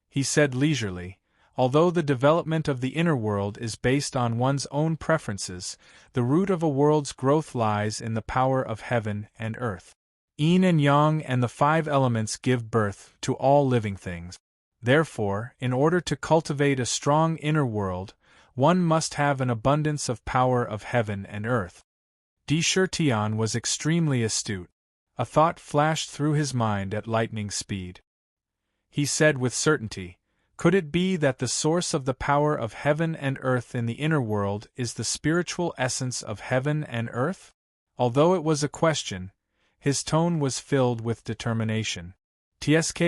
He said leisurely, although the development of the inner world is based on one's own preferences, the root of a world's growth lies in the power of heaven and earth. Yin and yang and the 5 elements give birth to all living things. Therefore, in order to cultivate a strong inner world, one must have an abundance of power of heaven and earth. Di Shirtian was extremely astute. A thought flashed through his mind at lightning speed. He said with certainty, could it be that the source of the power of heaven and earth in the inner world is the spiritual essence of heaven and earth? Although it was a question, his tone was filled with determination. Tsk,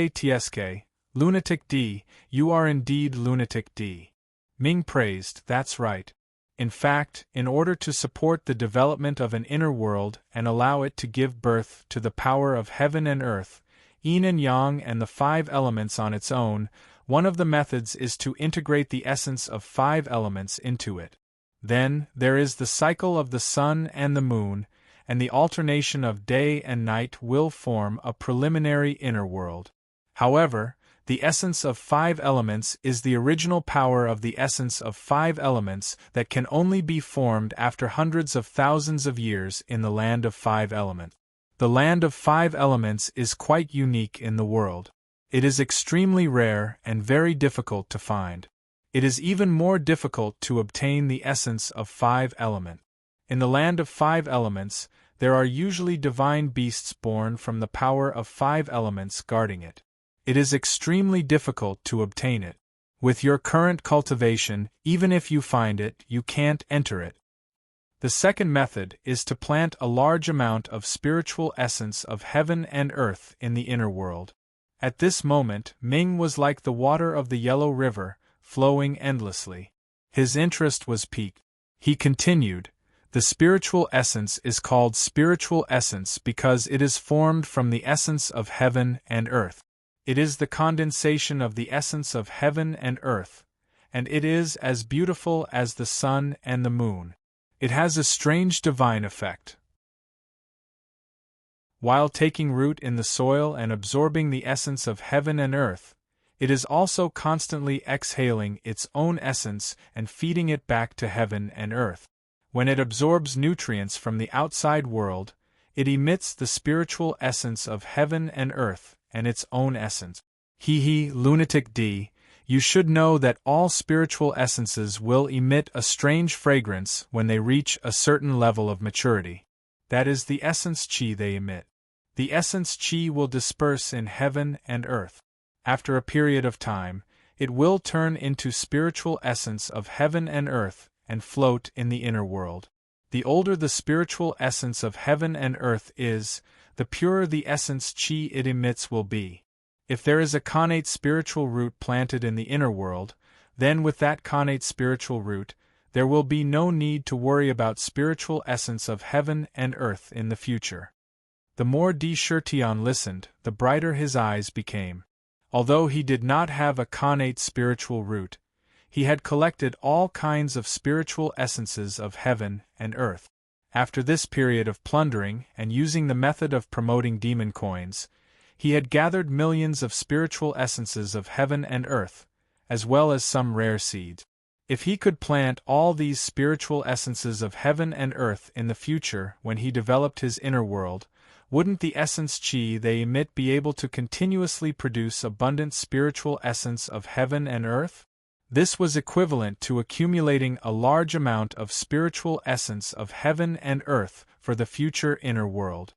lunatic D, you are indeed lunatic D. Ming praised, that's right. In fact, in order to support the development of an inner world and allow it to give birth to the power of heaven and earth, yin and yang and the 5 elements on its own, one of the methods is to integrate the essence of 5 elements into it. Then, there is the cycle of the sun and the moon, and the alternation of day and night will form a preliminary inner world. However, the essence of 5 elements is the original power of the essence of 5 elements that can only be formed after hundreds of thousands of years in the land of 5 elements. The land of 5 elements is quite unique in the world. It is extremely rare and very difficult to find. It is even more difficult to obtain the essence of 5 elements. In the land of 5 elements, there are usually divine beasts born from the power of 5 elements guarding it. It is extremely difficult to obtain it. With your current cultivation, even if you find it, you can't enter it. The second method is to plant a large amount of spiritual essence of heaven and earth in the inner world. At this moment, Ming was like the water of the Yellow River, flowing endlessly. His interest was piqued. He continued, the spiritual essence is called spiritual essence because it is formed from the essence of heaven and earth. It is the condensation of the essence of heaven and earth, and it is as beautiful as the sun and the moon. It has a strange divine effect. While taking root in the soil and absorbing the essence of heaven and earth, it is also constantly exhaling its own essence and feeding it back to heaven and earth. When it absorbs nutrients from the outside world, it emits the spiritual essence of heaven and earth and its own essence. Lunatic D, you should know that all spiritual essences will emit a strange fragrance when they reach a certain level of maturity. That is the essence chi they emit. The essence chi will disperse in heaven and earth. After a period of time, it will turn into spiritual essence of heaven and earth and float in the inner world. The older the spiritual essence of heaven and earth is, the purer the essence chi it emits will be. If there is a connate spiritual root planted in the inner world, then with that connate spiritual root, there will be no need to worry about spiritual essence of heaven and earth in the future. The more Di Shirtian listened, the brighter his eyes became. Although he did not have a connate spiritual root, he had collected all kinds of spiritual essences of heaven and earth. After this period of plundering and using the method of promoting demon coins, he had gathered millions of spiritual essences of heaven and earth, as well as some rare seeds. If he could plant all these spiritual essences of heaven and earth in the future when he developed his inner world, wouldn't the essence chi they emit be able to continuously produce abundant spiritual essence of heaven and earth? This was equivalent to accumulating a large amount of spiritual essence of heaven and earth for the future inner world.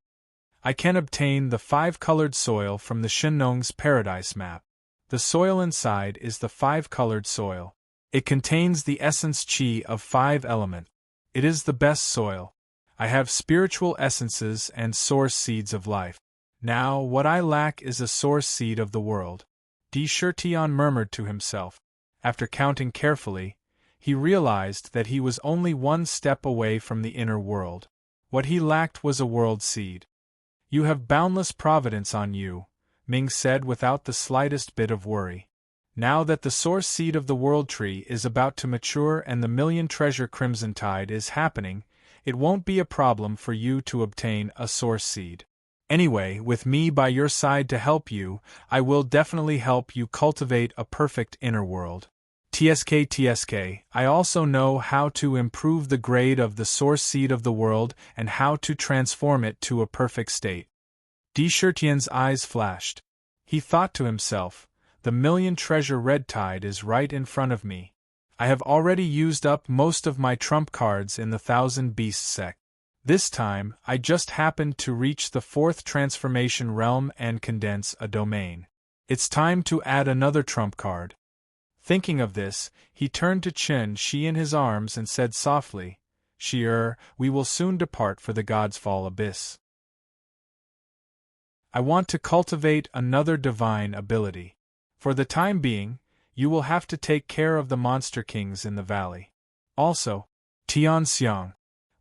I can obtain the 5-colored soil from the Shinong's paradise map. The soil inside is the 5-colored soil. It contains the essence chi of 5 elements. It is the best soil. I have spiritual essences and source seeds of life. Now what I lack is a source seed of the world. Di Shirtian murmured to himself. After counting carefully, he realized that he was only one step away from the inner world. What he lacked was a world seed. You have boundless providence on you, Ming said without the slightest bit of worry. Now that the source seed of the world tree is about to mature and the million treasure crimson tide is happening, it won't be a problem for you to obtain a source seed. Anyway, with me by your side to help you, I will definitely help you cultivate a perfect inner world. TSK, I also know how to improve the grade of the source seed of the world and how to transform it to a perfect state. Di Shirtian's eyes flashed. He thought to himself, the million treasure red tide is right in front of me. I have already used up most of my trump cards in the Thousand Beasts sect. This time, I just happened to reach the fourth transformation realm and condense a domain. It's time to add another trump card. Thinking of this, he turned to Chen Shi in his arms and said softly, Shi-er, we will soon depart for the God's Fall Abyss. I want to cultivate another divine ability. For the time being, you will have to take care of the monster kings in the valley. Also, Tian Xiang.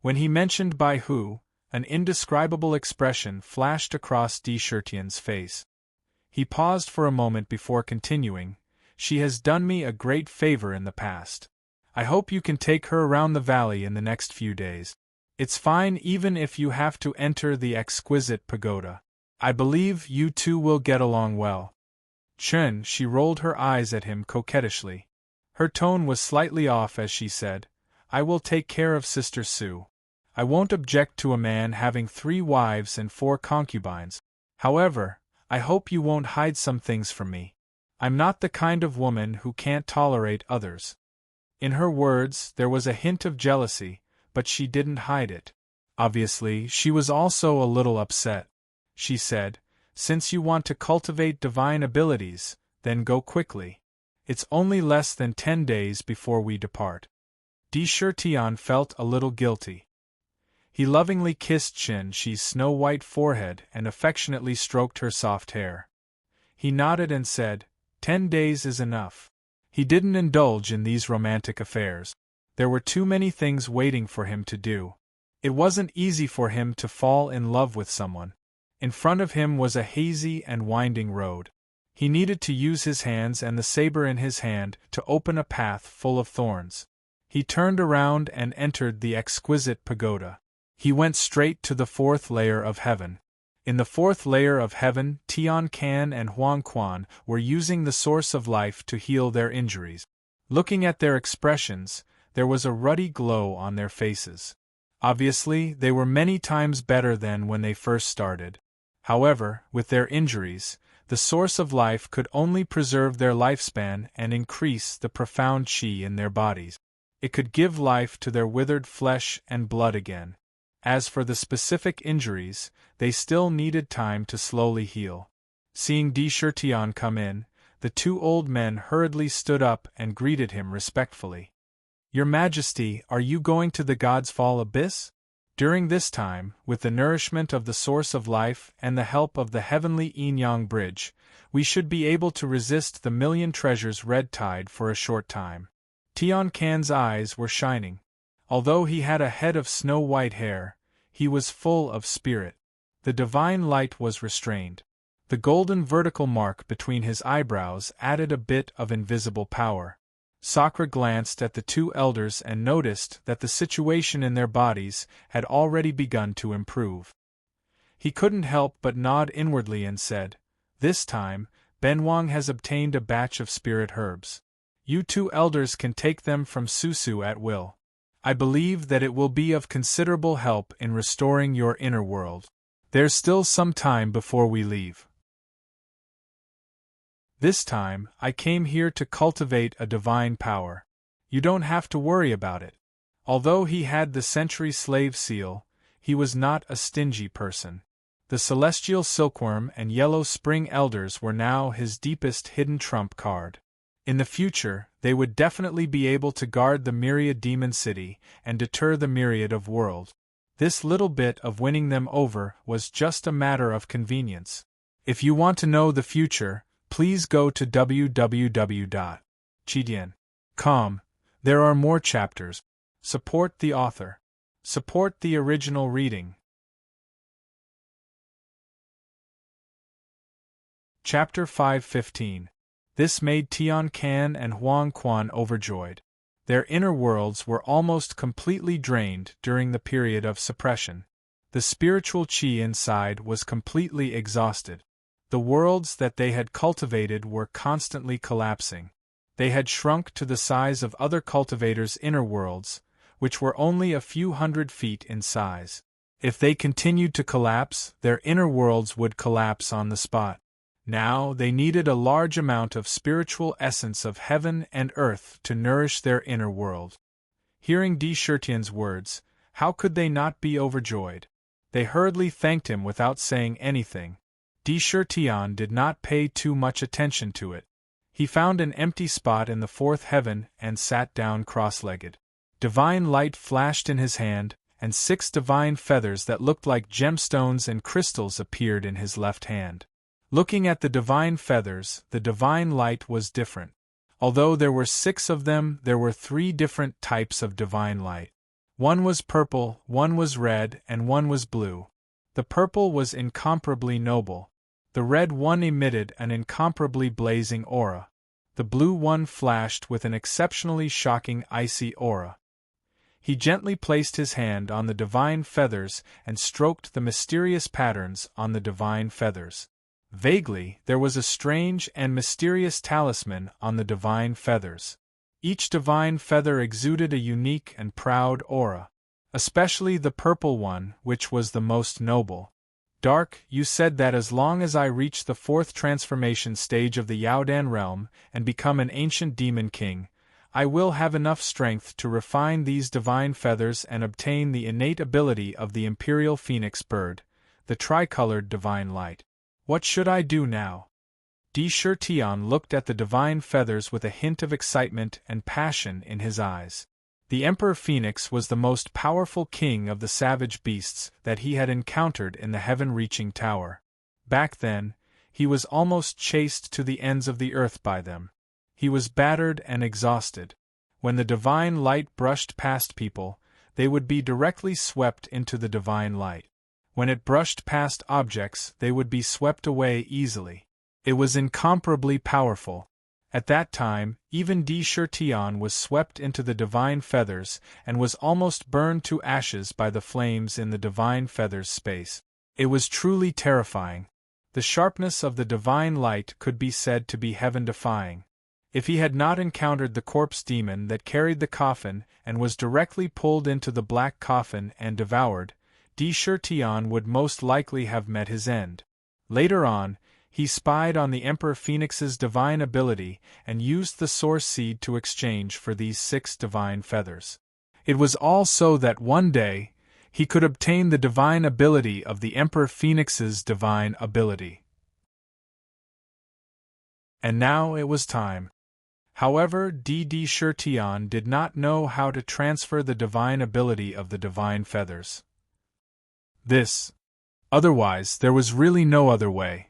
When he mentioned Bai Hu, an indescribable expression flashed across Di Shirtian's face. He paused for a moment before continuing, She has done me a great favor in the past. I hope you can take her around the valley in the next few days. It's fine even if you have to enter the exquisite pagoda. I believe you two will get along well. Chen, she rolled her eyes at him coquettishly. Her tone was slightly off as she said, I will take care of Sister Sue. I won't object to a man having 3 wives and 4 concubines. However, I hope you won't hide some things from me. I'm not the kind of woman who can't tolerate others. In her words, there was a hint of jealousy, but she didn't hide it. Obviously, she was also a little upset. She said, Since you want to cultivate divine abilities, then go quickly. It's only less than 10 days before we depart. Di Shirtian felt a little guilty. He lovingly kissed Chen Shi's snow-white forehead and affectionately stroked her soft hair. He nodded and said, 10 days is enough. He didn't indulge in these romantic affairs. There were too many things waiting for him to do. It wasn't easy for him to fall in love with someone. In front of him was a hazy and winding road. He needed to use his hands and the saber in his hand to open a path full of thorns. He turned around and entered the exquisite pagoda. He went straight to the 4th layer of heaven. In the 4th layer of heaven, Tian Can and Huang Quan were using the source of life to heal their injuries. Looking at their expressions, there was a ruddy glow on their faces. Obviously, they were many times better than when they first started. However, with their injuries, the source of life could only preserve their lifespan and increase the profound qi in their bodies. It could give life to their withered flesh and blood again. As for the specific injuries, they still needed time to slowly heal. Seeing Di Shirtian come in, the 2 old men hurriedly stood up and greeted him respectfully. Your Majesty, are you going to the God's Fall Abyss? During this time, with the nourishment of the source of life and the help of the heavenly yin-yang bridge, we should be able to resist the million treasures red tide for a short time. Tian Can's eyes were shining. Although he had a head of snow-white hair, he was full of spirit. The divine light was restrained. The golden vertical mark between his eyebrows added a bit of invisible power. Sakura glanced at the 2 elders and noticed that the situation in their bodies had already begun to improve. He couldn't help but nod inwardly and said, This time, Benwang has obtained a batch of spirit herbs. You 2 elders can take them from Susu at will. I believe that it will be of considerable help in restoring your inner world. There's still some time before we leave. This time, I came here to cultivate a divine power. You don't have to worry about it. Although he had the century slave seal, he was not a stingy person. The celestial silkworm and yellow spring elders were now his deepest hidden trump card. In the future, they would definitely be able to guard the myriad demon city and deter the myriad of world. This little bit of winning them over was just a matter of convenience. If you want to know the future, please go to www.channel Chidian. Calm. There are more chapters. Support the author. Support the original reading. Chapter 5:15. This made Tian Can and Huang Quan overjoyed. Their inner worlds were almost completely drained during the period of suppression. The spiritual qi inside was completely exhausted. The worlds that they had cultivated were constantly collapsing. They had shrunk to the size of other cultivators' inner worlds, which were only a few 100 feet in size. If they continued to collapse, their inner worlds would collapse on the spot. Now they needed a large amount of spiritual essence of heaven and earth to nourish their inner world. Hearing Di Shirtian's words, how could they not be overjoyed? They hurriedly thanked him without saying anything. Di Shirtian did not pay too much attention to it. He found an empty spot in the fourth heaven and sat down cross-legged. Divine light flashed in his hand, and 6 divine feathers that looked like gemstones and crystals appeared in his left hand. Looking at the divine feathers, the divine light was different. Although there were 6 of them, there were 3 different types of divine light. One was purple, one was red, and one was blue. The purple was incomparably noble. The red one emitted an incomparably blazing aura. The blue one flashed with an exceptionally shocking icy aura. He gently placed his hand on the divine feathers and stroked the mysterious patterns on the divine feathers. Vaguely, there was a strange and mysterious talisman on the divine feathers. Each divine feather exuded a unique and proud aura. Especially the purple one, which was the most noble. Dark, you said that as long as I reach the 4th transformation stage of the Yaodan realm and become an ancient demon king, I will have enough strength to refine these divine feathers and obtain the innate ability of the imperial phoenix bird, the tricolored divine light. What should I do now? Di Shirtian looked at the divine feathers with a hint of excitement and passion in his eyes. The Emperor Phoenix was the most powerful king of the savage beasts that he had encountered in the heaven-reaching tower. Back then, he was almost chased to the ends of the earth by them. He was battered and exhausted. When the divine light brushed past people, they would be directly swept into the divine light. When it brushed past objects, they would be swept away easily. It was incomparably powerful. At that time, even Di Shirtian was swept into the divine feathers and was almost burned to ashes by the flames in the divine feathers' space. It was truly terrifying. The sharpness of the divine light could be said to be heaven-defying. If he had not encountered the corpse demon that carried the coffin and was directly pulled into the black coffin and devoured, Di Shirtian would most likely have met his end. Later on, he spied on the Emperor Phoenix's divine ability and used the source seed to exchange for these 6 divine feathers. It was all so that one day, he could obtain the divine ability of the Emperor Phoenix's divine ability. And now it was time. However, Di Shirtian did not know how to transfer the divine ability of the divine feathers. Otherwise, there was really no other way.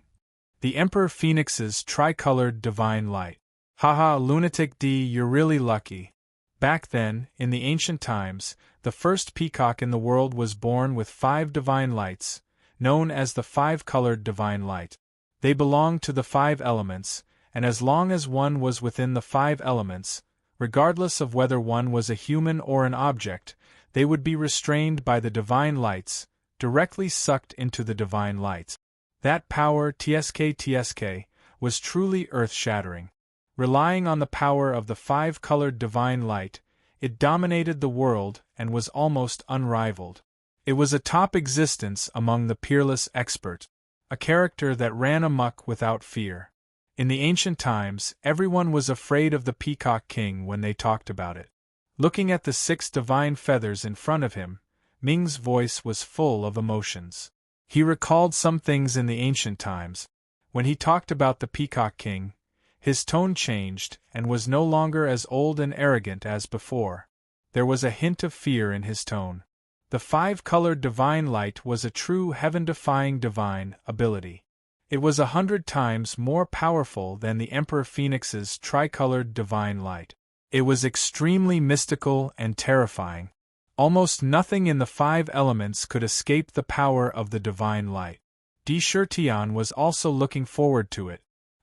The Emperor Phoenix's tricolored divine light. Haha, lunatic D, you're really lucky. Back then, in the ancient times, the first peacock in the world was born with 5 divine lights, known as the 5-colored divine light. They belonged to the 5 elements, and as long as one was within the 5 elements, regardless of whether one was a human or an object, they would be restrained by the divine lights, directly sucked into the divine lights. That power, TSK, was truly earth-shattering. Relying on the power of the 5-colored divine light, it dominated the world and was almost unrivaled. It was a top existence among the peerless expert, a character that ran amok without fear. In the ancient times, everyone was afraid of the Peacock King when they talked about it. Looking at the 6 divine feathers in front of him, Ming's voice was full of emotions. He recalled some things in the ancient times. When he talked about the Peacock King, his tone changed and was no longer as old and arrogant as before. There was a hint of fear in his tone. The 5-colored divine light was a true heaven-defying divine ability. It was 100 times more powerful than the Emperor Phoenix's tricolored divine light. It was extremely mystical and terrifying. Almost nothing in the 5 elements could escape the power of the divine light. Tian was also looking forward to it.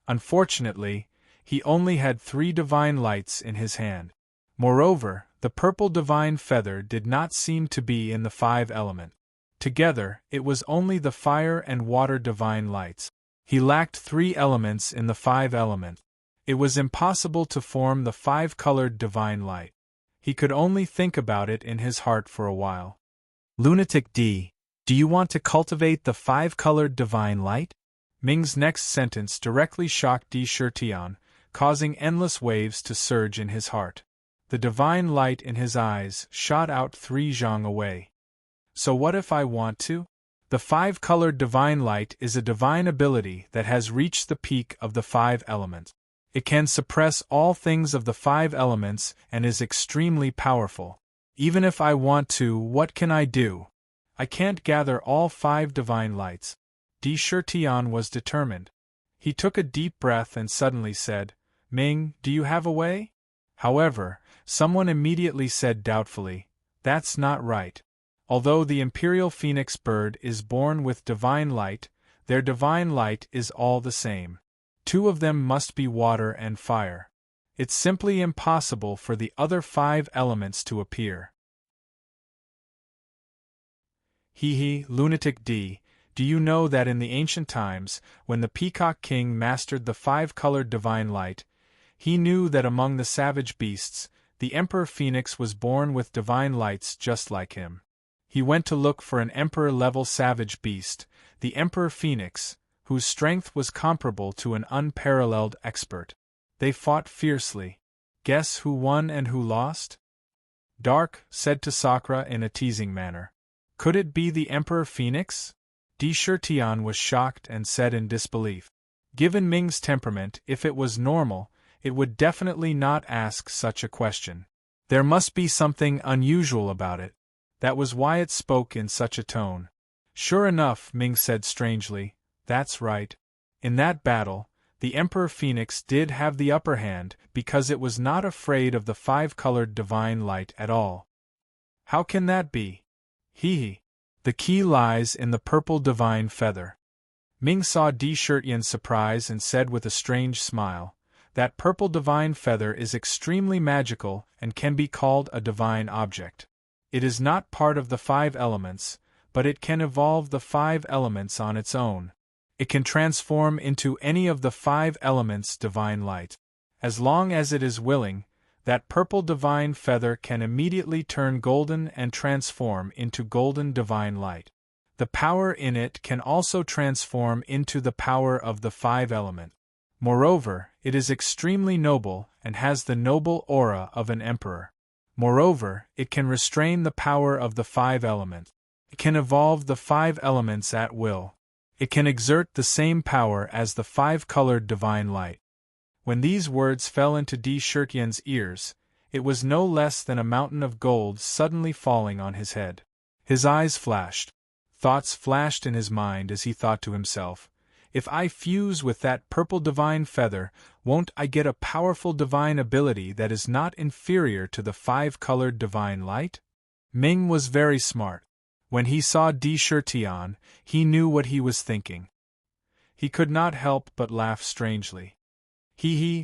Unfortunately, he only had 3 divine lights in his hand. Moreover, the purple divine feather did not seem to be in the 5 element. Together, it was only the fire and water divine lights. He lacked 3 elements in the 5 element. It was impossible to form the 5-colored divine light. He could only think about it in his heart for a while. Lunatic D, do you want to cultivate the 5-colored divine light? Ming's next sentence directly shocked Tian, causing endless waves to surge in his heart. The divine light in his eyes shot out 3 zhang away. So what if I want to? The 5-colored divine light is a divine ability that has reached the peak of the 5 elements. It can suppress all things of the 5 elements and is extremely powerful. Even if I want to, what can I do? I can't gather all 5 divine lights. Tian was determined. He took a deep breath and suddenly said, Ming, do you have a way? However, someone immediately said doubtfully, that's not right. Although the imperial phoenix bird is born with divine light, their divine light is all the same. 2 of them must be water and fire. It's simply impossible for the other 5 elements to appear. Lunatic D, do you know that in the ancient times, when the Peacock King mastered the 5-colored divine light, he knew that among the savage beasts, the Emperor Phoenix was born with divine lights just like him. He went to look for an Emperor-level savage beast, the Emperor Phoenix, whose strength was comparable to an unparalleled expert. They fought fiercely. Guess who won and who lost? Dark said to Sakura in a teasing manner. Could it be the Emperor Phoenix? Tian was shocked and said in disbelief. Given Ming's temperament, if it was normal, it would definitely not ask such a question. There must be something unusual about it. That was why it spoke in such a tone. Sure enough, Ming said strangely, that's right. In that battle, the Emperor Phoenix did have the upper hand because it was not afraid of the 5-colored divine light at all. How can that be? The key lies in the purple divine feather. Ming saw Tian's surprise and said with a strange smile, that purple divine feather is extremely magical and can be called a divine object. It is not part of the 5 elements, but it can evolve the 5 elements on its own. It can transform into any of the 5 elements' divine light. As long as it is willing, that purple divine feather can immediately turn golden and transform into golden divine light. The power in it can also transform into the power of the 5 elements. Moreover, it is extremely noble and has the noble aura of an emperor. Moreover, it can restrain the power of the 5 elements. It can evolve the 5 elements at will. It can exert the same power as the 5-colored divine light. When these words fell into Tian's ears, it was no less than a mountain of gold suddenly falling on his head. His eyes flashed. Thoughts flashed in his mind as he thought to himself, if I fuse with that purple divine feather, won't I get a powerful divine ability that is not inferior to the 5-colored divine light? Ming was very smart. When he saw Tian, he knew what he was thinking. He could not help but laugh strangely.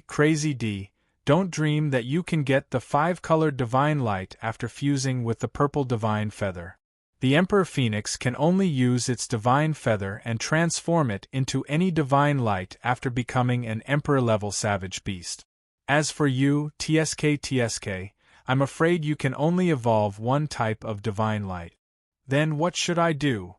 Crazy D, don't dream that you can get the 5-colored divine light after fusing with the purple divine feather. The Emperor Phoenix can only use its divine feather and transform it into any divine light after becoming an Emperor-level savage beast. As for you, TSK, I'm afraid you can only evolve one type of divine light. Then what should I do?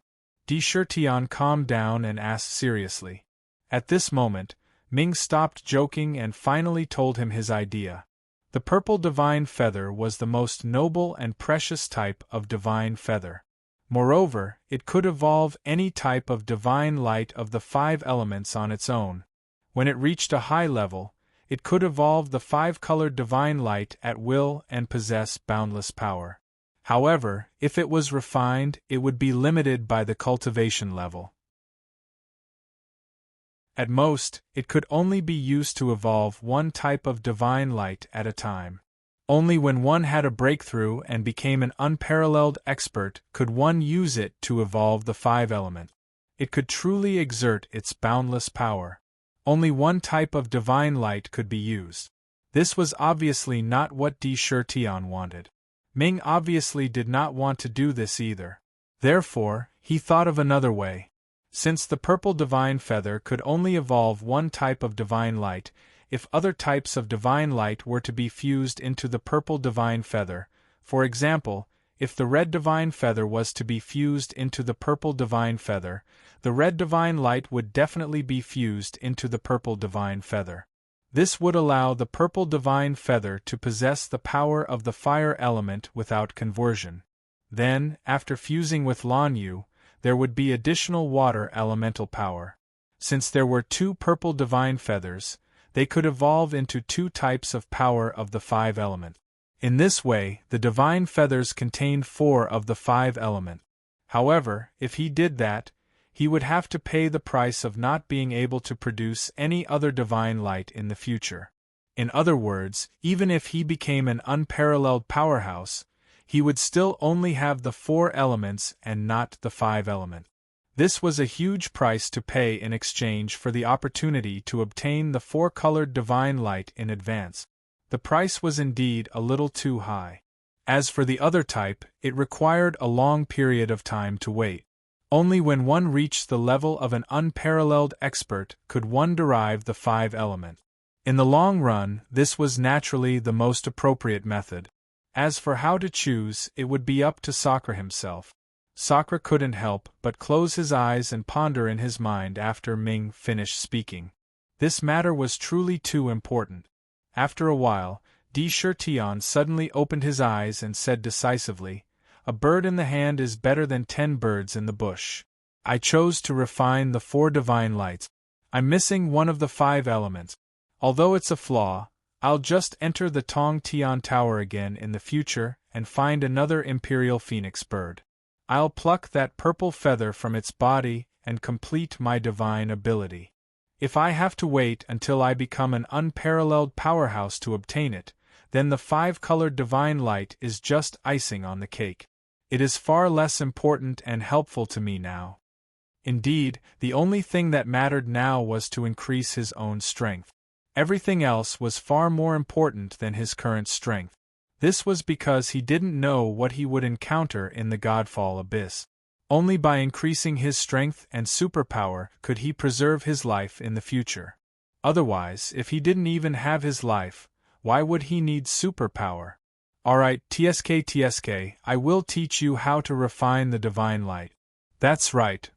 Tian calmed down and asked seriously. At this moment, Ming stopped joking and finally told him his idea. The purple divine feather was the most noble and precious type of divine feather. Moreover, it could evolve any type of divine light of the 5 elements on its own. When it reached a high level, it could evolve the 5-colored divine light at will and possess boundless power. However, if it was refined, it would be limited by the cultivation level. At most, it could only be used to evolve one type of divine light at a time. Only when one had a breakthrough and became an unparalleled expert could one use it to evolve the five elements. It could truly exert its boundless power. Only one type of divine light could be used. This was obviously not what Tian wanted. Ming obviously did not want to do this either. Therefore, he thought of another way. Since the purple divine feather could only evolve one type of divine light, if other types of divine light were to be fused into the purple divine feather, for example, if the red divine feather was to be fused into the purple divine feather, the red divine light would definitely be fused into the purple divine feather. This would allow the purple divine feather to possess the power of the fire element without conversion. Then, after fusing with Lanyu, there would be additional water elemental power. Since there were two purple divine feathers, they could evolve into two types of power of the five elements. In this way, the divine feathers contained four of the five elements. However, if he did that, he would have to pay the price of not being able to produce any other divine light in the future. In other words, even if he became an unparalleled powerhouse, he would still only have the four elements and not the five elements. This was a huge price to pay in exchange for the opportunity to obtain the four-colored divine light in advance. The price was indeed a little too high. As for the other type, it required a long period of time to wait. Only when one reached the level of an unparalleled expert could one derive the five elements. In the long run, this was naturally the most appropriate method. As for how to choose, it would be up to Sakura himself. Sakura couldn't help but close his eyes and ponder in his mind after Ming finished speaking. This matter was truly too important. After a while, Tian suddenly opened his eyes and said decisively, "A bird in the hand is better than 10 birds in the bush. I chose to refine the four divine lights. I'm missing one of the five elements. Although it's a flaw, I'll just enter the Tong Tian Tower again in the future and find another imperial phoenix bird. I'll pluck that purple feather from its body and complete my divine ability. If I have to wait until I become an unparalleled powerhouse to obtain it, then the five-colored divine light is just icing on the cake. It is far less important and helpful to me now." Indeed, the only thing that mattered now was to increase his own strength. Everything else was far more important than his current strength. This was because he didn't know what he would encounter in the Godfall abyss. Only by increasing his strength and superpower could he preserve his life in the future. Otherwise, if he didn't even have his life, why would he need superpower? Alright, TSK, I will teach you how to refine the divine light. That's right.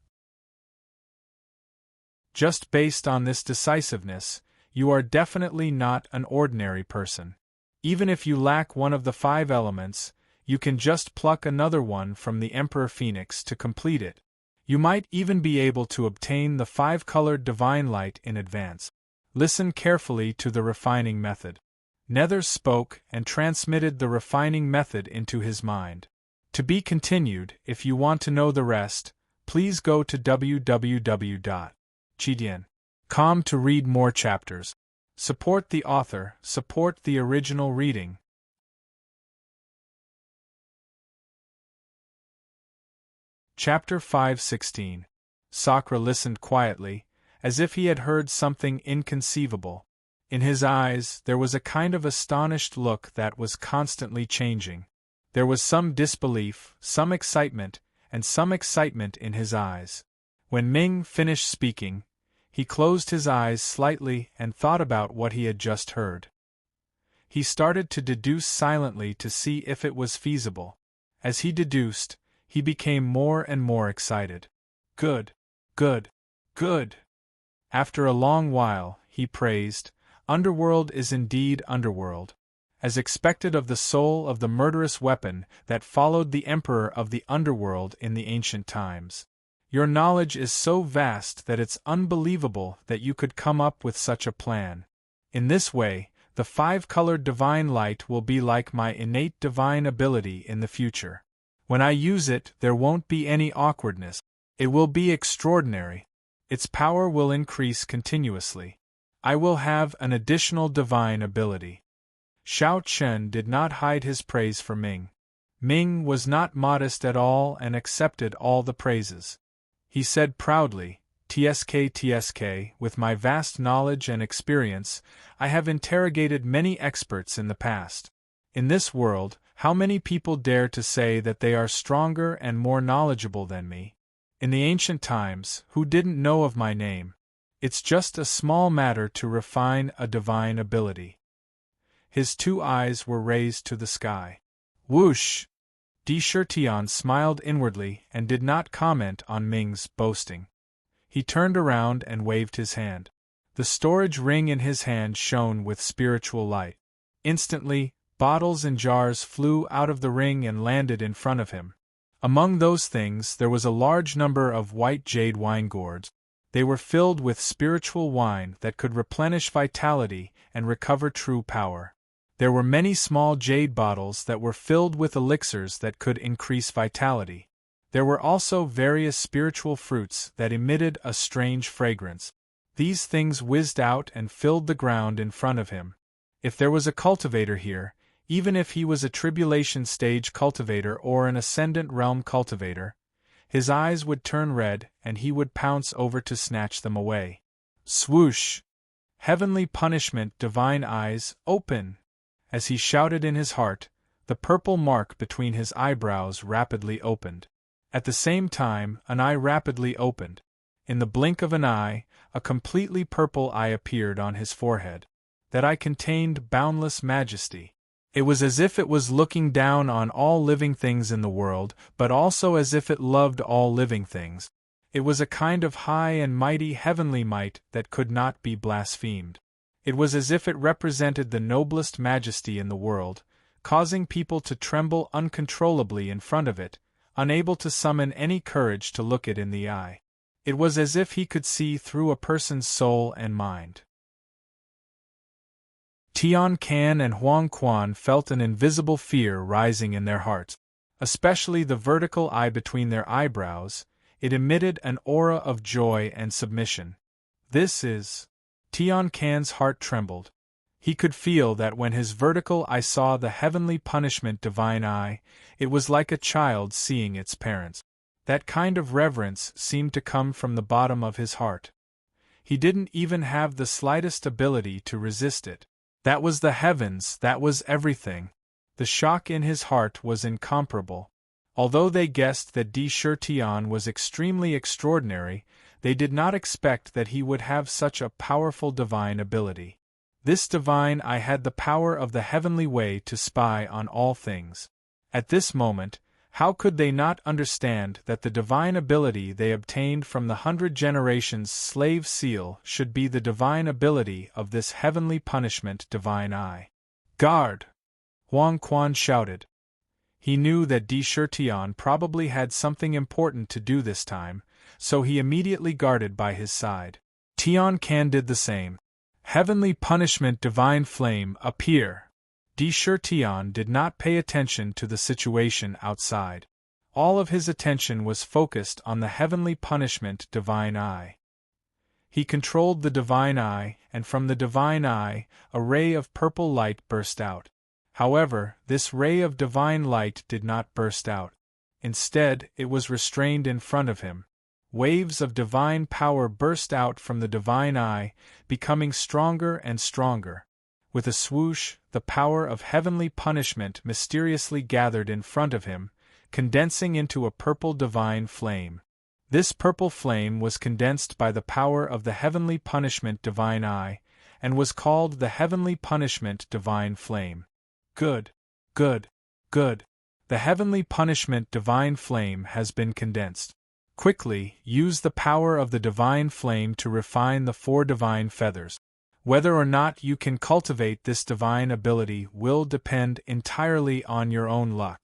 Just based on this decisiveness, you are definitely not an ordinary person. Even if you lack one of the five elements, you can just pluck another one from the Emperor Phoenix to complete it. You might even be able to obtain the five-colored divine light in advance. Listen carefully to the refining method. Nether spoke and transmitted the refining method into his mind. To be continued. If you want to know the rest, please go to www.chidian.com to read more chapters. Support the author, support the original reading. Chapter 5:16. Sakura listened quietly, as if he had heard something inconceivable. In his eyes, there was a kind of astonished look that was constantly changing. There was some disbelief, some excitement, and some excitement in his eyes. When Ming finished speaking, he closed his eyes slightly and thought about what he had just heard. He started to deduce silently to see if it was feasible. As he deduced, he became more and more excited. Good, good, good. After a long while, he praised, "Underworld is indeed underworld." As expected of the soul of the murderous weapon that followed the Emperor of the Underworld in the ancient times. Your knowledge is so vast that it's unbelievable that you could come up with such a plan. In this way, the five-colored divine light will be like my innate divine ability in the future. When I use it, there won't be any awkwardness. It will be extraordinary. Its power will increase continuously. I will have an additional divine ability. Xiao Chen did not hide his praise for Ming. Ming was not modest at all and accepted all the praises. He said proudly, "TSK, with my vast knowledge and experience, I have interrogated many experts in the past. In this world, how many people dare to say that they are stronger and more knowledgeable than me? In the ancient times, who didn't know of my name? It's just a small matter to refine a divine ability." His two eyes were raised to the sky. Whoosh! Di Shirtian smiled inwardly and did not comment on Ming's boasting. He turned around and waved his hand. The storage ring in his hand shone with spiritual light. Instantly, bottles and jars flew out of the ring and landed in front of him. Among those things there was a large number of white jade wine gourds. They were filled with spiritual wine that could replenish vitality and recover true power. There were many small jade bottles that were filled with elixirs that could increase vitality. There were also various spiritual fruits that emitted a strange fragrance. These things whizzed out and filled the ground in front of him. If there was a cultivator here, even if he was a tribulation stage cultivator or an ascendant realm cultivator, his eyes would turn red and he would pounce over to snatch them away. Swoosh! Heavenly punishment, divine eyes, open! As he shouted in his heart, the purple mark between his eyebrows rapidly opened. At the same time, an eye rapidly opened. In the blink of an eye, a completely purple eye appeared on his forehead. That eye contained boundless majesty. It was as if it was looking down on all living things in the world, but also as if it loved all living things. It was a kind of high and mighty heavenly might that could not be blasphemed. It was as if it represented the noblest majesty in the world, causing people to tremble uncontrollably in front of it, unable to summon any courage to look it in the eye. It was as if he could see through a person's soul and mind. Tian Can and Huang Quan felt an invisible fear rising in their hearts. Especially the vertical eye between their eyebrows, it emitted an aura of joy and submission. This is... Tian Can's heart trembled. He could feel that when his vertical eye saw the heavenly punishment divine eye, it was like a child seeing its parents. That kind of reverence seemed to come from the bottom of his heart. He didn't even have the slightest ability to resist it. That was the heavens, that was everything. The shock in his heart was incomparable. Although they guessed that Di Shirtian was extremely extraordinary, they did not expect that he would have such a powerful divine ability. This divine eye had the power of the heavenly way to spy on all things. At this moment, how could they not understand that the divine ability they obtained from the 100 generations slave seal should be the divine ability of this heavenly punishment divine eye? Guard! Huang Quan shouted. He knew that Di Shirtian probably had something important to do this time, so he immediately guarded by his side. Tian Can did the same. Heavenly punishment divine flame, appear! Di Shirtian did not pay attention to the situation outside. All of his attention was focused on the heavenly punishment divine eye. He controlled the divine eye, and from the divine eye, a ray of purple light burst out. However, this ray of divine light did not burst out. Instead, it was restrained in front of him. Waves of divine power burst out from the divine eye, becoming stronger and stronger. With a swoosh, the power of heavenly punishment mysteriously gathered in front of him, condensing into a purple divine flame. This purple flame was condensed by the power of the heavenly punishment divine eye, and was called the heavenly punishment divine flame. Good, good, good. The heavenly punishment divine flame has been condensed. Quickly, use the power of the divine flame to refine the 4 divine feathers. Whether or not you can cultivate this divine ability will depend entirely on your own luck.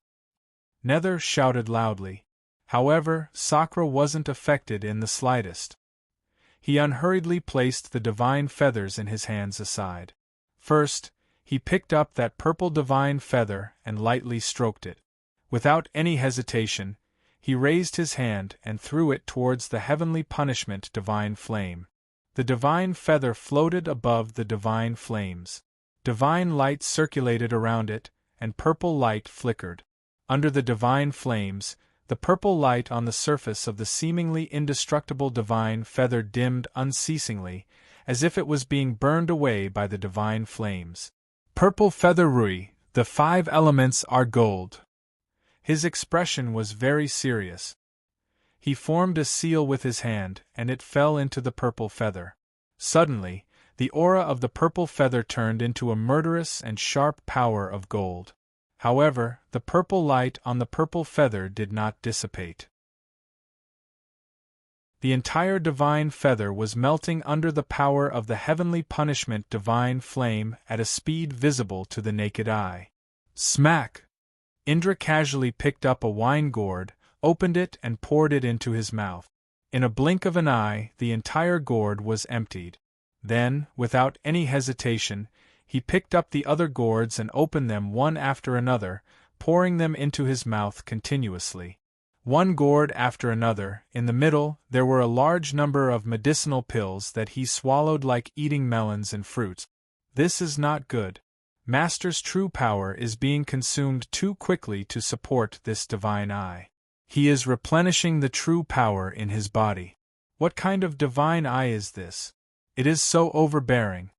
Nether shouted loudly. However, Sakura wasn't affected in the slightest. He unhurriedly placed the divine feathers in his hands aside. First, he picked up that purple divine feather and lightly stroked it. Without any hesitation, He raised his hand and threw it towards the heavenly punishment divine flame. The divine feather floated above the divine flames. Divine light circulated around it, and purple light flickered. Under the divine flames, the purple light on the surface of the seemingly indestructible divine feather dimmed unceasingly, as if it was being burned away by the divine flames. Purple feather Rui, the 5 elements are gold. His expression was very serious. He formed a seal with his hand, and it fell into the purple feather. Suddenly, the aura of the purple feather turned into a murderous and sharp power of gold. However, the purple light on the purple feather did not dissipate. The entire divine feather was melting under the power of the heavenly punishment divine flame at a speed visible to the naked eye. Smack! Indra casually picked up a wine gourd, opened it and poured it into his mouth. In a blink of an eye, the entire gourd was emptied. Then, without any hesitation, he picked up the other gourds and opened them one after another, pouring them into his mouth continuously. One gourd after another, in the middle, there were a large number of medicinal pills that he swallowed like eating melons and fruits. This is not good. Master's true power is being consumed too quickly to support this divine eye. He is replenishing the true power in his body. What kind of divine eye is this? It is so overbearing.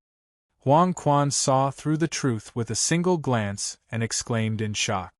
Huang Quan saw through the truth with a single glance and exclaimed in shock.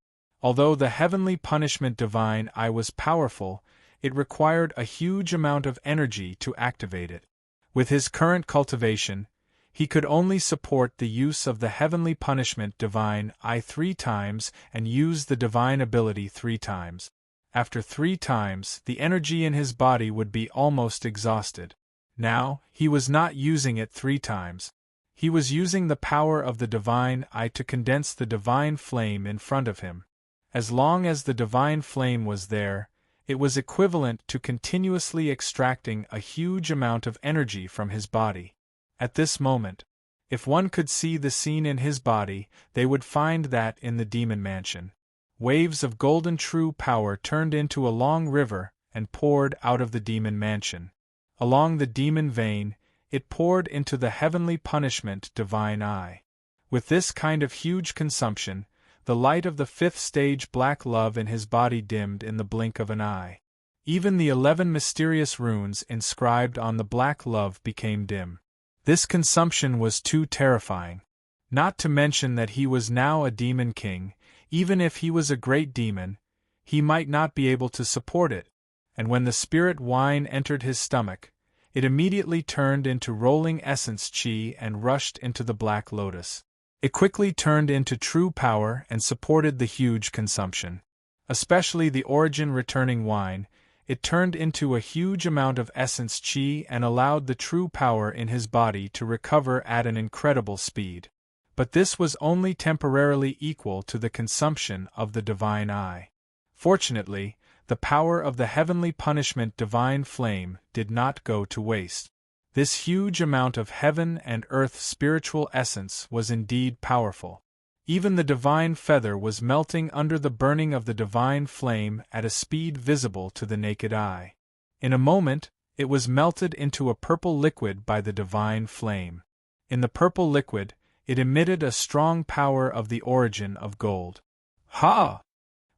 Although the heavenly punishment divine eye was powerful, it required a huge amount of energy to activate it. With his current cultivation, he could only support the use of the heavenly punishment divine eye 3 times and use the divine ability 3 times. After 3 times, the energy in his body would be almost exhausted. Now, he was not using it 3 times. He was using the power of the divine eye to condense the divine flame in front of him. As long as the divine flame was there, it was equivalent to continuously extracting a huge amount of energy from his body. At this moment, if one could see the scene in his body, they would find that in the demon mansion, waves of golden true power turned into a long river and poured out of the demon mansion. Along the demon vein, it poured into the heavenly punishment divine eye. With this kind of huge consumption, the light of the 5th stage black love in his body dimmed in the blink of an eye. Even the 11 mysterious runes inscribed on the black love became dim. This consumption was too terrifying. Not to mention that he was now a demon king. Even if he was a great demon, he might not be able to support it, and when the spirit wine entered his stomach, it immediately turned into rolling essence chi and rushed into the black lotus. It quickly turned into true power and supported the huge consumption. Especially the origin returning wine, it turned into a huge amount of essence chi and allowed the true power in his body to recover at an incredible speed. But this was only temporarily equal to the consumption of the divine eye. Fortunately, the power of the heavenly punishment divine flame did not go to waste. This huge amount of heaven and earth spiritual essence was indeed powerful. Even the divine feather was melting under the burning of the divine flame at a speed visible to the naked eye. In a moment, it was melted into a purple liquid by the divine flame. In the purple liquid, it emitted a strong power of the origin of gold. Ha!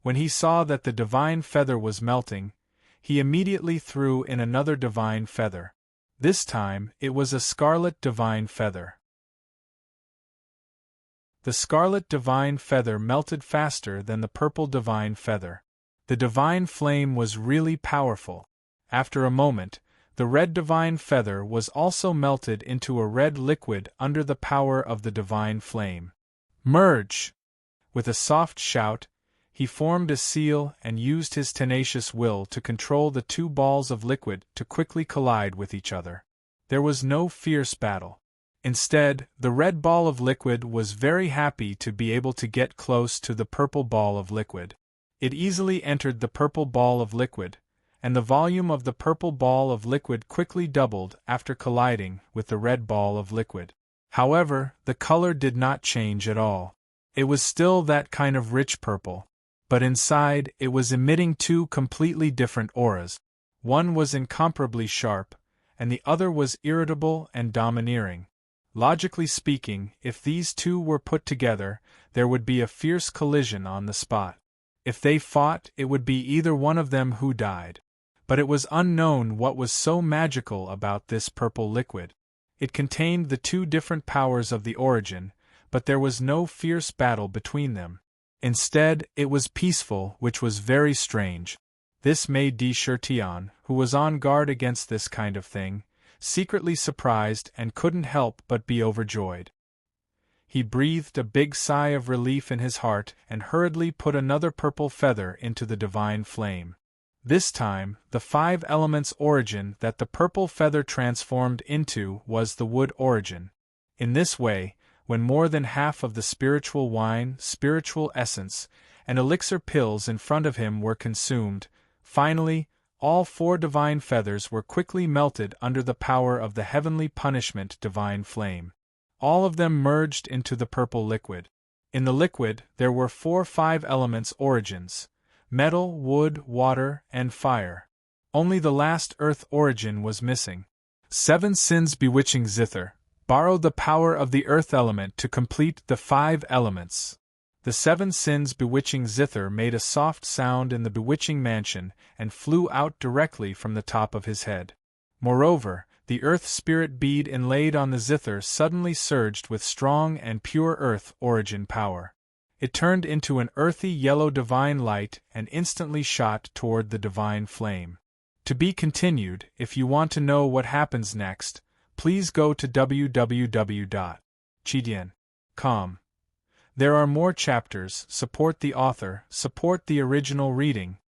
When he saw that the divine feather was melting, he immediately threw in another divine feather. This time, it was a scarlet divine feather. The scarlet divine feather melted faster than the purple divine feather. The divine flame was really powerful. After a moment, the red divine feather was also melted into a red liquid under the power of the divine flame. Merge! With a soft shout, he formed a seal and used his tenacious will to control the 2 balls of liquid to quickly collide with each other. There was no fierce battle. Instead, the red ball of liquid was very happy to be able to get close to the purple ball of liquid. It easily entered the purple ball of liquid, and the volume of the purple ball of liquid quickly doubled after colliding with the red ball of liquid. However, the color did not change at all. It was still that kind of rich purple. But inside, it was emitting two completely different auras. One was incomparably sharp, and the other was irritable and domineering. Logically speaking, if these two were put together, there would be a fierce collision on the spot. If they fought, it would be either one of them who died. But it was unknown what was so magical about this purple liquid. It contained the two different powers of the origin, but there was no fierce battle between them. Instead, it was peaceful, which was very strange. This made de Chertion, who was on guard against this kind of thing, secretly surprised and couldn't help but be overjoyed. He breathed a big sigh of relief in his heart and hurriedly put another purple feather into the divine flame. This time, the 5 elements origin that the purple feather transformed into was the wood origin. In this way, when more than half of the spiritual wine, spiritual essence, and elixir pills in front of him were consumed, finally, all 4 divine feathers were quickly melted under the power of the heavenly punishment divine flame. All of them merged into the purple liquid. In the liquid, there were 4 5 elements origins: metal, wood, water, and fire. Only the last earth origin was missing. 7 sins bewitching zither borrowed the power of the earth element to complete the 5 elements. The 7 sins bewitching zither made a soft sound in the bewitching mansion and flew out directly from the top of his head. Moreover, the earth spirit bead inlaid on the zither suddenly surged with strong and pure earth origin power. It turned into an earthy yellow divine light and instantly shot toward the divine flame. To be continued. If you want to know what happens next, please go to www.chidian.com. There are more chapters. Support the author, support the original reading.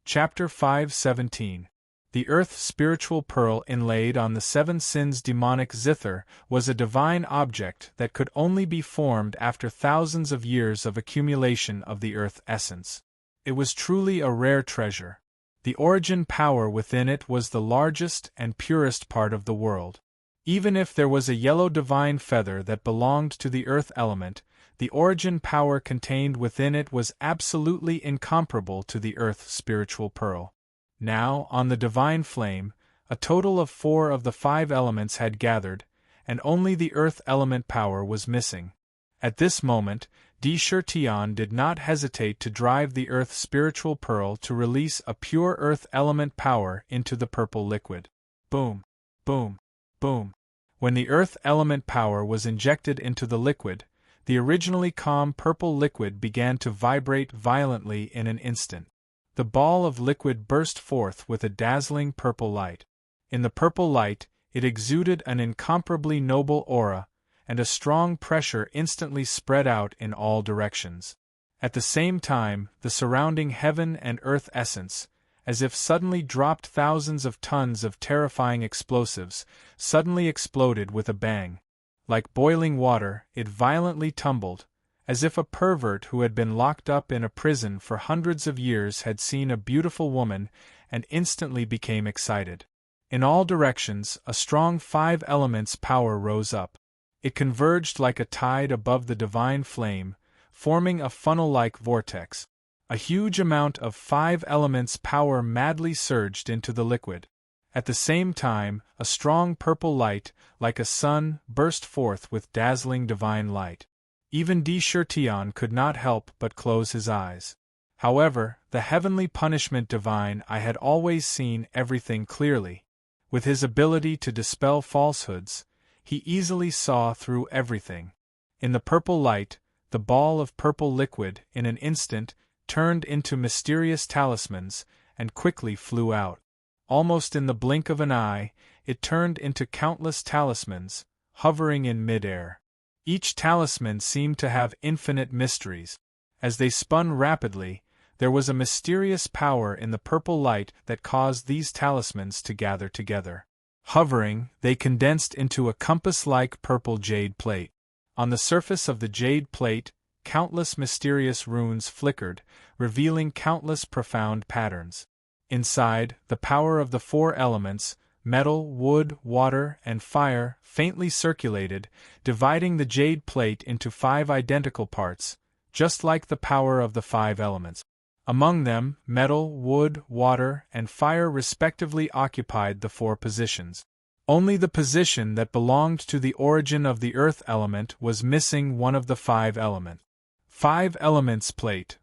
Chapter 5:17. The Earth Spiritual Pearl inlaid on the 7 sins demonic zither was a divine object that could only be formed after thousands of years of accumulation of the earth essence. It was truly a rare treasure. The origin power within it was the largest and purest part of the world. Even if there was a yellow divine feather that belonged to the earth element, the origin power contained within it was absolutely incomparable to the earth spiritual pearl. Now, on the divine flame, a total of 4 of the 5 elements had gathered, and only the earth element power was missing. At this moment, de Chertion did not hesitate to drive the earth spiritual pearl to release a pure earth element power into the purple liquid. Boom! Boom! Boom! When the earth element power was injected into the liquid, the originally calm purple liquid began to vibrate violently in an instant. The ball of liquid burst forth with a dazzling purple light. In the purple light, it exuded an incomparably noble aura, and a strong pressure instantly spread out in all directions. At the same time, the surrounding heaven and earth essence, as if suddenly dropped thousands of tons of terrifying explosives, suddenly exploded with a bang. Like boiling water, it violently tumbled, as if a pervert who had been locked up in a prison for hundreds of years had seen a beautiful woman and instantly became excited. In all directions, a strong 5 elements power rose up. It converged like a tide above the divine flame, forming a funnel-like vortex. A huge amount of 5 elements power madly surged into the liquid. At the same time, a strong purple light, like a sun, burst forth with dazzling divine light. Even de Chertion could not help but close his eyes. However, the heavenly punishment divine I had always seen everything clearly. With his ability to dispel falsehoods, he easily saw through everything. In the purple light, the ball of purple liquid, in an instant, turned into mysterious talismans, and quickly flew out. Almost in the blink of an eye, it turned into countless talismans, hovering in mid-air. Each talisman seemed to have infinite mysteries. As they spun rapidly, there was a mysterious power in the purple light that caused these talismans to gather together. Hovering, they condensed into a compass-like purple jade plate. On the surface of the jade plate, countless mysterious runes flickered, revealing countless profound patterns. Inside, the power of the 4 elements, metal, wood, water, and fire, faintly circulated, dividing the jade plate into 5 identical parts, just like the power of the 5 elements. Among them, metal, wood, water, and fire respectively occupied the 4 positions. Only the position that belonged to the origin of the earth element was missing one of the 5 elements. 5 elements plate.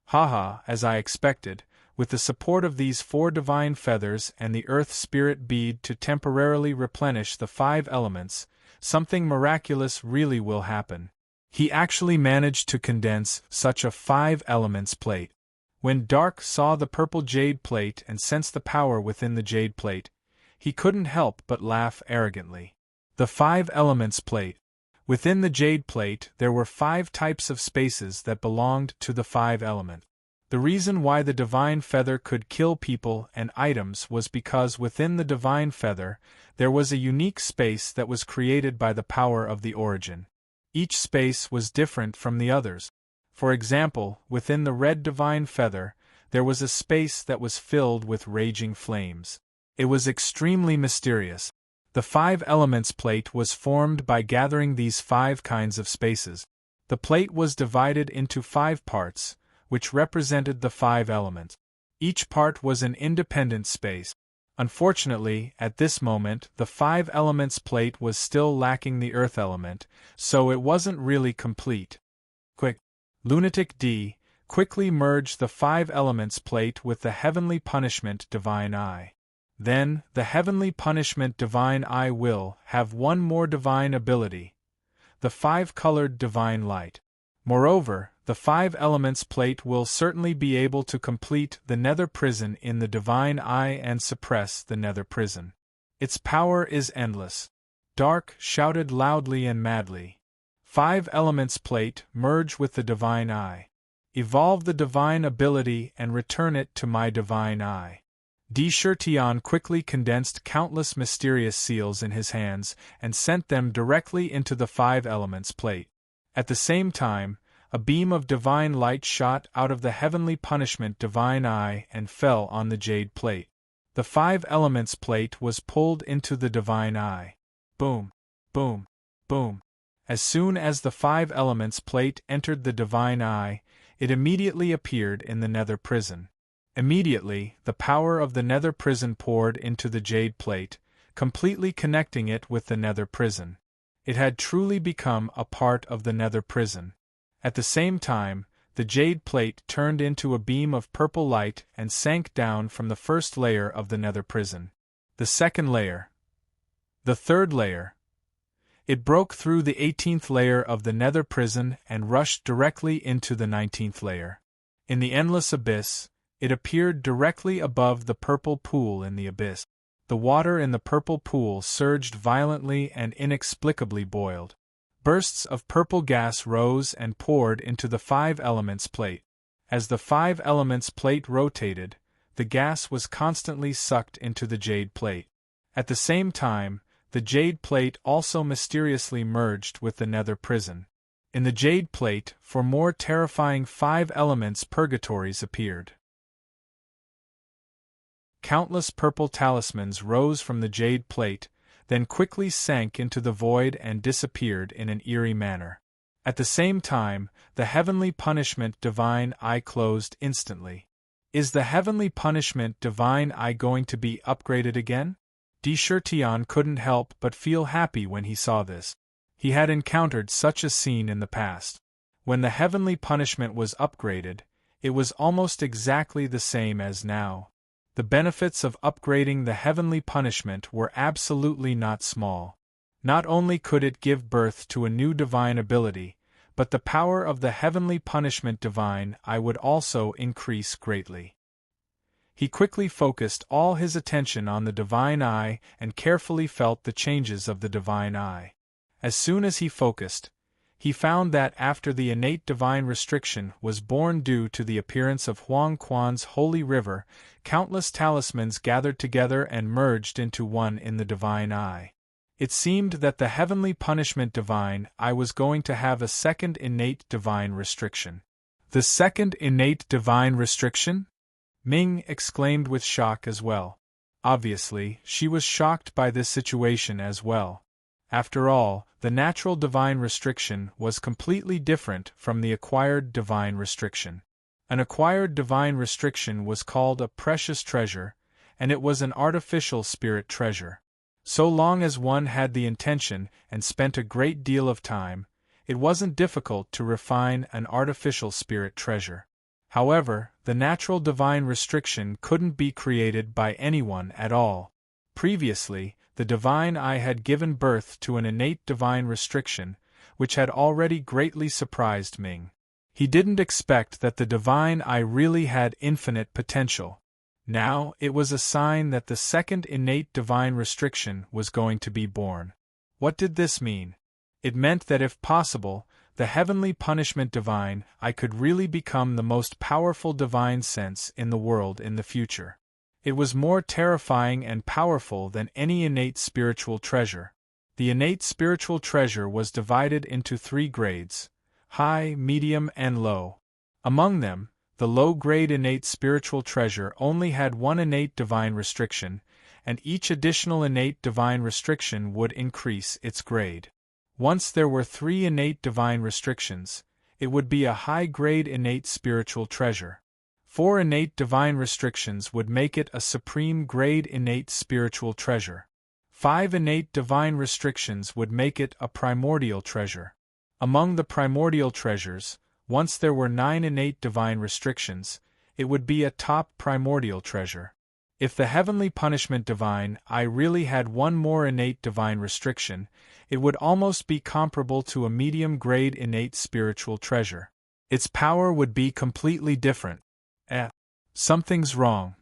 Haha, as I expected, with the support of these 4 divine feathers and the earth spirit bead to temporarily replenish the 5 elements, something miraculous really will happen. He actually managed to condense such a 5 elements plate. When Dark saw the purple jade plate and sensed the power within the jade plate, he couldn't help but laugh arrogantly. The 5 elements plate. Within the jade plate there were 5 types of spaces that belonged to the 5 elements. The reason why the divine feather could kill people and items was because within the divine feather there was a unique space that was created by the power of the origin. Each space was different from the others. For example, within the red divine feather, there was a space that was filled with raging flames. It was extremely mysterious. The 5 elements plate was formed by gathering these 5 kinds of spaces. The plate was divided into 5 parts, which represented the 5 elements. Each part was an independent space. Unfortunately, at this moment, the 5 elements plate was still lacking the earth element, so it wasn't really complete. Quick! Lunatic D, quickly merge the 5 elements plate with the heavenly punishment divine eye. Then, the heavenly punishment divine eye will have one more divine ability, the 5-colored divine light. Moreover, the 5 elements plate will certainly be able to complete the nether prison in the divine eye and suppress the nether prison. Its power is endless. Dark shouted loudly and madly. 5 elements plate, merge with the divine eye. Evolve the divine ability and return it to my divine eye. Tion quickly condensed countless mysterious seals in his hands and sent them directly into the 5 elements plate. At the same time, a beam of divine light shot out of the heavenly punishment divine eye and fell on the jade plate. The 5 elements plate was pulled into the divine eye. Boom! Boom! Boom! As soon as the 5 elements plate entered the divine eye, it immediately appeared in the nether prison. Immediately, the power of the nether prison poured into the jade plate, completely connecting it with the nether prison. It had truly become a part of the nether prison. At the same time, the jade plate turned into a beam of purple light and sank down from the first layer of the nether prison. The second layer. The third layer. It broke through the 18th layer of the nether prison and rushed directly into the 19th layer. In the endless abyss, it appeared directly above the purple pool in the abyss. The water in the purple pool surged violently and inexplicably boiled. Bursts of purple gas rose and poured into the 5 elements plate. As the 5 elements plate rotated, the gas was constantly sucked into the jade plate. At the same time, the jade plate also mysteriously merged with the nether prison. In the jade plate, for more terrifying 5 elements purgatories appeared. Countless purple talismans rose from the jade plate, then quickly sank into the void and disappeared in an eerie manner. At the same time, the heavenly punishment divine eye closed instantly. Is the heavenly punishment divine eye going to be upgraded again? Tion couldn't help but feel happy when he saw this. He had encountered such a scene in the past. When the heavenly punishment was upgraded, it was almost exactly the same as now. The benefits of upgrading the heavenly punishment were absolutely not small. Not only could it give birth to a new divine ability, but the power of the heavenly punishment divine eye would also increase greatly. He quickly focused all his attention on the divine eye and carefully felt the changes of the divine eye. As soon as he focused, he found that after the innate divine restriction was born due to the appearance of Huang Quan's holy river, countless talismans gathered together and merged into one in the divine eye. It seemed that the heavenly punishment divine eye was going to have a second innate divine restriction. The second innate divine restriction? Ming exclaimed with shock as well. Obviously, she was shocked by this situation as well. After all, the natural divine restriction was completely different from the acquired divine restriction. An acquired divine restriction was called a precious treasure, and it was an artificial spirit treasure. So long as one had the intention and spent a great deal of time, it wasn't difficult to refine an artificial spirit treasure. However, the natural divine restriction couldn't be created by anyone at all. Previously, the divine eye had given birth to an innate divine restriction, which had already greatly surprised Ming. He didn't expect that the divine eye really had infinite potential. Now, it was a sign that the second innate divine restriction was going to be born. What did this mean? It meant that if possible, the heavenly punishment divine eye could really become the most powerful divine sense in the world in the future. It was more terrifying and powerful than any innate spiritual treasure. The innate spiritual treasure was divided into 3 grades: high, medium, and low. Among them, the low-grade innate spiritual treasure only had 1 innate divine restriction, and each additional innate divine restriction would increase its grade. Once there were 3 innate divine restrictions, it would be a high-grade innate spiritual treasure. 4 innate divine restrictions would make it a supreme grade innate spiritual treasure. 5 innate divine restrictions would make it a primordial treasure. Among the primordial treasures, once there were 9 innate divine restrictions, it would be a top primordial treasure. If the heavenly punishment divine eye really had 1 more innate divine restriction, it would almost be comparable to a medium-grade innate spiritual treasure. Its power would be completely different. Something's wrong.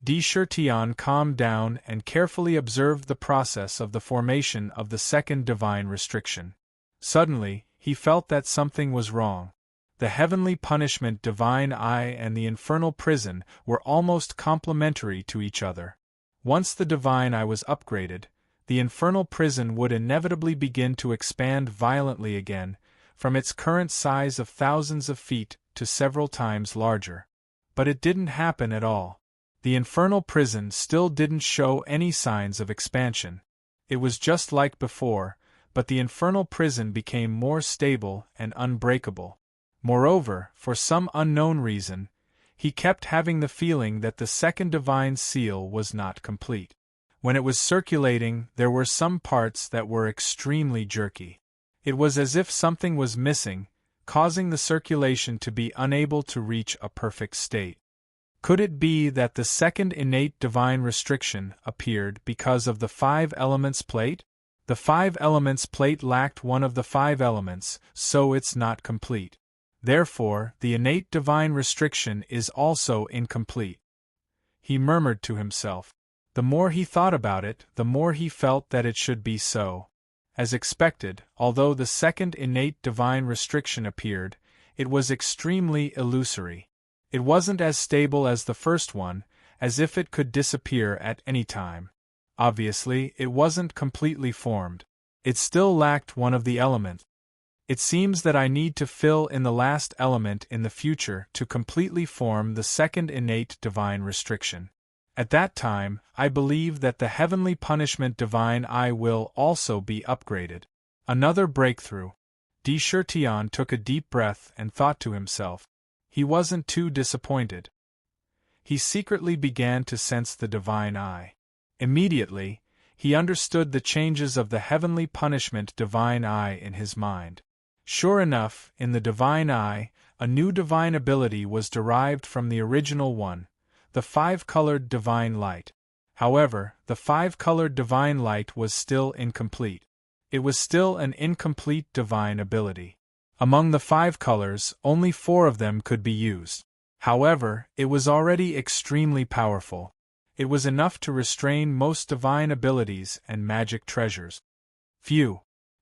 Di Shirtian calmed down and carefully observed the process of the formation of the second divine restriction. Suddenly, he felt that something was wrong. The heavenly punishment divine eye and the infernal prison were almost complementary to each other. Once the divine eye was upgraded, the infernal prison would inevitably begin to expand violently again, from its current size of thousands of feet to several times larger. But it didn't happen at all. The infernal prison still didn't show any signs of expansion. It was just like before, but the infernal prison became more stable and unbreakable. Moreover, for some unknown reason, he kept having the feeling that the second divine seal was not complete. When it was circulating, there were some parts that were extremely jerky. It was as if something was missing, causing the circulation to be unable to reach a perfect state. Could it be that the second innate divine restriction appeared because of the 5 elements plate? The 5 elements plate lacked one of the 5 elements, so it's not complete. Therefore, the innate divine restriction is also incomplete. He murmured to himself. The more he thought about it, the more he felt that it should be so. As expected, although the second innate divine restriction appeared, it was extremely illusory. It wasn't as stable as the first one, as if it could disappear at any time. Obviously, it wasn't completely formed. It still lacked one of the elements. It seems that I need to fill in the last element in the future to completely form the second innate divine restriction. At that time, I believe that the heavenly punishment divine eye will also be upgraded. Another breakthrough. Di Shirtian took a deep breath and thought to himself. He wasn't too disappointed. He secretly began to sense the divine eye. Immediately, he understood the changes of the heavenly punishment divine eye in his mind. Sure enough, in the divine eye, a new divine ability was derived from the original one, the 5-colored divine light. However, the 5-colored divine light was still incomplete. It was still an incomplete divine ability. Among the 5 colors, only 4 of them could be used. However, it was already extremely powerful. It was enough to restrain most divine abilities and magic treasures. Phew!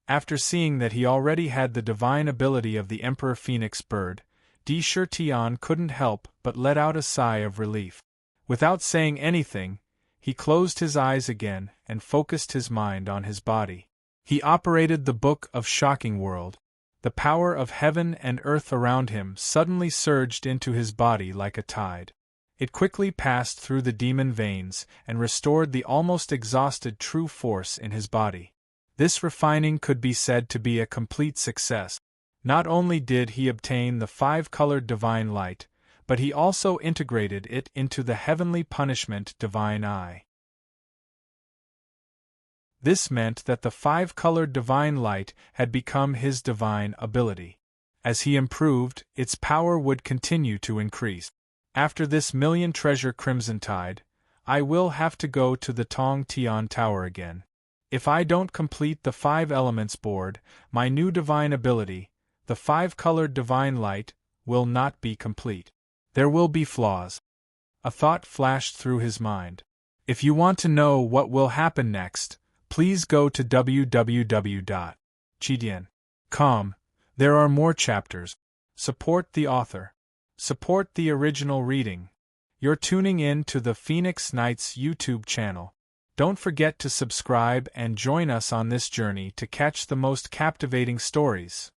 After seeing that he already had the divine ability of the Emperor Phoenix Bird, Di Shirtian couldn't help but let out a sigh of relief. Without saying anything, he closed his eyes again and focused his mind on his body. He operated the Book of Shocking World. The power of heaven and earth around him suddenly surged into his body like a tide. It quickly passed through the demon veins and restored the almost exhausted true force in his body. This refining could be said to be a complete success. Not only did he obtain the five-colored divine light, but he also integrated it into the heavenly punishment divine eye. This meant that the five-colored divine light had become his divine ability. As he improved, its power would continue to increase. After this million treasure crimson tide, I will have to go to the Tong Tian Tower again. If I don't complete the 5 elements board, my new divine ability, the 5-colored divine light, will not be complete. There will be flaws. A thought flashed through his mind. If you want to know what will happen next, please go to www.chidian.com. There are more chapters. Support the author. Support the original reading. You're tuning in to the Phoenix Knights YouTube channel. Don't forget to subscribe and join us on this journey to catch the most captivating stories.